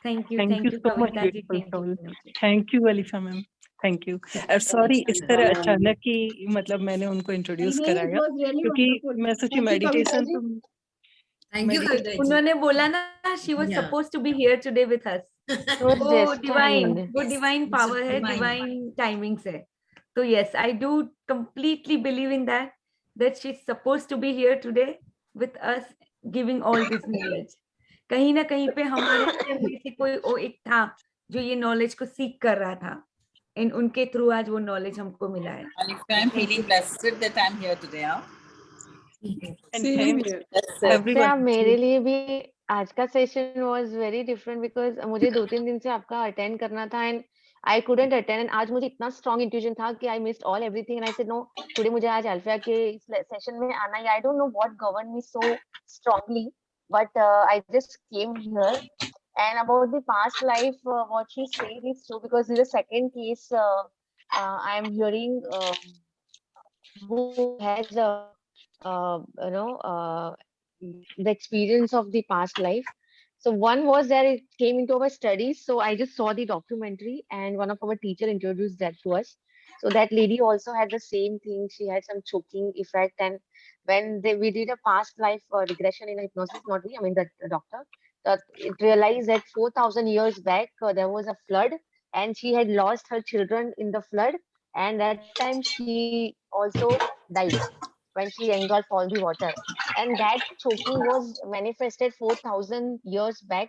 Thank you. Thank you so much, Kavita ji. beautiful Thank you, soul. Poonam ji. Thank you, Alisha ma'am. Thank you. Sorry, इस तरह अचानक ही मतलब मैंने उनको introduce It कराया, was really क्योंकि wonderful. मैं सोची Thank you, Kavita meditation ji. तो Thank you, Kavita ji. उन्होंने बोला ना, she was Yeah. supposed to be here today with us. It was वो divine, destined. वो divine It's a power है, divine. divine timings है. So yes, I do completely believe in that she's supposed to be here today with us, giving all this knowledge. कहीं ना कहीं पे हमारे में से कोई एक था जो ये knowledge को seek कर रहा था. And उनके through आज वो knowledge हमको मिला है. I'm feeling blessed that I'm here today. Huh? and Same thanks here. That's it. everyone. क्या मेरे लिए भी आज का session was very different because मुझे 2-3 दिन से आपका अटेंड करना था and I couldn't attend and आज मुझे इतना स्ट्रांग इंट्यूजन था कि I missed all everything and I said no today मुझे आज अल्फिया के सेशन में आना है I don't know what govern me so strongly but I just came here and about the past life what she said is true because this is the second case I am hearing who has a you know the experience of the past life. So one was that it came into our studies. So I just saw the documentary and one of our teacher introduced that to us. So that lady also had the same thing. She had some choking effect. And when we did a past life regression in hypnosis, not we, I mean the doctor, that it realized that 4,000 years back, there was a flood and she had lost her children in the flood. And that time she also died when she engulfed all the water. And that choking was manifested 4,000 years back,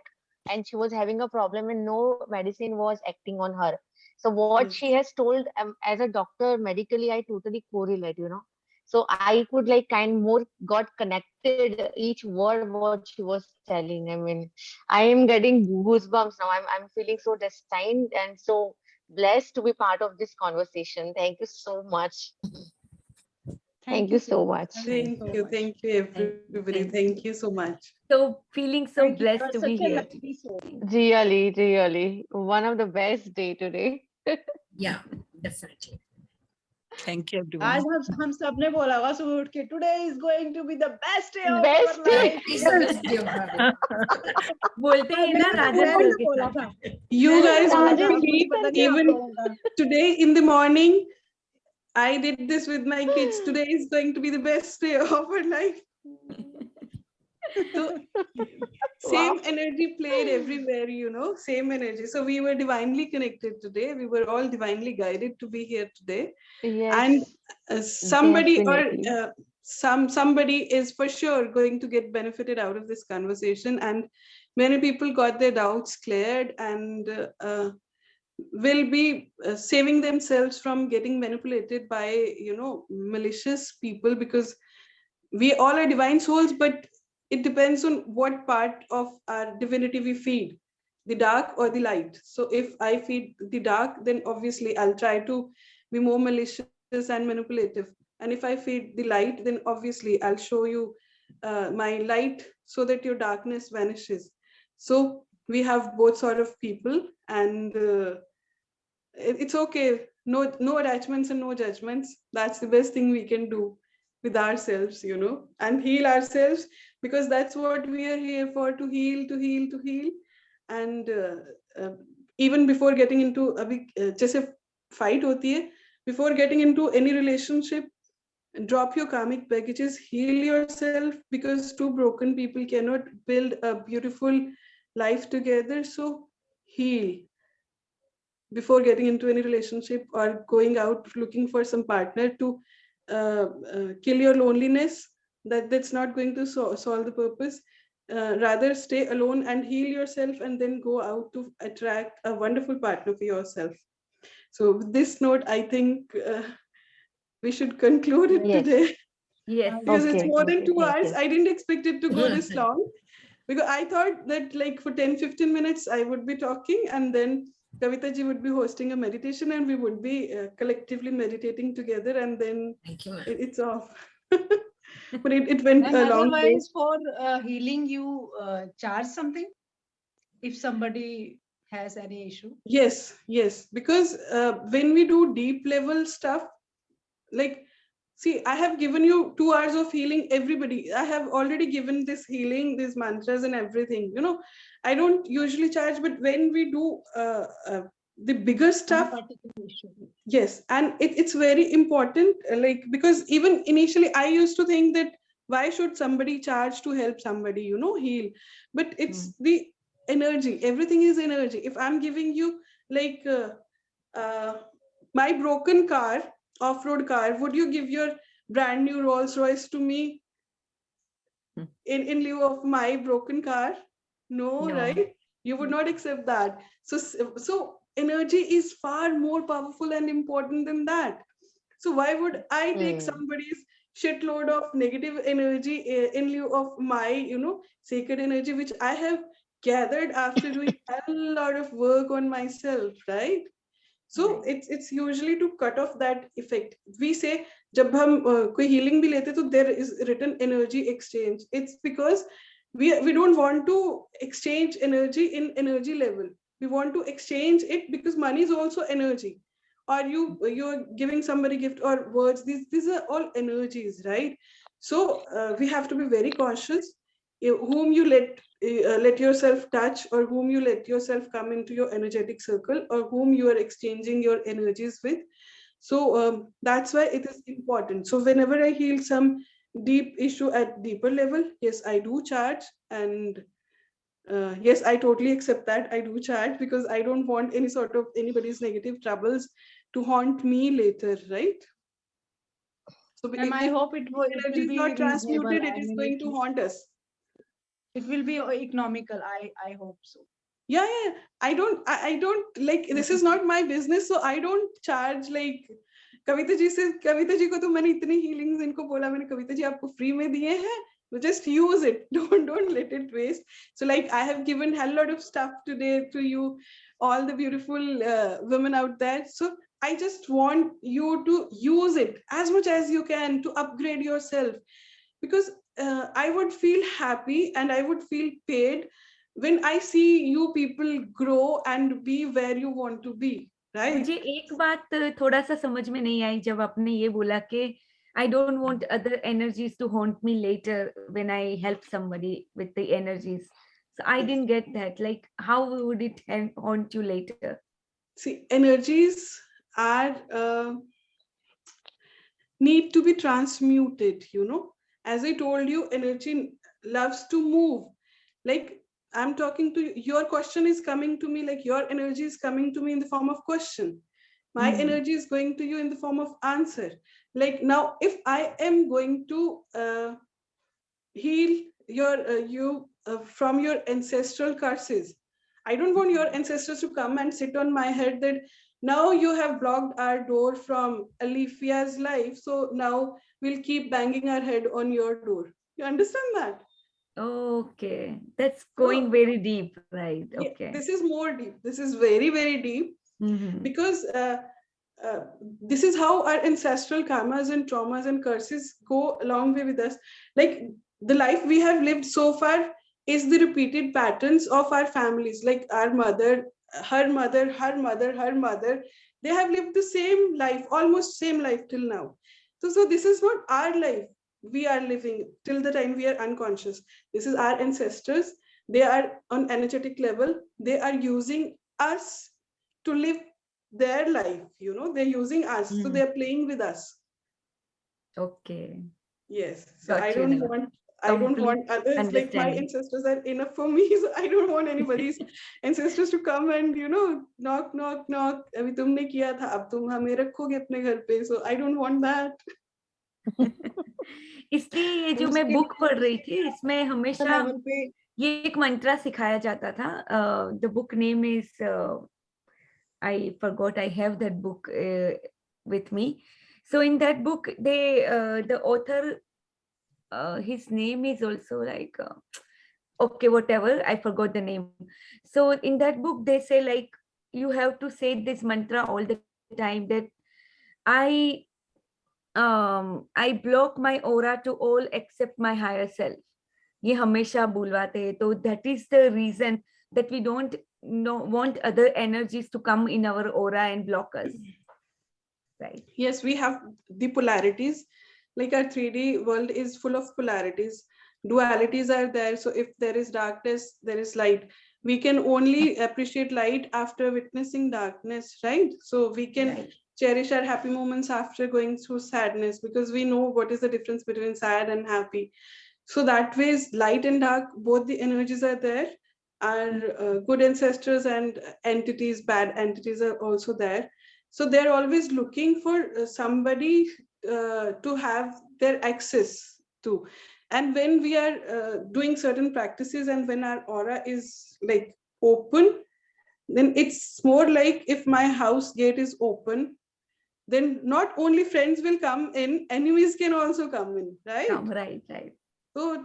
and she was having a problem, and no medicine was acting on her. So, what she has told as a doctor, medically, I totally correlate, you know. So, I could like kind more got connected each word what she was telling. I mean, I am getting goosebumps now. I'm feeling so destined and so blessed to be part of this conversation. Thank you so much. Thank you so much. Thank you. Thank you, everybody. Thank you so much. So feeling so Thank you. blessed to Such be a here. lovely soul. Really, really. One of the best day today. Yeah, definitely. Thank you, everyone. आज हम सब ने बोला होगा सुबह उठ के today is going to be the best day of Best our day. life. It's the best day of our life. बोलते हैं ना राजन मैंने सर तो के बोला साथ. था You guys बोला won't था, मुझे believe, पता नहीं आप even लोगों का. today in the morning, I did this with my kids. Today is going to be the best day of our life. So same energy played everywhere, you know, same energy. So we were divinely connected today. We were all divinely guided to be here today. And Yes, somebody or definitely. somebody is for sure going to get benefited out of this conversation, and many people got their doubts cleared, and will be saving themselves from getting manipulated by, you know, malicious people, because we all are divine souls, but it depends on what part of our divinity we feed, the dark or the light. So if I feed the dark, then obviously I'll try to be more malicious and manipulative. And if I feed the light, then obviously I'll show you my light so that your darkness vanishes. So we have both sort of people, and it's okay. No attachments and no judgments. That's the best thing we can do with ourselves, you know, and heal ourselves, because that's what we are here for, to heal, to heal, to heal. And uh, even before getting into अभी जैसे fight होती है, before getting into any relationship, drop your karmic baggages, heal yourself, because two broken people cannot build a beautiful life together. So heal before getting into any relationship or going out looking for some partner to kill your loneliness. That's not going to solve the purpose. Rather stay alone and heal yourself, and then go out to attract a wonderful partner for yourself. So with this note, I think we should conclude it Yes. today. Yes. Because it's Okay. more than 2 hours. Yes. I didn't expect it to go this long, because I thought that like for 10-15 minutes I would be talking, and then Kavita ji would be hosting a meditation, and we would be collectively meditating together, and then Thank you, ma'am. it's off. But it went And a long way. otherwise, for healing, you charge something if somebody has any issue. Yes, because when we do deep level stuff, like, see, I have given you 2 hours of healing. Everybody, I have already given this healing, these mantras and everything, you know. I don't usually charge, but when we do the bigger On a stuff, particular issue. yes, and it's very important, like, because even initially I used to think that why should somebody charge to help somebody, you know, heal. But it's the energy. Everything is energy. If I'm giving you, like, uh, my broken car, off-road car, would you give your brand new Rolls Royce to me in lieu of my broken car? No, No. right? You would not accept that. So energy is far more powerful and important than that. So why would I take somebody's shitload of negative energy in lieu of my, you know, sacred energy, which I have gathered after doing a lot of work on myself, right? So it's usually to cut off that effect. We say जब हम कोई healing भी लेते तो there is written energy exchange. It's because we don't want to exchange energy in energy level. We want to exchange it because money is also energy. Or you're giving somebody gift or words. These are all energies, right? So we have to be very cautious whom you let yourself touch, or whom you let yourself come into your energetic circle, or whom you are exchanging your energies with. So that's why it is important. So whenever I heal some deep issue at deeper level, yes, I do charge. And yes, I totally accept that I do charge, because I don't want any sort of anybody's negative troubles to haunt me later, right? So And I if hope it energy will is be not reasonable. transmuted, it I is mean, going to haunt us. it will be economical. I hope so. Yeah. I don't like, this is not my business, so I don't charge. Like, Kavita ji को तो मैंने इतनी healings इनको बोला, मैंने कविता जी आपको free में दिए हैं, just use it. Don't let it waste. So like, I have given a lot of stuff today to you, all the beautiful women out there. So I just want you to use it as much as you can to upgrade yourself, because I would feel happy and I would feel paid when I see you people grow and be where you want to be, right? मुझे एक बात थोड़ा सा समझ में नहीं आई जब आपने ये बोला कि I don't want other energies to haunt me later when I help somebody with the energies. So I didn't get that. Like, how would it haunt you later? See, energies are need to be transmuted, you know. As I told you, energy, loves to move. Like I'm talking to you, your question is coming to me, like your energy is coming to me in the form of question. My energy is going to you in the form of answer. Like now, if I am going to heal you from your ancestral curses, I don't want your ancestors to come and sit on my head that now you have blocked our door from Alifia's life, so now we'll keep banging our head on your door. You understand that? Okay, that's going very deep, right? Yeah, Okay. this is more deep. This is very, very deep, because this is how our ancestral karmas and traumas and curses go a long way with us. Like the life we have lived so far is the repeated patterns of our families, like our mother, her mother, her mother, her mother. They have lived the same life, almost same life till now. So this is not our life we are living till the time we are unconscious. This is our ancestors. They are on energetic level. They are using us to live their life, they're using us, so they're playing with us. Okay. Yes. So Got I you don't now. want Complete others, like my understanding. ancestors are enough for me, so I don't want anybody's ancestors to come and knock knock knock, अभी तुमने किया था अब तुम हमें रखोगे अपने घर पे, so I don't want that. इसलिए ये जो मैं बुक पढ़ रही थी इसमें हमेशा ये एक मंत्रा सिखाया जाता था. The book name is I forgot. I have that book with me. So in that book, the author, his name is also like okay, whatever. I forgot the name. So in that book, they say like you have to say this mantra all the time that I block my aura to all except my higher self. ये हमेशा बुलवाते हैं. तो that is the reason that we don't want other energies to come in our aura and block us. Right. Yes, we have the polarities. Like our 3D world is full of polarities. Dualities are there. So if there is darkness, there is light. We can only appreciate light after witnessing darkness, right? So we can cherish our happy moments after going through sadness, because we know what is the difference between sad and happy. So that way, light and dark, both the energies are there. Our good ancestors and entities, bad entities are also there. So they're always looking for somebody to have their access to. And when we are doing certain practices and when our aura is like open, then it's more like if my house gate is open, then not only friends will come in, enemies can also come in, right? Right. तो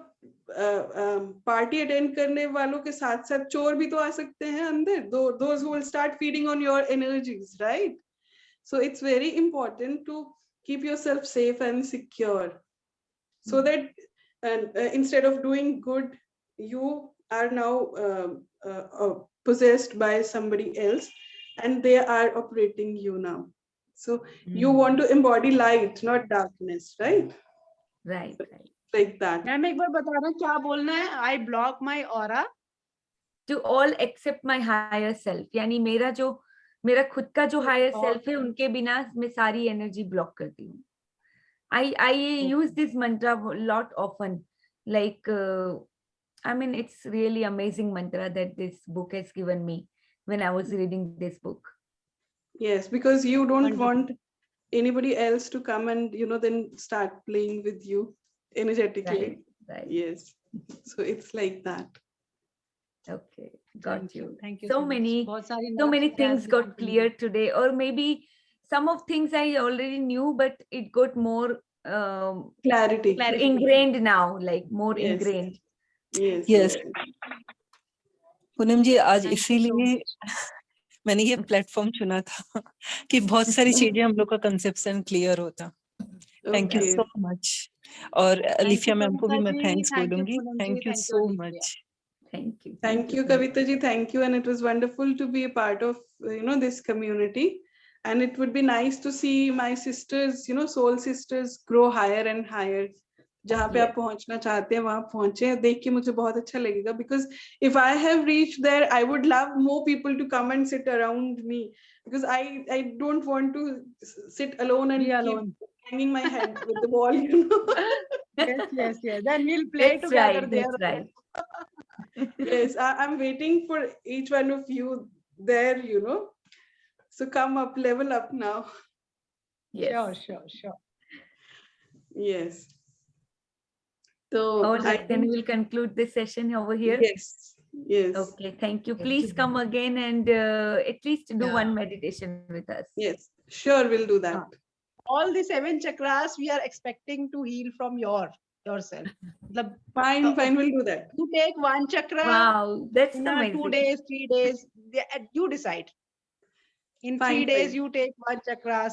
party attend करने वालों के साथ साथ चोर भी तो आ सकते हैं अंदर. Those who will start feeding on your energies, right? So it's very important to keep yourself safe and secure, so that instead of doing good, you are now possessed by somebody else and they are operating you now. So you want to embody light, not darkness, right? Right. Like that. Ma'am एक बार बताना क्या बोलना है. I block my aura to all except my higher self. यानी मेरा खुद का जो higher self है उनके बिना मैं सारी energy block करती हूँ. I use this mantra a lot often. Like I mean, it's really amazing mantra that this book has given me when I was reading this book. Yes, because you don't want anybody else to come and then start playing with you energetically. Right. Yes. So it's like that. Okay, got you. Thank you so many things got cleared today, or maybe some of things I already knew, but it got more clarity ingrained now, like more ingrained. Yes. Poonam जी, आज इसीलिए मैंने ये platform चुना था कि बहुत सारी चीजें हम लोग का कंसेप्शन क्लियर होता. Thank you so much. और अलिफिया मैम को भी मैं थैंक्स बोलूंगी. Thank you so much. Thank you, Kavita ji. Thank you. And it was wonderful to be a part of, this community. And it would be nice to see my sisters, soul sisters grow higher and higher. जहाँ पे आप पहुँचना चाहते हैं वहाँ पहुँचे. देख के मुझे बहुत अच्छा लगेगा, because if I have reached there, I would love more people to come and sit around me, because I don't want to sit alone and banging my head with the wall, you know. Yes. Then we'll play That's together right. there. That's right. Yes, I'm waiting for each one of you there, you know. So come up, level up now. Yes. Sure. Yes. So All I right, then we'll conclude this session over here. Yes. Okay, thank you. Please come again and at least do one meditation with us. Yes, sure, we'll do that. All the 7 chakras we are expecting to heal from yourself. Fine, we'll do that. You take one chakra. Wow, that's in amazing. 2 days, 3 days, you decide. In 3 days, you take one chakras,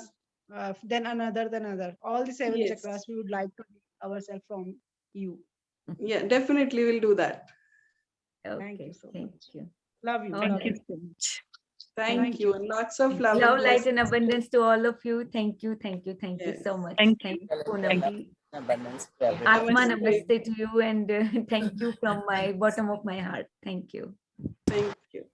then another. All the 7 Yes. chakras we would like to heal ourselves from you. Yeah, definitely we'll do that. Okay, Thank you so thank much. you. Love you. All love right. Thank you so much. Thank you. And lots of love. Love, and light, and blessings. abundance to all of you. Thank you Yes. so much. Thank Thank you. you, Poonamji. Abundance to everyone. Atma Namaste. namaste to you, and thank you from my bottom of my heart. Thank you. Thank you.